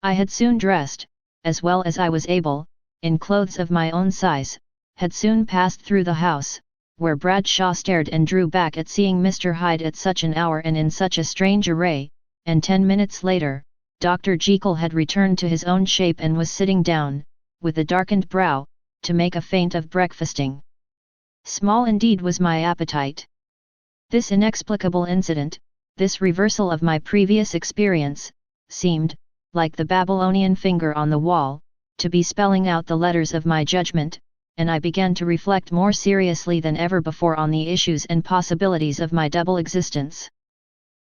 Speaker 1: I had soon dressed, as well as I was able, in clothes of my own size, had soon passed through the house, where Bradshaw stared and drew back at seeing Mr. Hyde at such an hour and in such a strange array, and 10 minutes later, Dr. Jekyll had returned to his own shape and was sitting down, with a darkened brow, to make a feint of breakfasting. Small indeed was my appetite. This inexplicable incident, this reversal of my previous experience, seemed, like the Babylonian finger on the wall, to be spelling out the letters of my judgment, and I began to reflect more seriously than ever before on the issues and possibilities of my double existence.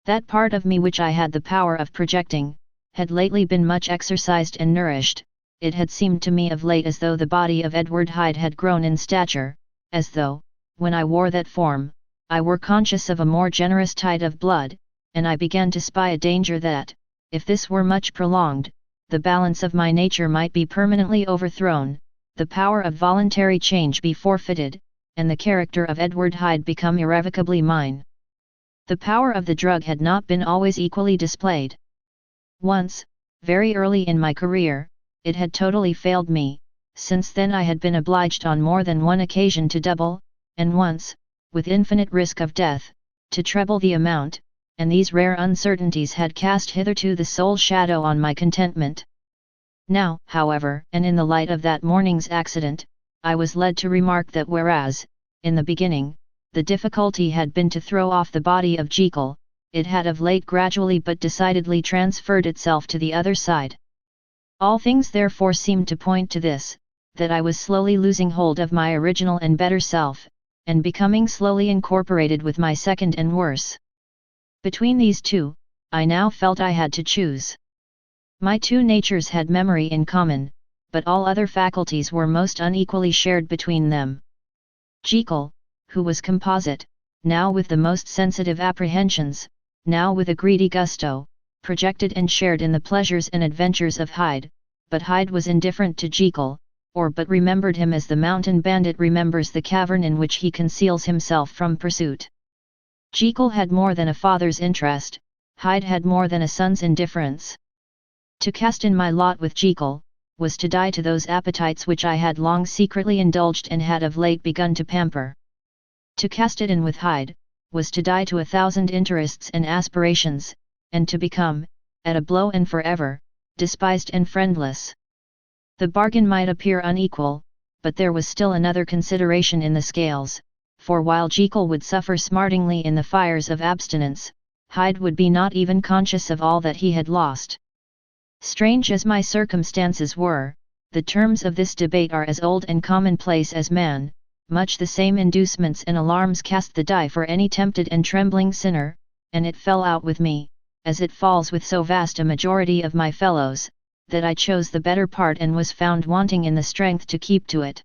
Speaker 1: That part of me which I had the power of projecting, had lately been much exercised and nourished. It had seemed to me of late as though the body of Edward Hyde had grown in stature, as though, when I wore that form, I were conscious of a more generous tide of blood, and I began to spy a danger that, if this were much prolonged, the balance of my nature might be permanently overthrown, the power of voluntary change be forfeited, and the character of Edward Hyde become irrevocably mine. The power of the drug had not been always equally displayed. Once, very early in my career, it had totally failed me. Since then I had been obliged on more than one occasion to double, and once, with infinite risk of death, to treble the amount, and these rare uncertainties had cast hitherto the sole shadow on my contentment. Now, however, and in the light of that morning's accident, I was led to remark that whereas, in the beginning, the difficulty had been to throw off the body of Jekyll, it had of late gradually but decidedly transferred itself to the other side. All things therefore seemed to point to this, that I was slowly losing hold of my original and better self, and becoming slowly incorporated with my second and worse. Between these two, I now felt I had to choose. My two natures had memory in common, but all other faculties were most unequally shared between them. Jekyll, who was composite, now with the most sensitive apprehensions, now with a greedy gusto, projected and shared in the pleasures and adventures of Hyde, but Hyde was indifferent to Jekyll, or but remembered him as the mountain bandit remembers the cavern in which he conceals himself from pursuit. Jekyll had more than a father's interest, Hyde had more than a son's indifference. To cast in my lot with Jekyll, was to die to those appetites which I had long secretly indulged and had of late begun to pamper. To cast it in with Hyde, was to die to 1,000 interests and aspirations, and to become, at a blow and forever, despised and friendless. The bargain might appear unequal, but there was still another consideration in the scales, for while Jekyll would suffer smartingly in the fires of abstinence, Hyde would be not even conscious of all that he had lost. Strange as my circumstances were, the terms of this debate are as old and commonplace as man, much the same inducements and alarms cast the die for any tempted and trembling sinner, and it fell out with me, as it falls with so vast a majority of my fellows, that I chose the better part and was found wanting in the strength to keep to it.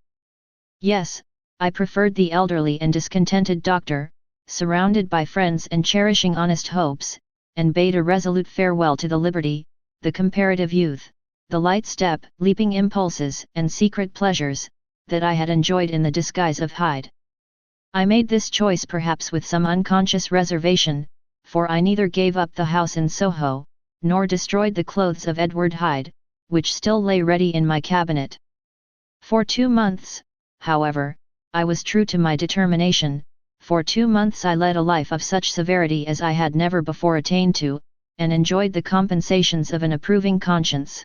Speaker 1: Yes, I preferred the elderly and discontented doctor, surrounded by friends and cherishing honest hopes, and bade a resolute farewell to the liberty, the comparative youth, the light step, leaping impulses and secret pleasures, that I had enjoyed in the disguise of Hyde. I made this choice perhaps with some unconscious reservation, for I neither gave up the house in Soho, nor destroyed the clothes of Edward Hyde, which still lay ready in my cabinet. For 2 months, however, I was true to my determination. For 2 months I led a life of such severity as I had never before attained to, and enjoyed the compensations of an approving conscience.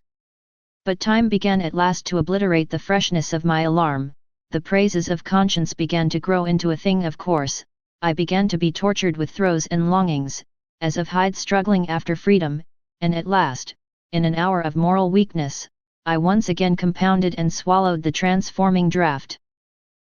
Speaker 1: But time began at last to obliterate the freshness of my alarm, the praises of conscience began to grow into a thing of course, I began to be tortured with throes and longings, as of Hyde struggling after freedom, and at last, in an hour of moral weakness, I once again compounded and swallowed the transforming draught.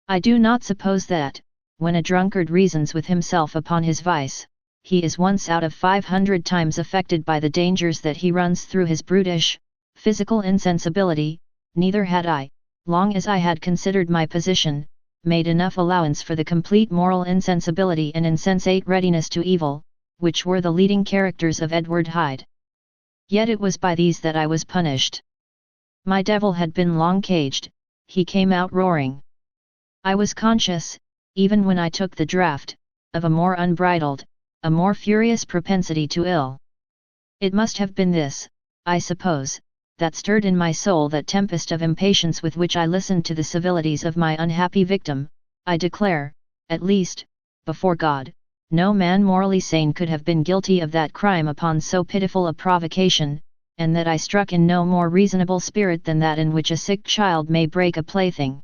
Speaker 1: I do not suppose that, when a drunkard reasons with himself upon his vice, he is once out of 500 times affected by the dangers that he runs through his brutish, physical insensibility. Neither had I, long as I had considered my position, made enough allowance for the complete moral insensibility and insensate readiness to evil, which were the leading characters of Edward Hyde. Yet it was by these that I was punished. My devil had been long caged, he came out roaring. I was conscious, even when I took the draught, of a more unbridled, a more furious propensity to ill. It must have been this, I suppose, that stirred in my soul that tempest of impatience with which I listened to the civilities of my unhappy victim. I declare, at least, before God, no man morally sane could have been guilty of that crime upon so pitiful a provocation, and that I struck in no more reasonable spirit than that in which a sick child may break a plaything.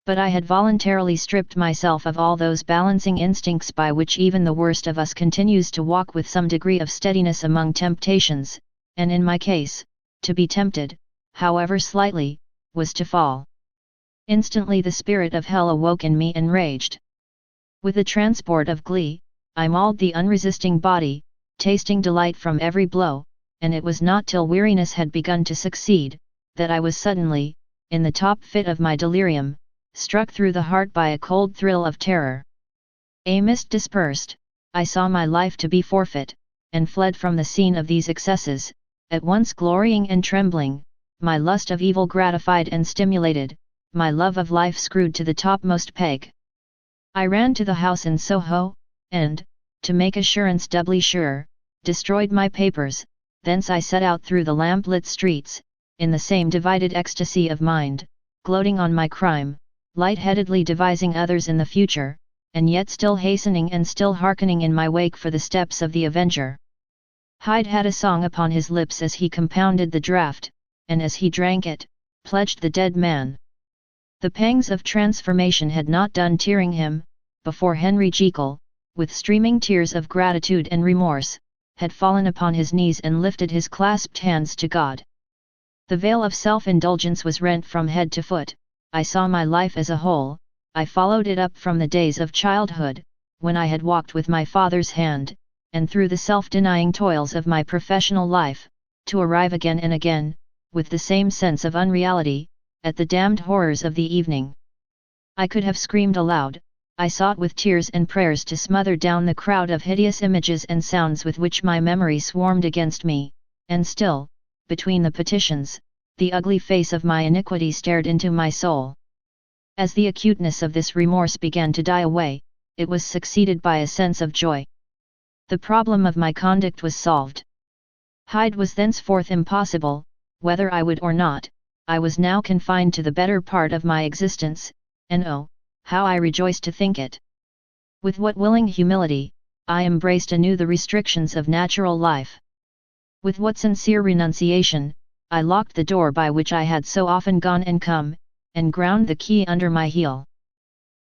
Speaker 1: But I had voluntarily stripped myself of all those balancing instincts by which even the worst of us continues to walk with some degree of steadiness among temptations, and in my case, to be tempted, however slightly, was to fall. Instantly the spirit of hell awoke in me and raged. With a transport of glee, I mauled the unresisting body, tasting delight from every blow, and it was not till weariness had begun to succeed, that I was suddenly, in the top fit of my delirium, struck through the heart by a cold thrill of terror. A mist dispersed, I saw my life to be forfeit, and fled from the scene of these excesses, at once glorying and trembling, my lust of evil gratified and stimulated, my love of life screwed to the topmost peg. I ran to the house in Soho, and, to make assurance doubly sure, destroyed my papers. Thence I set out through the lamp-lit streets, in the same divided ecstasy of mind, gloating on my crime, light-headedly devising others in the future, and yet still hastening and still hearkening in my wake for the steps of the avenger. Hyde had a song upon his lips as he compounded the draught, and as he drank it, pledged the dead man. The pangs of transformation had not done tearing him, before Henry Jekyll, with streaming tears of gratitude and remorse, had fallen upon his knees and lifted his clasped hands to God. The veil of self-indulgence was rent from head to foot, I saw my life as a whole, I followed it up from the days of childhood, when I had walked with my father's hand, and through the self-denying toils of my professional life, to arrive again and again, with the same sense of unreality, at the damned horrors of the evening. I could have screamed aloud, I sought with tears and prayers to smother down the crowd of hideous images and sounds with which my memory swarmed against me, and still, between the petitions, the ugly face of my iniquity stared into my soul. As the acuteness of this remorse began to die away, it was succeeded by a sense of joy. The problem of my conduct was solved. Hyde was thenceforth impossible, whether I would or not. I was now confined to the better part of my existence, and oh, how I rejoiced to think it! With what willing humility, I embraced anew the restrictions of natural life. With what sincere renunciation, I locked the door by which I had so often gone and come, and ground the key under my heel.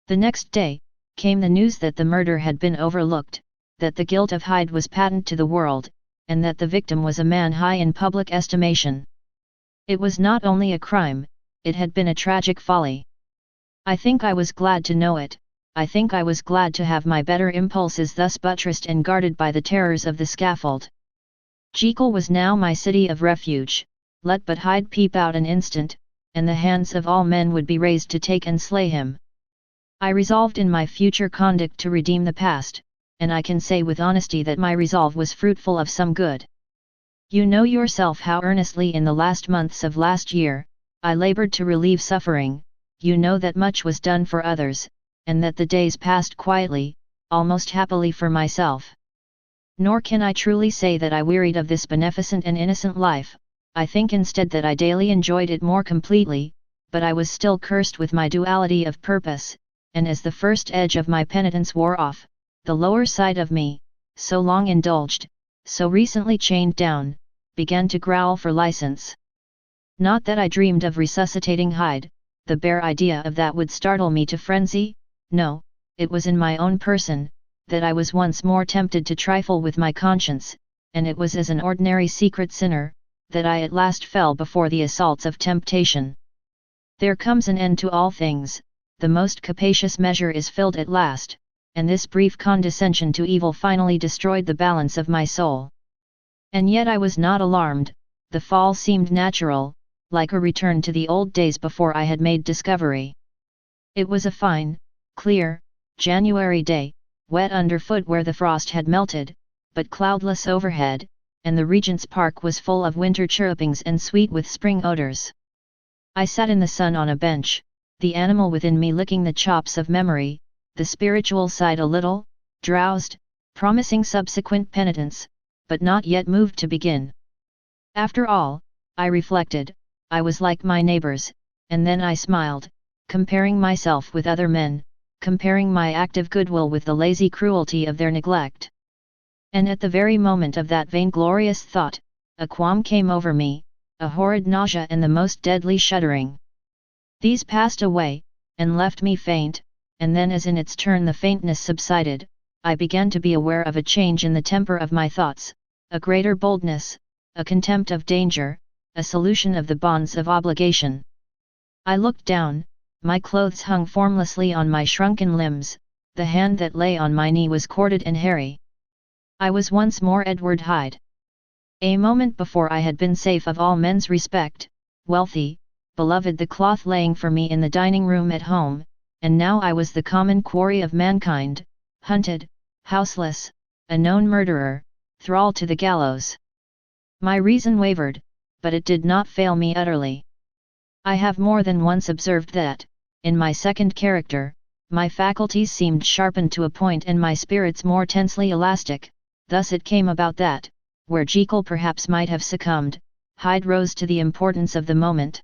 Speaker 1: The next day, came the news that the murder had been overlooked, that the guilt of Hyde was patent to the world, and that the victim was a man high in public estimation. It was not only a crime, it had been a tragic folly. I think I was glad to know it, I think I was glad to have my better impulses thus buttressed and guarded by the terrors of the scaffold. Jekyll was now my city of refuge, let but Hyde peep out an instant, and the hands of all men would be raised to take and slay him. I resolved in my future conduct to redeem the past, and I can say with honesty that my resolve was fruitful of some good. You know yourself how earnestly in the last months of last year, I laboured to relieve suffering. You know that much was done for others, and that the days passed quietly, almost happily for myself. Nor can I truly say that I wearied of this beneficent and innocent life, I think instead that I daily enjoyed it more completely, but I was still cursed with my duality of purpose, and as the first edge of my penitence wore off, the lower side of me, so long indulged, so recently chained down, began to growl for license. Not that I dreamed of resuscitating Hyde, the bare idea of that would startle me to frenzy, no, it was in my own person, that I was once more tempted to trifle with my conscience, and it was as an ordinary secret sinner, that I at last fell before the assaults of temptation. There comes an end to all things, the most capacious measure is filled at last, and this brief condescension to evil finally destroyed the balance of my soul. And yet I was not alarmed, the fall seemed natural, like a return to the old days before I had made discovery. It was a fine, clear, January day, wet underfoot where the frost had melted, but cloudless overhead, and the Regent's Park was full of winter chirrupings and sweet with spring odours. I sat in the sun on a bench, the animal within me licking the chops of memory, the spiritual side a little, drowsed, promising subsequent penitence, but not yet moved to begin. After all, I reflected, I was like my neighbours, and then I smiled, comparing myself with other men, comparing my active goodwill with the lazy cruelty of their neglect. And at the very moment of that vainglorious thought, a qualm came over me, a horrid nausea and the most deadly shuddering. These passed away, and left me faint, and then as in its turn the faintness subsided, I began to be aware of a change in the temper of my thoughts, a greater boldness, a contempt of danger, a solution of the bonds of obligation. I looked down, my clothes hung formlessly on my shrunken limbs, the hand that lay on my knee was corded and hairy. I was once more Edward Hyde. A moment before I had been safe of all men's respect, wealthy, beloved, the cloth laying for me in the dining room at home, and now I was the common quarry of mankind, hunted, houseless, a known murderer, thrall to the gallows. My reason wavered, but it did not fail me utterly. I have more than once observed that, in my second character, my faculties seemed sharpened to a point and my spirits more tensely elastic. Thus it came about that, where Jekyll perhaps might have succumbed, Hyde rose to the importance of the moment.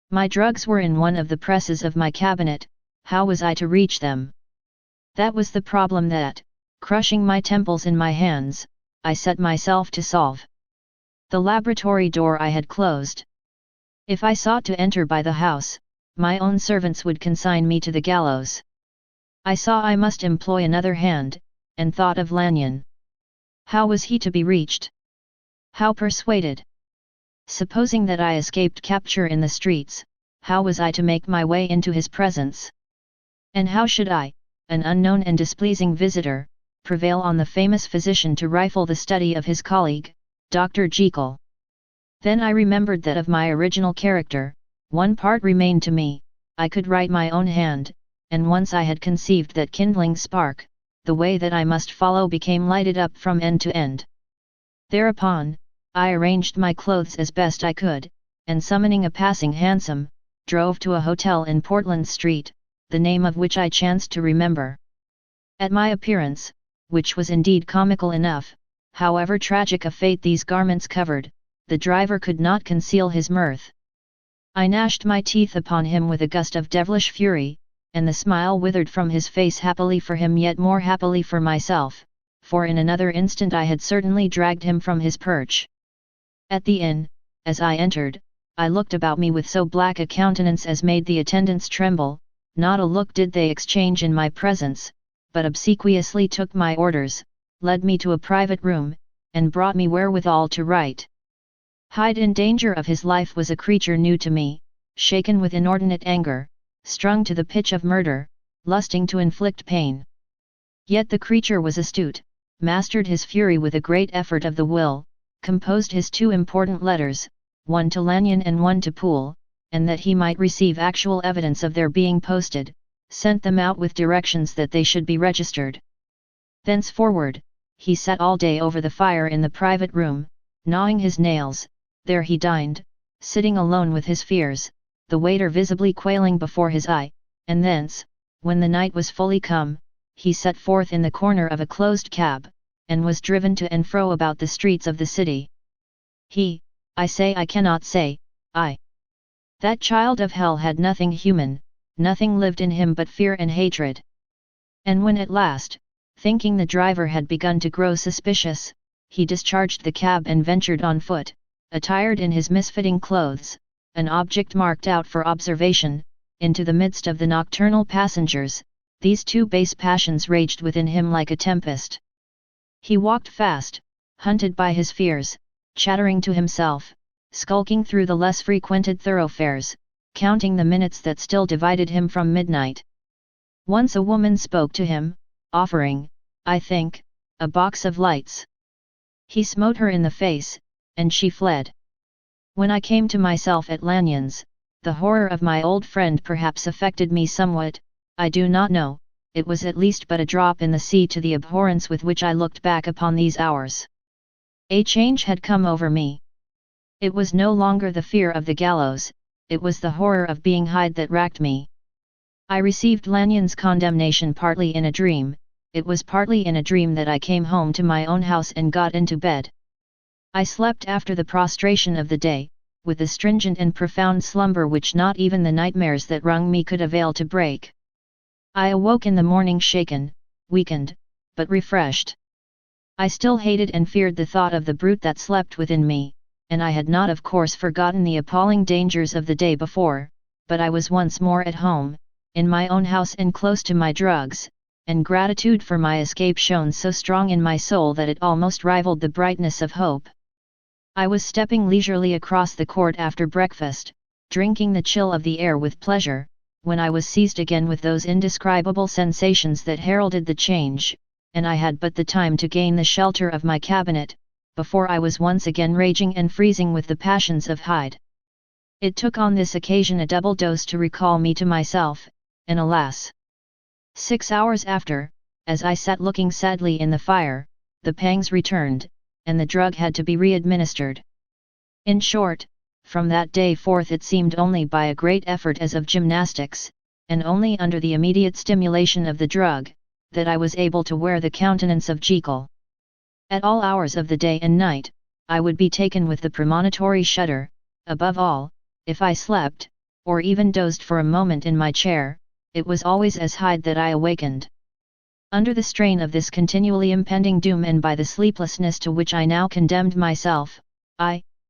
Speaker 1: My drugs were in one of the presses of my cabinet, how was I to reach them? That was the problem that, crushing my temples in my hands, I set myself to solve. The laboratory door I had closed. If I sought to enter by the house, my own servants would consign me to the gallows. I saw I must employ another hand, and thought of Lanyon. How was he to be reached? How persuaded? Supposing that I escaped capture in the streets, how was I to make my way into his presence? And how should I, an unknown and displeasing visitor, prevail on the famous physician to rifle the study of his colleague, Dr. Jekyll? Then I remembered that of my original character, one part remained to me. I could write my own hand, and once I had conceived that kindling spark, the way that I must follow became lighted up from end to end. Thereupon, I arranged my clothes as best I could, and summoning a passing hansom, drove to a hotel in Portland Street, the name of which I chanced to remember. At my appearance, which was indeed comical enough, however tragic a fate these garments covered, the driver could not conceal his mirth. I gnashed my teeth upon him with a gust of devilish fury, and the smile withered from his face happily for him yet more happily for myself, for in another instant I had certainly dragged him from his perch. At the inn, as I entered, I looked about me with so black a countenance as made the attendants tremble. Not a look did they exchange in my presence, but obsequiously took my orders, led me to a private room, and brought me wherewithal to write. Hyde in danger of his life was a creature new to me, shaken with inordinate anger, strung to the pitch of murder, lusting to inflict pain. Yet the creature was astute, mastered his fury with a great effort of the will, composed his two important letters, one to Lanyon and one to Poole, and that he might receive actual evidence of their being posted, sent them out with directions that they should be registered. Thenceforward, he sat all day over the fire in the private room, gnawing his nails. There he dined, sitting alone with his fears, the waiter visibly quailing before his eye, and thence, when the night was fully come, he set forth in the corner of a closed cab, and was driven to and fro about the streets of the city. I cannot say, that child of hell had nothing human, nothing lived in him but fear and hatred. And when at last, thinking the driver had begun to grow suspicious, he discharged the cab and ventured on foot, attired in his misfitting clothes, an object marked out for observation, into the midst of the nocturnal passengers, these two base passions raged within him like a tempest. He walked fast, hunted by his fears, chattering to himself, skulking through the less frequented thoroughfares, counting the minutes that still divided him from midnight. Once a woman spoke to him, offering, I think, a box of lights. He smote her in the face, and she fled. When I came to myself at Lanyon's, the horror of my old friend perhaps affected me somewhat, I do not know, it was at least but a drop in the sea to the abhorrence with which I looked back upon these hours. A change had come over me. It was no longer the fear of the gallows, it was the horror of being Hyde that racked me. I received Lanyon's condemnation partly in a dream. It was partly in a dream that I came home to my own house and got into bed. I slept after the prostration of the day, with a stringent and profound slumber which not even the nightmares that wrung me could avail to break. I awoke in the morning shaken, weakened, but refreshed. I still hated and feared the thought of the brute that slept within me, and I had not of course forgotten the appalling dangers of the day before, but I was once more at home, in my own house and close to my drugs, and gratitude for my escape shone so strong in my soul that it almost rivaled the brightness of hope. I was stepping leisurely across the court after breakfast, drinking the chill of the air with pleasure, when I was seized again with those indescribable sensations that heralded the change, and I had but the time to gain the shelter of my cabinet, before I was once again raging and freezing with the passions of Hyde. It took on this occasion a double dose to recall me to myself, and alas! 6 hours after, as I sat looking sadly in the fire, the pangs returned, and the drug had to be re-administered. In short, from that day forth it seemed only by a great effort as of gymnastics, and only under the immediate stimulation of the drug, that I was able to wear the countenance of Jekyll. At all hours of the day and night, I would be taken with the premonitory shudder. Above all, if I slept, or even dozed for a moment in my chair, it was always as Hyde that I awakened. Under the strain of this continually impending doom and by the sleeplessness to which I now condemned myself,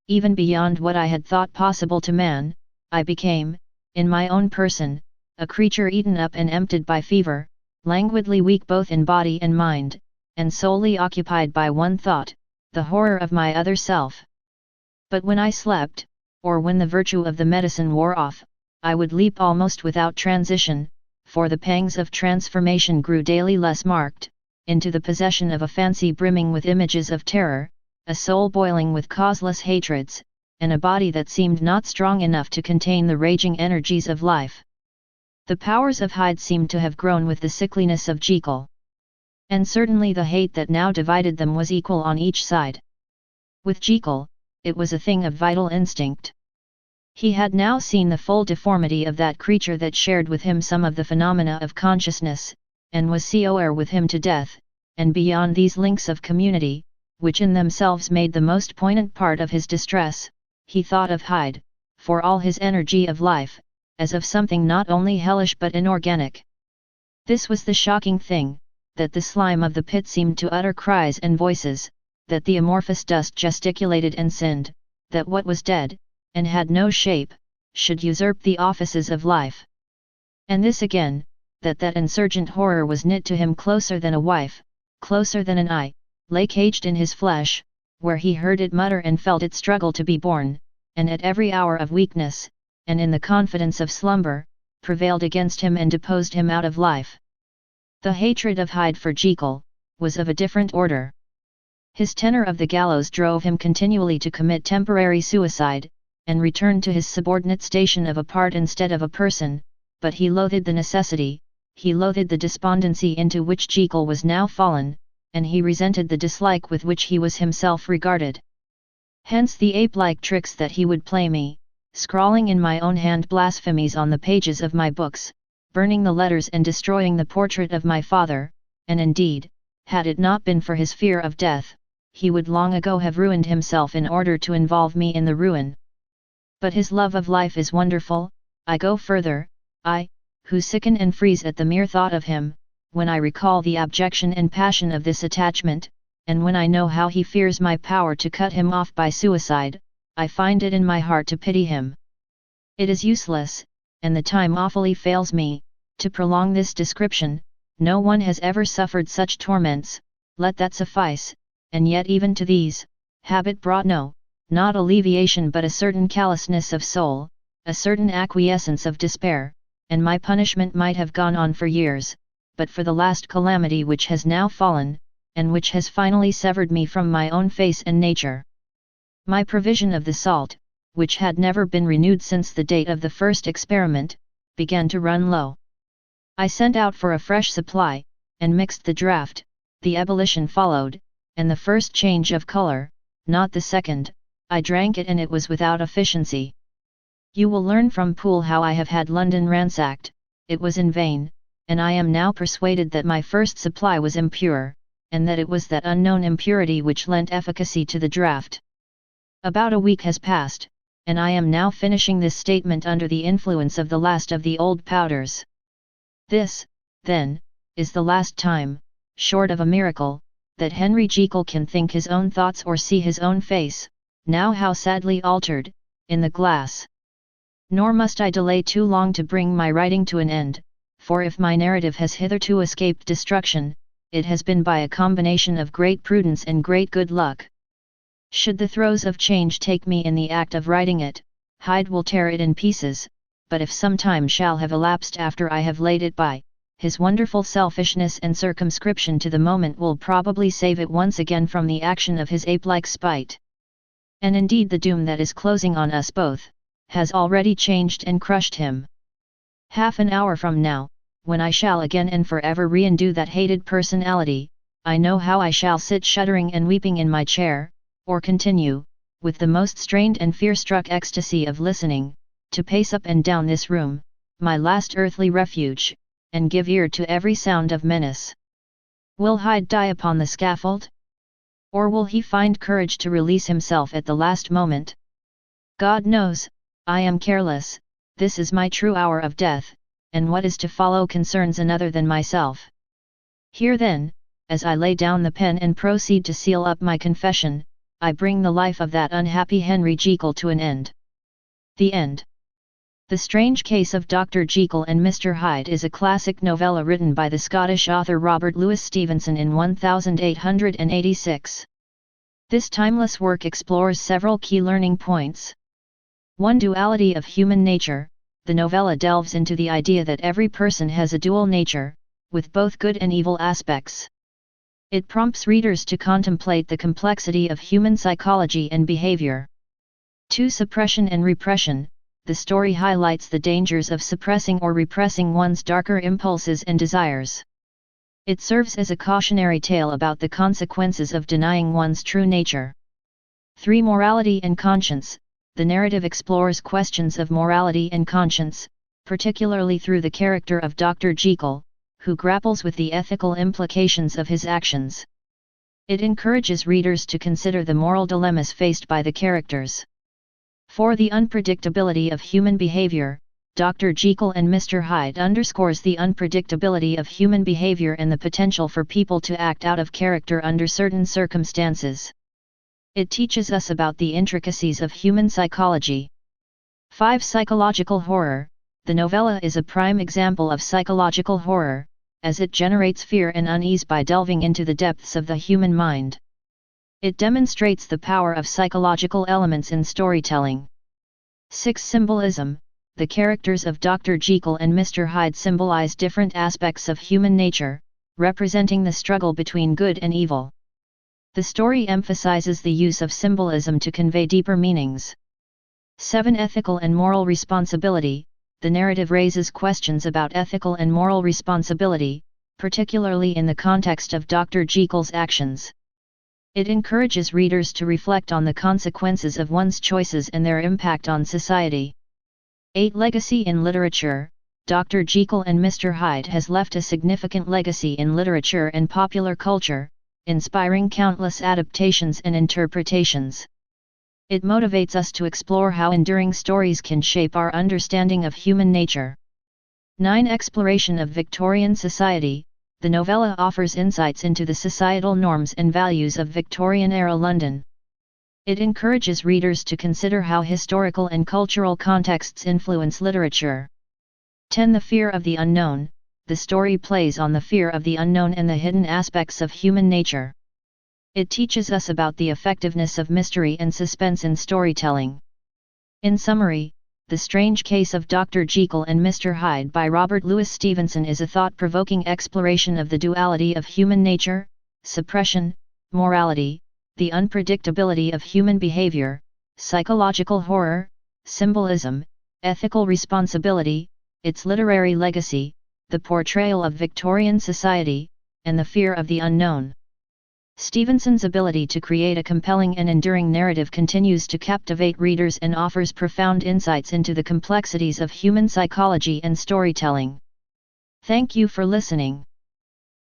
Speaker 1: even beyond what I had thought possible to man, I became, in my own person, a creature eaten up and emptied by fever, languidly weak both in body and mind, and solely occupied by one thought, the horror of my other self. But when I slept, or when the virtue of the medicine wore off, I would leap almost without transition, for the pangs of transformation grew daily less marked, into the possession of a fancy brimming with images of terror, a soul boiling with causeless hatreds, and a body that seemed not strong enough to contain the raging energies of life. The powers of Hyde seemed to have grown with the sickliness of Jekyll. And certainly the hate that now divided them was equal on each side. With Jekyll, it was a thing of vital instinct. He had now seen the full deformity of that creature that shared with him some of the phenomena of consciousness, and was coer with him to death, and beyond these links of community, which in themselves made the most poignant part of his distress, he thought of Hyde, for all his energy of life, as of something not only hellish but inorganic. This was the shocking thing, that the slime of the pit seemed to utter cries and voices, that the amorphous dust gesticulated and sinned, that what was dead, and had no shape, should usurp the offices of life. And this again, that insurgent horror was knit to him closer than a wife, closer than an eye, lay caged in his flesh, where he heard it mutter and felt it struggle to be born, and at every hour of weakness, and in the confidence of slumber, prevailed against him and deposed him out of life. The hatred of Hyde for Jekyll was of a different order. His tenor of the gallows drove him continually to commit temporary suicide, and return to his subordinate station of a part instead of a person, but he loathed the necessity, he loathed the despondency into which Jekyll was now fallen, and he resented the dislike with which he was himself regarded. Hence the ape-like tricks that he would play me, scrawling in my own hand blasphemies on the pages of my books, burning the letters and destroying the portrait of my father, and indeed, had it not been for his fear of death, he would long ago have ruined himself in order to involve me in the ruin. But his love of life is wonderful. I go further, I, who sicken and freeze at the mere thought of him, when I recall the abjection and passion of this attachment, and when I know how he fears my power to cut him off by suicide, I find it in my heart to pity him. It is useless, and the time awfully fails me, to prolong this description. No one has ever suffered such torments, let that suffice, and yet even to these, habit brought not alleviation but a certain callousness of soul, a certain acquiescence of despair, and my punishment might have gone on for years, but for the last calamity which has now fallen, and which has finally severed me from my own face and nature. My provision of the salt, which had never been renewed since the date of the first experiment, began to run low. I sent out for a fresh supply, and mixed the draught. The ebullition followed, and the first change of colour, not the second. I drank it and it was without efficiency. You will learn from Poole how I have had London ransacked, it was in vain, and I am now persuaded that my first supply was impure, and that it was that unknown impurity which lent efficacy to the draught. About a week has passed, and I am now finishing this statement under the influence of the last of the old powders. This, then, is the last time, short of a miracle, that Henry Jekyll can think his own thoughts or see his own face, now how sadly altered, in the glass. Nor must I delay too long to bring my writing to an end, for if my narrative has hitherto escaped destruction, it has been by a combination of great prudence and great good luck. Should the throes of change take me in the act of writing it, Hyde will tear it in pieces, but if some time shall have elapsed after I have laid it by, his wonderful selfishness and circumscription to the moment will probably save it once again from the action of his ape-like spite. And indeed the doom that is closing on us both, has already changed and crushed him. Half an hour from now, when I shall again and forever re-undo that hated personality, I know how I shall sit shuddering and weeping in my chair, or continue, with the most strained and fear-struck ecstasy of listening, to pace up and down this room, my last earthly refuge, and give ear to every sound of menace. Will Hyde die upon the scaffold? Or will he find courage to release himself at the last moment? God knows, I am careless, this is my true hour of death, and what is to follow concerns another than myself. Here then, as I lay down the pen and proceed to seal up my confession, I bring the life of that unhappy Henry Jekyll to an end. The End. The Strange Case of Dr. Jekyll and Mr. Hyde is a classic novella written by the Scottish author Robert Louis Stevenson in 1886. This timeless work explores several key learning points. 1. Duality of human nature, the novella delves into the idea that every person has a dual nature, with both good and evil aspects. It prompts readers to contemplate the complexity of human psychology and behavior. 2. Suppression and repression. The story highlights the dangers of suppressing or repressing one's darker impulses and desires. It serves as a cautionary tale about the consequences of denying one's true nature. 3. Morality and conscience. The narrative explores questions of morality and conscience, particularly through the character of Dr. Jekyll, who grapples with the ethical implications of his actions. It encourages readers to consider the moral dilemmas faced by the characters. 4. The unpredictability of human behavior. Dr. Jekyll and Mr. Hyde underscores the unpredictability of human behavior and the potential for people to act out of character under certain circumstances. It teaches us about the intricacies of human psychology. 5. Psychological horror. The novella is a prime example of psychological horror, as it generates fear and unease by delving into the depths of the human mind. It demonstrates the power of psychological elements in storytelling. 6. Symbolism. The characters of Dr. Jekyll and Mr. Hyde symbolize different aspects of human nature, representing the struggle between good and evil. The story emphasizes the use of symbolism to convey deeper meanings. 7. Ethical and moral responsibility. The narrative raises questions about ethical and moral responsibility, particularly in the context of Dr. Jekyll's actions. It encourages readers to reflect on the consequences of one's choices and their impact on society. 8. Legacy in literature. Dr. Jekyll and Mr. Hyde has left a significant legacy in literature and popular culture, inspiring countless adaptations and interpretations. It motivates us to explore how enduring stories can shape our understanding of human nature. 9. Exploration of Victorian society. The novella offers insights into the societal norms and values of Victorian-era London. It encourages readers to consider how historical and cultural contexts influence literature. 10. The fear of the unknown. The story plays on the fear of the unknown and the hidden aspects of human nature. It teaches us about the effectiveness of mystery and suspense in storytelling. In summary, The Strange Case of Dr. Jekyll and Mr. Hyde by Robert Louis Stevenson is a thought-provoking exploration of the duality of human nature, suppression, morality, the unpredictability of human behavior, psychological horror, symbolism, ethical responsibility, its literary legacy, the portrayal of Victorian society, and the fear of the unknown. Stevenson's ability to create a compelling and enduring narrative continues to captivate readers and offers profound insights into the complexities of human psychology and storytelling. Thank you for listening.